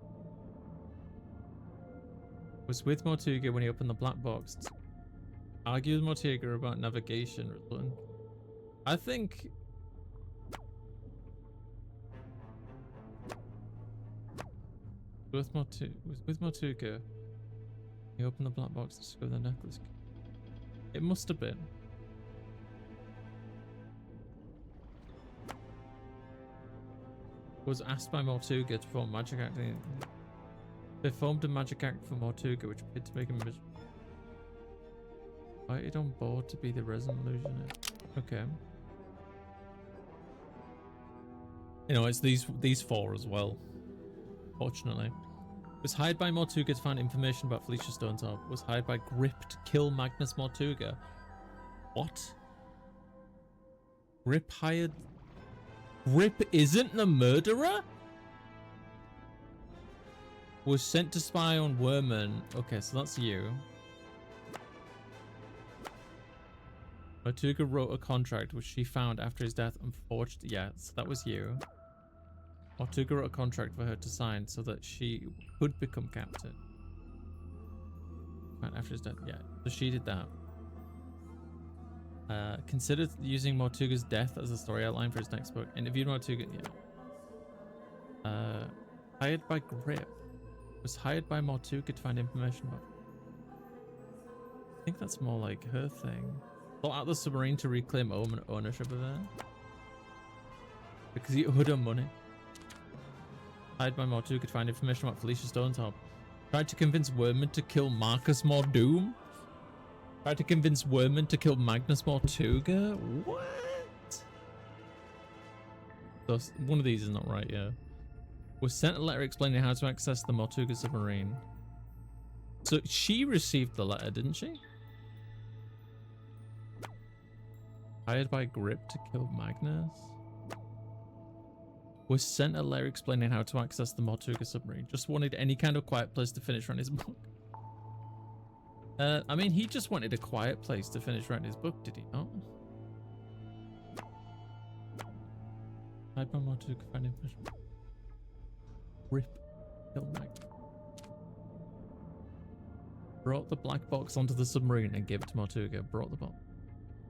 [SPEAKER 4] Was with Mortuga when he opened the black box. Argued with Mortuga about navigation. I think... Was with Mortuga. He opened the black box to discover the necklace. It must have been. Was asked by Mortuga to perform magic act. Performed a magic act for Mortuga, which appeared to make him miserable. Invited on board to be the resident illusionist. Okay. You know, it's these four as well. Fortunately. Was hired by Mortuga to find information about Felicia Stonetop. Was hired by Grip to kill Magnus Mortuga. What? Grip hired... Grip isn't the murderer? Was sent to spy on Werman. Okay, so that's you. Mortuga wrote a contract which she found after his death and forged... Yeah, so that was you. Mortuga wrote a contract for her to sign so that she could become captain. Right after his death, yeah. So she did that. Considered using Mortuga's death as a story outline for his next book. Interviewed Mortuga, yeah. Hired by Grip. Was hired by Mortuga to find information about... I think that's more like her thing. Bought out the submarine to reclaim ownership of it. Because he owed her money. Hired by Mortuga to find information about Felicia Stonetop. Tried to convince Werman to kill Marcus Mordoom. Tried to convince Werman to kill Magnus Mortuga. What? So one of these is not right, yeah. Was sent a letter explaining how to access the Mortuga submarine. So she received the letter, didn't she? Hired by Grip to kill Magnus. Was sent a letter explaining how to access the Mortuga submarine. Just wanted any kind of quiet place to finish writing his book. I mean, he just wanted a quiet place to finish writing his book, did he not? Hired by Mortuga to find information. Rip. Kill Magnus. Brought the black box onto the submarine and gave it to Mortuga. Brought the box.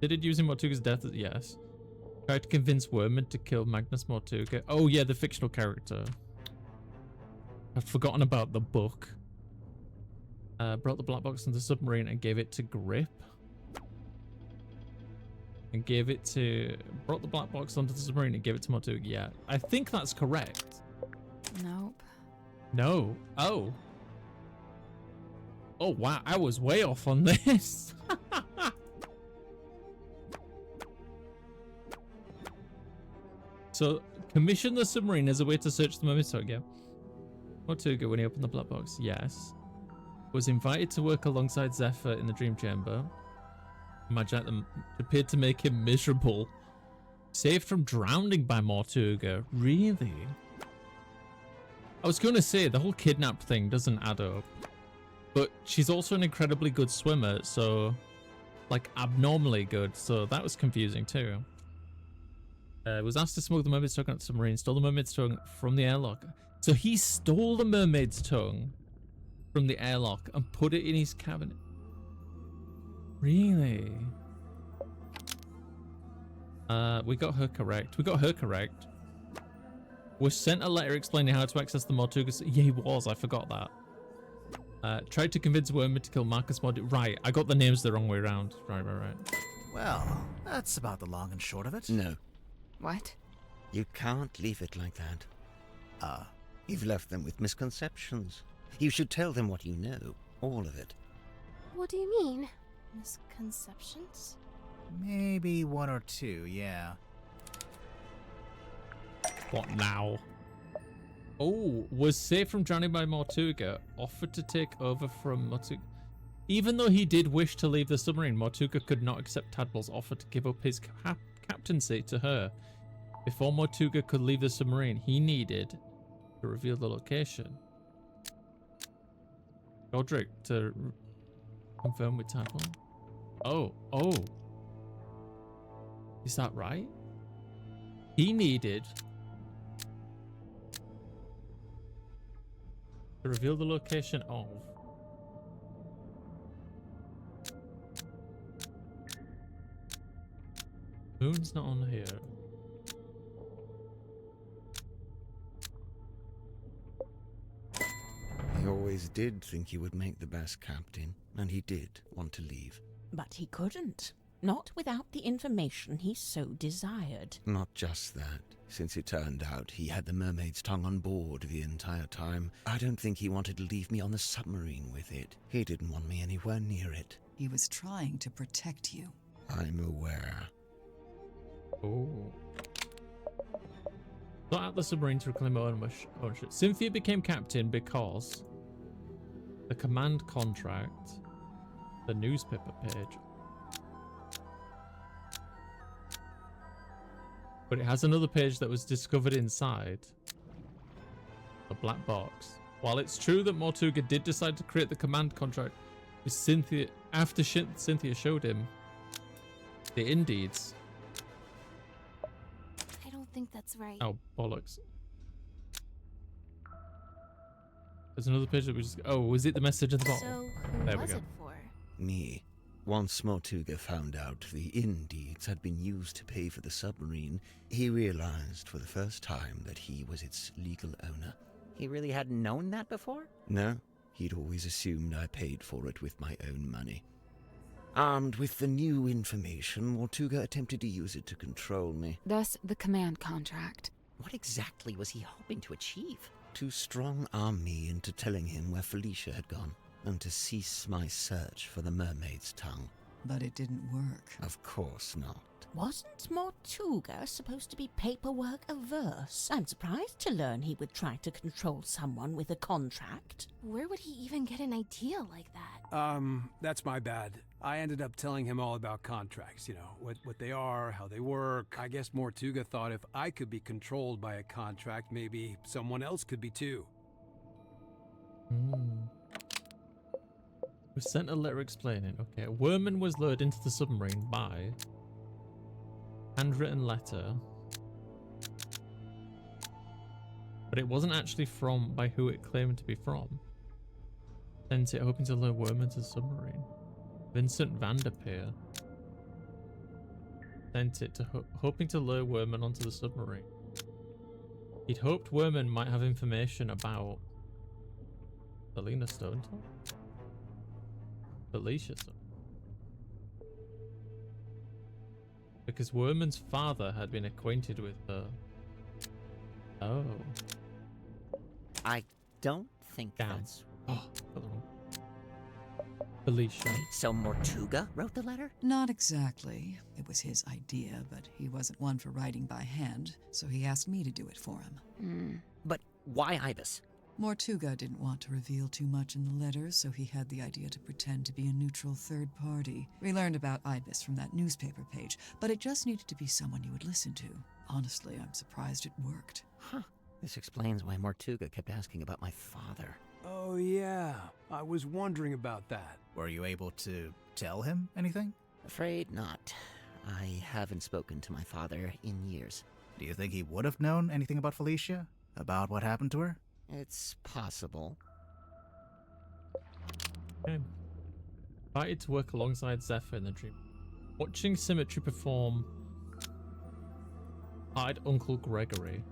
[SPEAKER 4] Did it using Mortuga's death? Yes. Tried to convince Werman to kill Magnus Mortuga. Oh yeah, the fictional character. I've forgotten about the book. Brought the black box into the submarine and gave it to Grip. And gave it to... Brought the black box onto the submarine and gave it to Mortuga. Yeah, I think that's correct.
[SPEAKER 2] Nope.
[SPEAKER 4] No. Oh. Oh wow, I was way off on this. So Commission the submarine as a way to search the Mermaid's tongue, yeah. Mortuga, when he opened the black box, yes. Was invited to work alongside Zephyr in the Dream Chamber. Imagine them appeared to make him miserable. Saved from drowning by Mortuga. Really? I was going to say, the whole kidnap thing doesn't add up. But she's also an incredibly good swimmer, so... like, abnormally good, so that was confusing too. Was asked to smuggle the Mermaid's tongue out the submarine, stole the Mermaid's tongue from the airlock. So he stole the Mermaid's tongue from the airlock and put it in his cabinet. Really? We got her correct. We got her correct. Was sent a letter explaining how to access the Mortuga. Yeah, he was. I forgot that. Tried to convince Wormer to kill Marcus Mortuga. Right, I got the names the wrong way around. Right.
[SPEAKER 5] Well, that's about the long and short of it.
[SPEAKER 12] No.
[SPEAKER 11] What?
[SPEAKER 12] You can't leave it like that. You've left them with misconceptions. You should tell them what you know. All of it.
[SPEAKER 8] What do you mean?
[SPEAKER 2] Misconceptions?
[SPEAKER 5] Maybe one or two, yeah.
[SPEAKER 4] What now? Oh, was saved from drowning by Mortuga. Offered to take over from Mortuga. Even though he did wish to leave the submarine, Mortuga could not accept Tadpole's offer to give up his captaincy to her. Before Mortuga could leave the submarine, he needed to reveal the location. Godric to confirm with Tadpole. Oh. Is that right? He needed to reveal the location of Moon's not on here.
[SPEAKER 12] He always did think he would make the best captain, and he did want to leave.
[SPEAKER 7] But he couldn't. Not without the information he so desired.
[SPEAKER 12] Not just that. Since it turned out he had the Mermaid's tongue on board the entire time, I don't think he wanted to leave me on the submarine with it. He didn't want me anywhere near it.
[SPEAKER 1] He was trying to protect you.
[SPEAKER 12] I'm aware.
[SPEAKER 4] Oh. Got out the submarine to reclaim ownership. Cynthia became captain because the command contract, the newspaper page. But it has another page that was discovered inside a black box. While it's true that Mortuga did decide to create the command contract with Cynthia after Cynthia showed him the Indeeds.
[SPEAKER 2] I don't think that's right.
[SPEAKER 4] Oh, bollocks. There's another page that we just... Oh, was it the message at the bottom?
[SPEAKER 2] So who
[SPEAKER 4] there
[SPEAKER 2] was
[SPEAKER 4] we go.
[SPEAKER 2] it for?
[SPEAKER 12] Me. Once Mortuga found out the Indeeds had been used to pay for the submarine, he realized for the first time that he was its legal owner.
[SPEAKER 11] He really hadn't known that before?
[SPEAKER 12] No, he'd always assumed I paid for it with my own money. Armed with the new information, Mortuga attempted to use it to control me.
[SPEAKER 3] Thus, the command contract.
[SPEAKER 11] What exactly was he hoping to achieve?
[SPEAKER 12] To strong-arm me into telling him where Felicia had gone, and to cease my search for the Mermaid's tongue.
[SPEAKER 1] But it didn't work.
[SPEAKER 12] Of course not.
[SPEAKER 7] Wasn't Mortuga supposed to be paperwork averse? I'm surprised to learn he would try to control someone with a contract.
[SPEAKER 2] Where would he even get an idea like that?
[SPEAKER 9] That's my bad. I ended up telling him all about contracts, you know, what they are, how they work. I guess Mortuga thought if I could be controlled by a contract, maybe someone else could be too.
[SPEAKER 4] We sent a letter explaining. Okay, Worman was lured into the submarine by handwritten letter, but it wasn't actually by who it claimed to be from. Sent it hoping to lure Worman to the submarine. Vincent Vanderpeer sent it to hoping to lure Worman onto the submarine. He'd hoped Worman might have information about Selena Stonetop? Felicia Stone. Because Worman's father had been acquainted with her. Oh.
[SPEAKER 11] I don't think that's...
[SPEAKER 4] Oh, got the wrong. Felicia.
[SPEAKER 12] So Mortuga wrote the letter?
[SPEAKER 1] Not exactly. It was his idea, but he wasn't one for writing by hand, so he asked me to do it for him.
[SPEAKER 12] But why Ibis?
[SPEAKER 1] Mortuga didn't want to reveal too much in the letter, so he had the idea to pretend to be a neutral third party. We learned about Ibis from that newspaper page, but it just needed to be someone you would listen to. Honestly, I'm surprised it worked.
[SPEAKER 12] Huh. This explains why Mortuga kept asking about my father.
[SPEAKER 9] Oh, yeah. I was wondering about that.
[SPEAKER 5] Were you able to tell him anything?
[SPEAKER 12] Afraid not. I haven't spoken to my father in years.
[SPEAKER 5] Do you think he would have known anything about Felicia? About what happened to her?
[SPEAKER 12] It's possible.
[SPEAKER 4] Okay. Invited to work alongside Zephyr in the dream. Watching Symmetry perform eyed Uncle Gregory.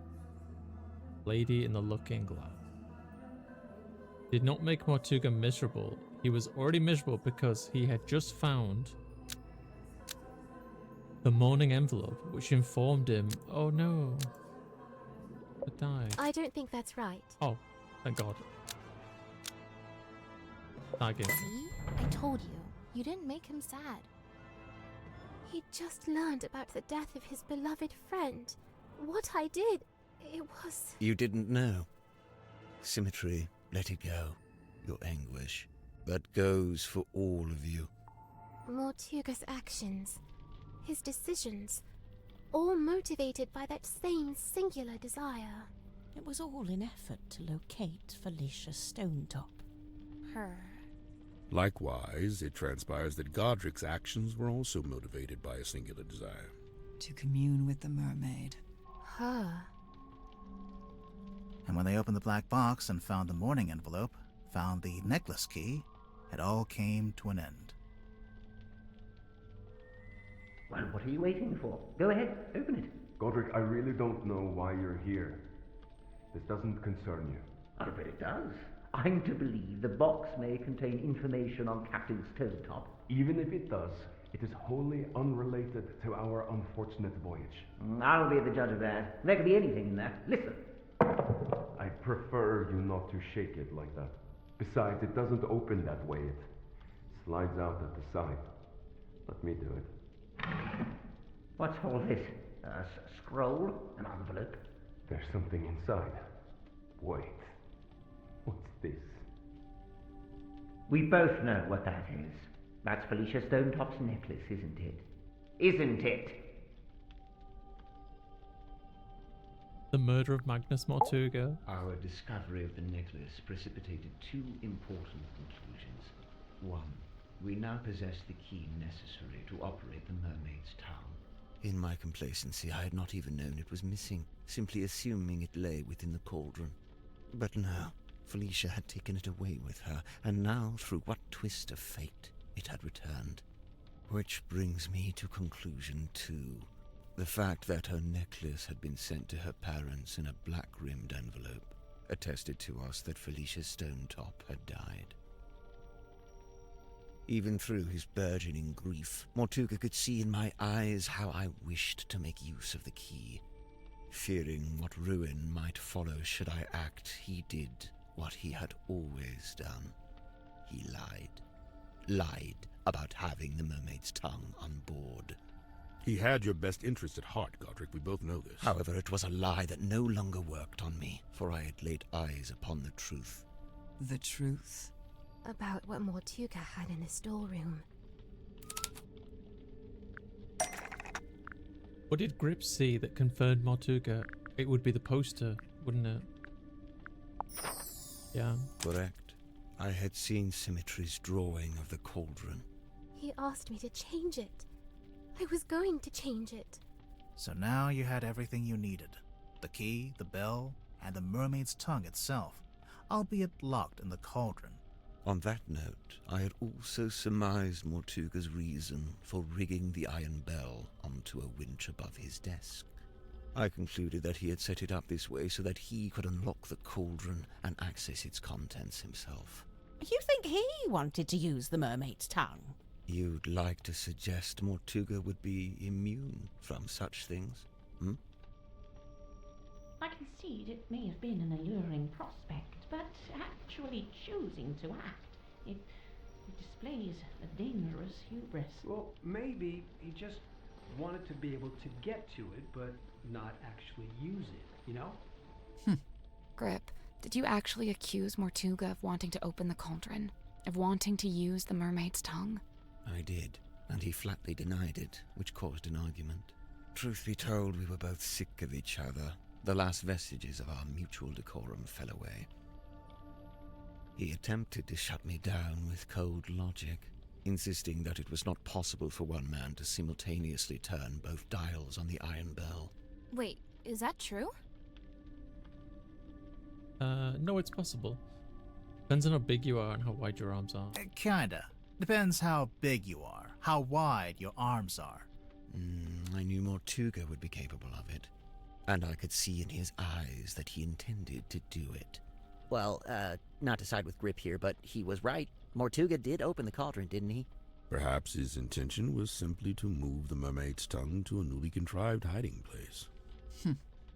[SPEAKER 4] Lady in the Looking Glass. Did not make Mortuga miserable. He was already miserable because he had just found the morning envelope, which informed him, oh no, I died.
[SPEAKER 8] I don't think that's right.
[SPEAKER 4] Oh, thank God. Tagging.
[SPEAKER 2] See? I told you. You didn't make him sad.
[SPEAKER 8] He just learned about the death of his beloved friend. What I did, it was...
[SPEAKER 12] You didn't know. Symmetry, let it go. Your anguish. That goes for all of you.
[SPEAKER 8] Mortuga's actions, his decisions, all motivated by that same singular desire.
[SPEAKER 7] It was all in effort to locate Felicia Stonetop.
[SPEAKER 2] Her.
[SPEAKER 13] Likewise, it transpires that Godric's actions were also motivated by a singular desire.
[SPEAKER 1] To commune with the mermaid.
[SPEAKER 8] Her.
[SPEAKER 5] And when they opened the black box and found the morning envelope, found the necklace key, it all came to an end.
[SPEAKER 14] Well, what are you waiting for? Go ahead, open it.
[SPEAKER 6] Godric, I really don't know why you're here. This doesn't concern you.
[SPEAKER 14] Oh, but it does. I'm to believe the box may contain information on Captain Stonetop.
[SPEAKER 6] Even if it does, it is wholly unrelated to our unfortunate voyage.
[SPEAKER 14] I'll be the judge of that. There could be anything in there. Listen.
[SPEAKER 6] I prefer you not to shake it like that. Besides, it doesn't open that way. It slides out at the side. Let me do it.
[SPEAKER 14] What's all this? A scroll? An envelope?
[SPEAKER 6] There's something inside. Wait. What's this?
[SPEAKER 14] We both know what that is. That's Felicia Stonetop's necklace, isn't it? Isn't it?
[SPEAKER 4] The murder of Magnus Mortuga.
[SPEAKER 15] Our discovery of the necklace precipitated two important conclusions. One, we now possess the key necessary to operate the Mermaid's tongue.
[SPEAKER 12] In my complacency, I had not even known it was missing, simply assuming it lay within the cauldron. But no, Felicia had taken it away with her, and now, through what twist of fate, it had returned. Which brings me to conclusion 2. The fact that her necklace had been sent to her parents in a black-rimmed envelope attested to us that Felicia Stonetop had died. Even through his burgeoning grief, Mortuga could see in my eyes how I wished to make use of the key. Fearing what ruin might follow should I act, he did what he had always done. He lied. Lied about having the Mermaid's tongue on board.
[SPEAKER 13] He had your best interest at heart, Godric. We both know this.
[SPEAKER 12] However, it was a lie that no longer worked on me, for I had laid eyes upon the truth.
[SPEAKER 1] The truth?
[SPEAKER 8] About what Mortuga had in the storeroom.
[SPEAKER 4] What did Grip see that confirmed Mortuga? It would be the poster, wouldn't it? Yeah.
[SPEAKER 12] Correct. I had seen Symmetry's drawing of the cauldron.
[SPEAKER 8] He asked me to change it. I was going to change it.
[SPEAKER 5] So now you had everything you needed. The key, the bell, and the mermaid's tongue itself, albeit locked in the cauldron.
[SPEAKER 12] On that note, I had also surmised Mortuga's reason for rigging the iron bell onto a winch above his desk. I concluded that he had set it up this way so that he could unlock the cauldron and access its contents himself.
[SPEAKER 7] You think he wanted to use the mermaid's tongue?
[SPEAKER 12] You'd like to suggest Mortuga would be immune from such things, hmm?
[SPEAKER 16] I concede it may have been an alluring prospect, but actually choosing to act, it It displays a dangerous hubris.
[SPEAKER 9] Well, maybe he just wanted to be able to get to it, but not actually use it, you know?
[SPEAKER 3] Grip, did you actually accuse Mortuga of wanting to open the cauldron? Of wanting to use the mermaid's tongue?
[SPEAKER 12] I did, and he flatly denied it, which caused an argument. Truth be told, we were both sick of each other. The last vestiges of our mutual decorum fell away. He attempted to shut me down with cold logic, insisting that it was not possible for one man to simultaneously turn both dials on the iron bell.
[SPEAKER 2] Wait, is that true?
[SPEAKER 4] No, it's possible. Depends on how big you are and how wide your arms are.
[SPEAKER 5] Kinda. Depends how big you are, how wide your arms are.
[SPEAKER 12] I knew Mortuga would be capable of it, and I could see in his eyes that he intended to do it.
[SPEAKER 17] Well, not to side with Grip here, but he was right. Mortuga did open the cauldron, didn't he?
[SPEAKER 13] Perhaps his intention was simply to move the mermaid's tongue to a newly contrived hiding place.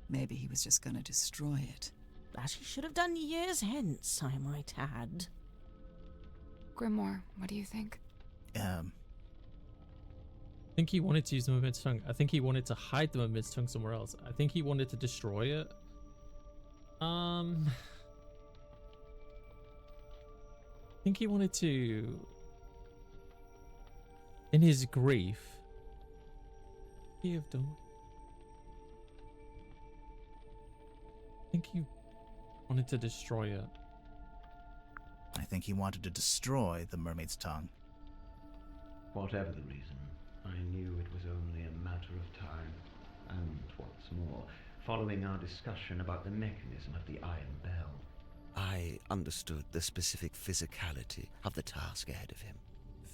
[SPEAKER 1] Maybe he was just gonna destroy it.
[SPEAKER 7] As he should have done years hence, I might add.
[SPEAKER 3] Grimoire, what do you think?
[SPEAKER 4] I think he wanted to use the mermaid's tongue. I think he wanted to hide the mermaid's tongue somewhere else. I think he wanted to destroy it. I think he wanted to, in his grief, he have done. I think he wanted to destroy it.
[SPEAKER 5] I think he wanted to destroy the mermaid's tongue.
[SPEAKER 15] Whatever the reason, I knew it was only a matter of time. And what's more, following our discussion about the mechanism of the iron bell,
[SPEAKER 12] I understood the specific physicality of the task ahead of him.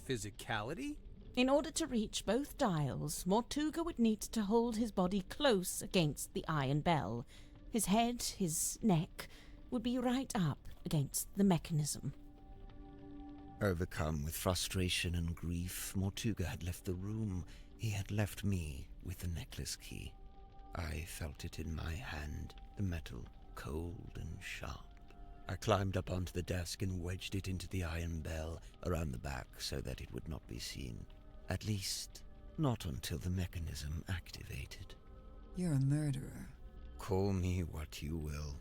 [SPEAKER 9] Physicality?
[SPEAKER 7] In order to reach both dials, Mortuga would need to hold his body close against the iron bell. His head, his neck, would be right up against the mechanism.
[SPEAKER 12] Overcome with frustration and grief, Mortuga had left the room. He had left me with the necklace key. I felt it in my hand, the metal cold and sharp. I climbed up onto the desk and wedged it into the iron bell around the back so that it would not be seen. At least, not until the mechanism activated.
[SPEAKER 1] You're a murderer.
[SPEAKER 12] Call me what you will.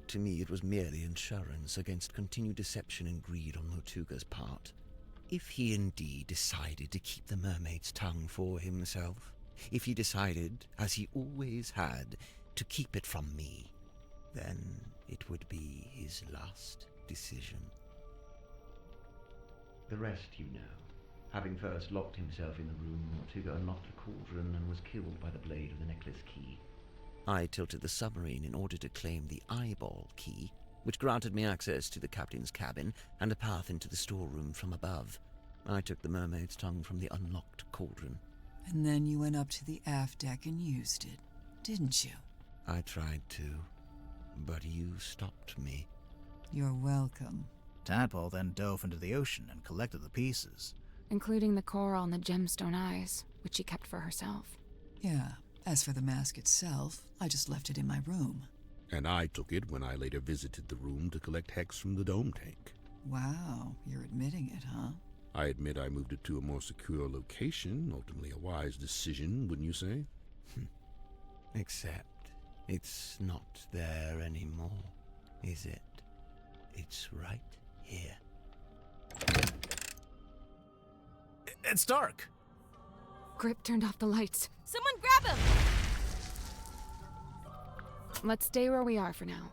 [SPEAKER 12] To me, it was merely insurance against continued deception and greed on Mortuga's part. If he indeed decided to keep the mermaid's tongue for himself, if he decided, as he always had, to keep it from me, then it would be his last decision.
[SPEAKER 15] the rest you know. Having first locked himself in the room, Mortuga unlocked the cauldron and was killed by the blade of the necklace key.
[SPEAKER 12] I tilted the submarine in order to claim the eyeball key, which granted me access to the captain's cabin and a path into the storeroom from above. I took the mermaid's tongue from the unlocked cauldron.
[SPEAKER 1] And then you went up to the aft deck and used it, didn't you?
[SPEAKER 12] I tried to, but you stopped me.
[SPEAKER 1] You're welcome.
[SPEAKER 5] Tadpole then dove into the ocean and collected the pieces.
[SPEAKER 3] Including the coral and the gemstone eyes, which she kept for herself.
[SPEAKER 1] Yeah. As for the mask itself, I just left it in my room.
[SPEAKER 13] And I took it when I later visited the room to collect hex from the dome tank.
[SPEAKER 1] Wow, you're admitting it, huh?
[SPEAKER 13] I admit I moved it to a more secure location, ultimately a wise decision, wouldn't you say?
[SPEAKER 12] Except, it's not there anymore, is it? It's right here.
[SPEAKER 5] It's dark!
[SPEAKER 3] Grip turned off the lights.
[SPEAKER 2] Someone grab him!
[SPEAKER 3] Let's stay where we are for now.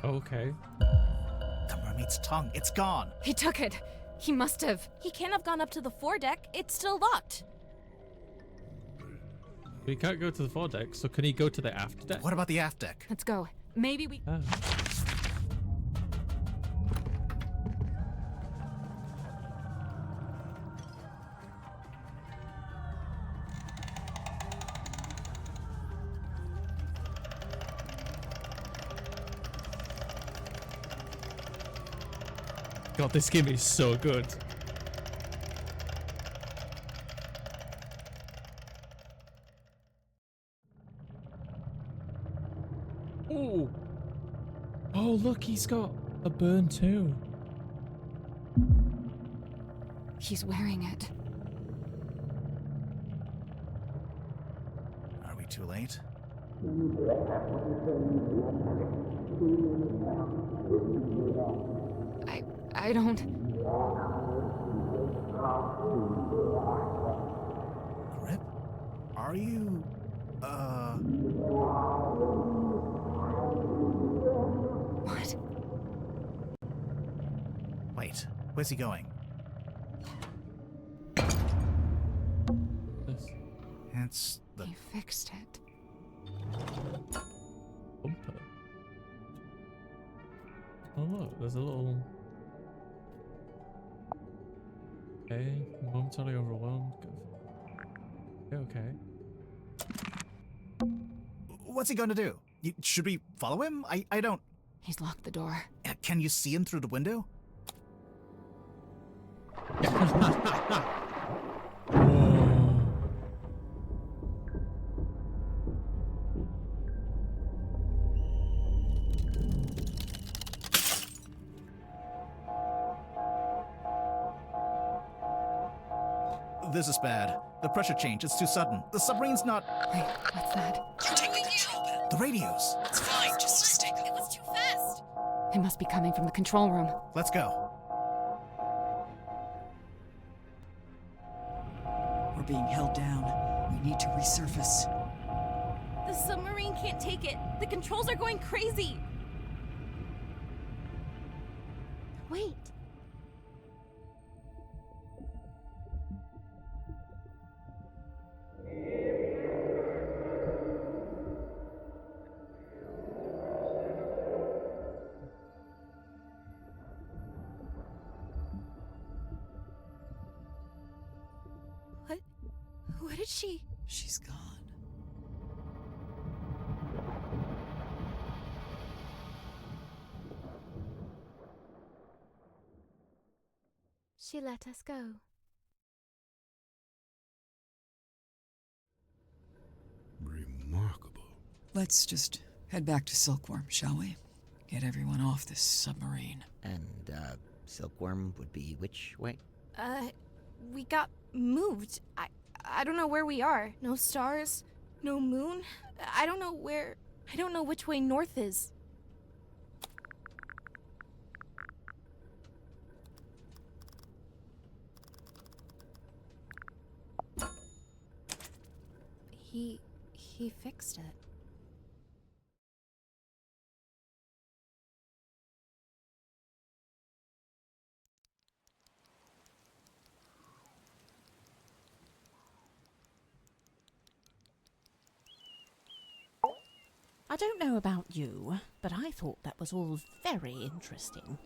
[SPEAKER 4] Okay.
[SPEAKER 5] The mermaid's tongue, it's gone!
[SPEAKER 3] He took it! He must have.
[SPEAKER 2] He can't have gone up to the foredeck. It's still locked.
[SPEAKER 4] We can't go to the foredeck, so can he go to the aft deck?
[SPEAKER 5] What about the aft deck?
[SPEAKER 3] Let's go. Maybe we...
[SPEAKER 4] Oh. God, this game is so good. Oh. Oh, look, he's got a burn too.
[SPEAKER 3] He's wearing it.
[SPEAKER 5] Are we too late?
[SPEAKER 3] I don't...
[SPEAKER 5] Grip? Are you...
[SPEAKER 3] What?
[SPEAKER 5] Wait, where's he going?
[SPEAKER 4] This
[SPEAKER 5] It's the...
[SPEAKER 3] He fixed it.
[SPEAKER 4] bumper. Oh look, there's a little... Okay, momentarily overwhelmed. Okay.
[SPEAKER 5] What's he going to do? Should we follow him? I don't...
[SPEAKER 3] He's locked the door.
[SPEAKER 5] Can you see him through the window? This is bad. The pressure change, it's too sudden. The submarine's not...
[SPEAKER 3] Wait, what's that?
[SPEAKER 1] You're taking control panel.
[SPEAKER 5] The radios.
[SPEAKER 1] It's fine, just stay calm.
[SPEAKER 8] It was too fast.
[SPEAKER 3] It must be coming from the control room.
[SPEAKER 5] Let's go.
[SPEAKER 1] We're being held down. We need to resurface.
[SPEAKER 2] The submarine can't take it. The controls are going crazy.
[SPEAKER 8] Wait.
[SPEAKER 2] What did she...
[SPEAKER 1] She's gone.
[SPEAKER 8] She let us go.
[SPEAKER 13] Remarkable.
[SPEAKER 1] Let's just head back to Silkworm, shall we? Get everyone off this submarine.
[SPEAKER 17] And, Silkworm would be which way?
[SPEAKER 2] We got moved. I don't know where we are. No stars, no moon. I don't know which way north is. He fixed it.
[SPEAKER 7] I don't know about you, but I thought that was all very interesting.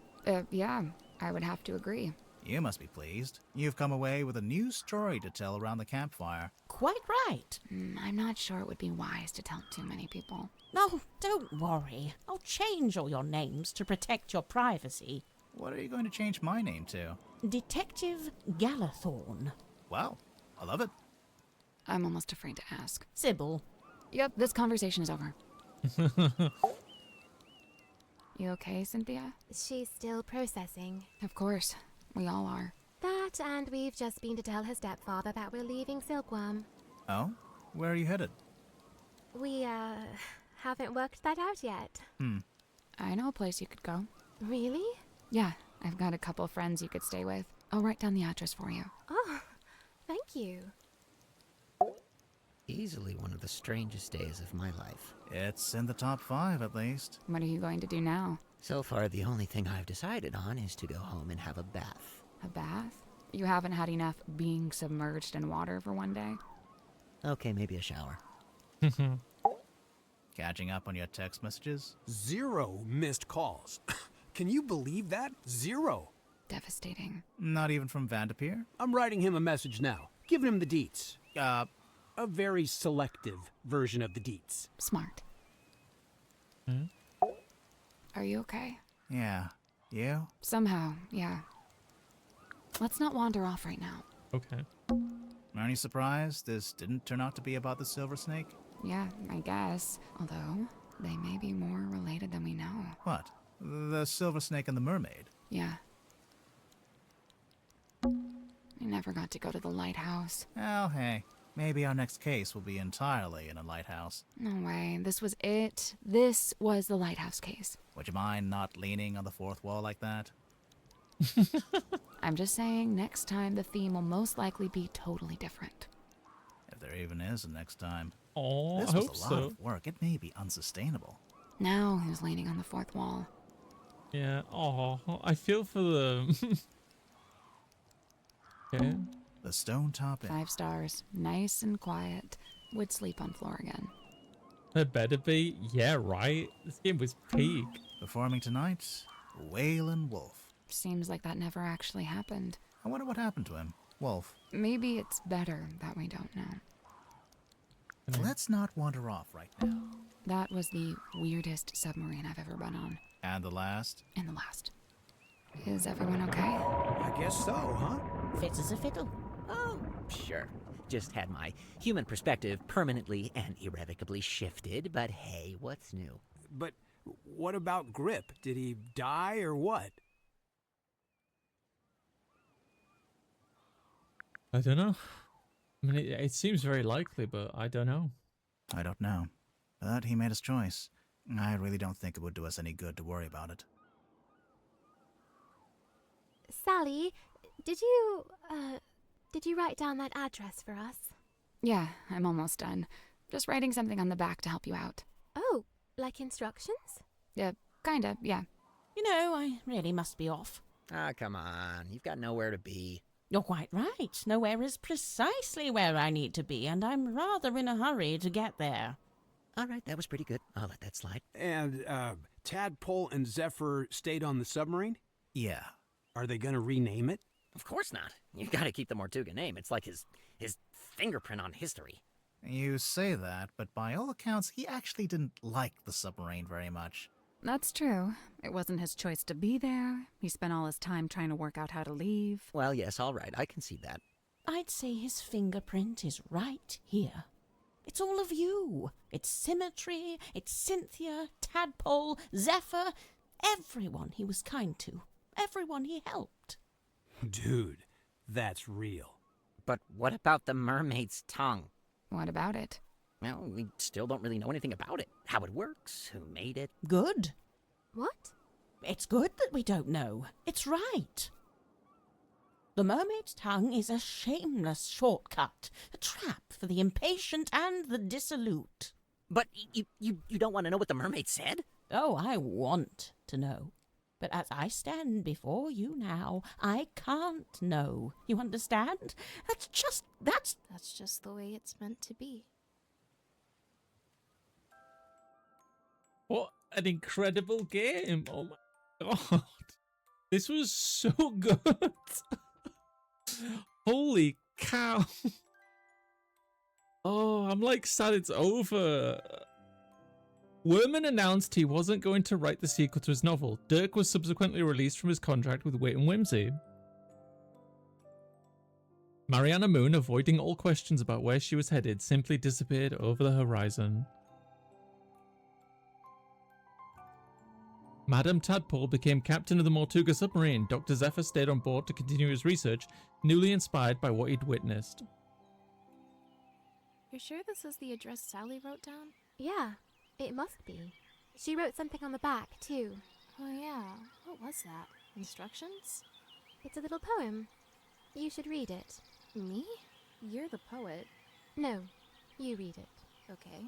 [SPEAKER 3] Yeah, I would have to agree.
[SPEAKER 5] You must be pleased. You've come away with a new story to tell around the campfire.
[SPEAKER 7] Quite right.
[SPEAKER 3] I'm not sure it would be wise to tell too many people.
[SPEAKER 7] No, don't worry. I'll change all your names to protect your privacy.
[SPEAKER 5] What are you going to change my name to?
[SPEAKER 7] Detective Galathorn.
[SPEAKER 5] Well, I love it.
[SPEAKER 3] I'm almost afraid to ask.
[SPEAKER 7] Sybil.
[SPEAKER 3] Yep, this conversation is over. You okay, Cynthia?
[SPEAKER 8] She's still processing.
[SPEAKER 3] Of course. We all are.
[SPEAKER 8] That, and we've just been to tell her stepfather that we're leaving Silkworm.
[SPEAKER 5] Oh? Where are you headed?
[SPEAKER 8] We, haven't worked that out yet.
[SPEAKER 3] I know a place you could go.
[SPEAKER 8] Really?
[SPEAKER 3] Yeah, I've got a couple friends you could stay with. I'll write down the address for you.
[SPEAKER 8] Oh, thank you.
[SPEAKER 17] Easily one of the strangest days of my life.
[SPEAKER 5] It's in the top 5, at least.
[SPEAKER 3] What are you going to do now?
[SPEAKER 17] So far, the only thing I've decided on is to go home and have a bath.
[SPEAKER 3] A bath? You haven't had enough being submerged in water for one day?
[SPEAKER 17] Okay, maybe a shower.
[SPEAKER 5] Catching up on your text messages?
[SPEAKER 9] 0 missed calls. Can you believe that? 0.
[SPEAKER 3] Devastating.
[SPEAKER 5] Not even from Vanderpeer?
[SPEAKER 9] I'm writing him a message now, giving him the deets. A very selective version of the deets.
[SPEAKER 3] Smart. Are you okay?
[SPEAKER 5] Yeah. You?
[SPEAKER 3] Somehow, yeah. Let's not wander off right now.
[SPEAKER 4] Okay.
[SPEAKER 5] Are you surprised this didn't turn out to be about the silver snake?
[SPEAKER 3] Yeah, I guess. Although, they may be more related than we know.
[SPEAKER 5] What? The silver snake and the mermaid?
[SPEAKER 3] Yeah. never got to go to the lighthouse.
[SPEAKER 5] Oh, hey. Maybe our next case will be entirely in a lighthouse.
[SPEAKER 3] No way. This was it. This was the lighthouse case.
[SPEAKER 5] Would you mind not leaning on the fourth wall like that?
[SPEAKER 3] I'm just saying, next time the theme will most likely be totally different.
[SPEAKER 5] If there even is a next time.
[SPEAKER 4] Oh,
[SPEAKER 5] this
[SPEAKER 4] I
[SPEAKER 5] was
[SPEAKER 4] hope
[SPEAKER 5] a lot
[SPEAKER 4] so.
[SPEAKER 5] of work. It may be unsustainable.
[SPEAKER 3] Now who's leaning on the fourth wall?
[SPEAKER 4] Yeah. Oh, I feel for them. Okay.
[SPEAKER 5] The Stone Top Inn.
[SPEAKER 3] 5 stars. Nice and quiet. Would sleep on floor again.
[SPEAKER 4] There better be. Yeah, right. This game was peak.
[SPEAKER 5] Performing tonight, Waylon Wolf.
[SPEAKER 3] Seems like that never actually happened.
[SPEAKER 5] I wonder what happened to him. Wolf.
[SPEAKER 3] Maybe it's better that we don't know.
[SPEAKER 5] Let's not wander off right now.
[SPEAKER 3] That was the weirdest submarine I've ever been on.
[SPEAKER 5] And the last?
[SPEAKER 3] And the last. Is everyone okay?
[SPEAKER 9] I guess so, huh?
[SPEAKER 7] Fit as a fiddle.
[SPEAKER 17] Oh, sure. Just had my human perspective permanently and irrevocably shifted, but hey, what's new?
[SPEAKER 9] But what about Grip? Did he die or what?
[SPEAKER 4] I don't know. I mean, it seems very likely, but I don't know.
[SPEAKER 5] I don't know. But he made his choice. I really don't think it would do us any good to worry about it.
[SPEAKER 8] Sally, did you write down that address for us?
[SPEAKER 3] Yeah, I'm almost done. Just writing something on the back to help you out.
[SPEAKER 8] Oh, like instructions?
[SPEAKER 3] Kinda, yeah.
[SPEAKER 7] You know, I really must be off.
[SPEAKER 17] Ah, come on. You've got nowhere to be.
[SPEAKER 7] You're quite right. Nowhere is precisely where I need to be, and I'm rather in a hurry to get there.
[SPEAKER 17] All right, that was pretty good. I'll let that slide.
[SPEAKER 9] And, Tadpole and Zephyr stayed on the submarine?
[SPEAKER 5] Yeah.
[SPEAKER 9] Are they gonna rename it?
[SPEAKER 17] Of course not. You gotta keep the Mortuga name. It's like his fingerprint on history.
[SPEAKER 5] You say that, but by all accounts, he actually didn't like the submarine very much.
[SPEAKER 3] That's true. It wasn't his choice to be there. He spent all his time trying to work out how to leave.
[SPEAKER 17] Well, yes, all right. I can see that.
[SPEAKER 7] I'd say his fingerprint is right here. It's all of you. It's Symmetry, it's Cynthia, Tadpole, Zephyr, everyone he was kind to, everyone he helped.
[SPEAKER 9] Dude, that's real.
[SPEAKER 17] But what about the mermaid's tongue?
[SPEAKER 3] What about it?
[SPEAKER 17] Well, we still don't really know anything about it. How it works, who made it.
[SPEAKER 7] Good.
[SPEAKER 8] What?
[SPEAKER 7] It's good that we don't know. It's right. The mermaid's tongue is a shameless shortcut, a trap for the impatient and the dissolute.
[SPEAKER 17] But you don't want to know what the mermaid said?
[SPEAKER 7] Oh, I want to know. But as I stand before you now, I can't know. You understand? That's just
[SPEAKER 2] the way it's meant to be.
[SPEAKER 4] What an incredible game. Oh my god. This was so good. Holy cow. Oh, I'm like sad it's over. Werman announced he wasn't going to write the sequel to his novel. Dirk was subsequently released from his contract with Wit and Whimsy. Mariana Moon, avoiding all questions about where she was headed, simply disappeared over the horizon. Madame Tadpole became captain of the Mortuga submarine. Dr. Zephyr stayed on board to continue his research, newly inspired by what he'd witnessed.
[SPEAKER 2] You're sure this is the address Sally wrote down?
[SPEAKER 8] Yeah, it must be. She wrote something on the back, too.
[SPEAKER 2] Oh yeah, what was that? Instructions?
[SPEAKER 8] It's a little poem. You should read it.
[SPEAKER 2] Me? You're the poet.
[SPEAKER 8] No, you read it.
[SPEAKER 2] Okay.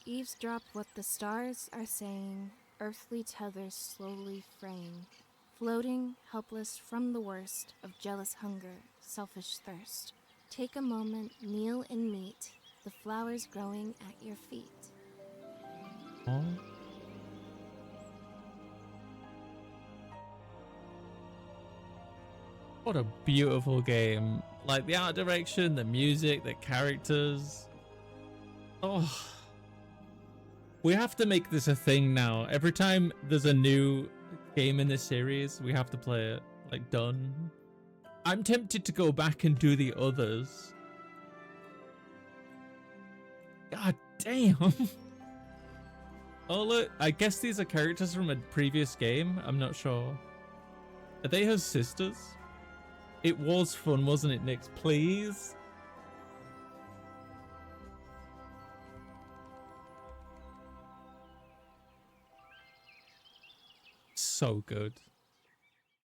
[SPEAKER 2] Eavesdrop what the stars are saying, earthly tethers slowly fraying, floating, helpless from the worst of jealous hunger, selfish thirst. Take a moment, kneel and meet the flowers growing at your feet.
[SPEAKER 4] Oh. What a beautiful game. Like the art direction, the music, the characters. Oh. We have to make this a thing now. Every time there's a new game in this series, we have to play it. Like, done. I'm tempted to go back and do the others. God damn. Oh, look. I guess these are characters from a previous game. I'm not sure. Are they her sisters? It was fun, wasn't it, Nix? Please? So good.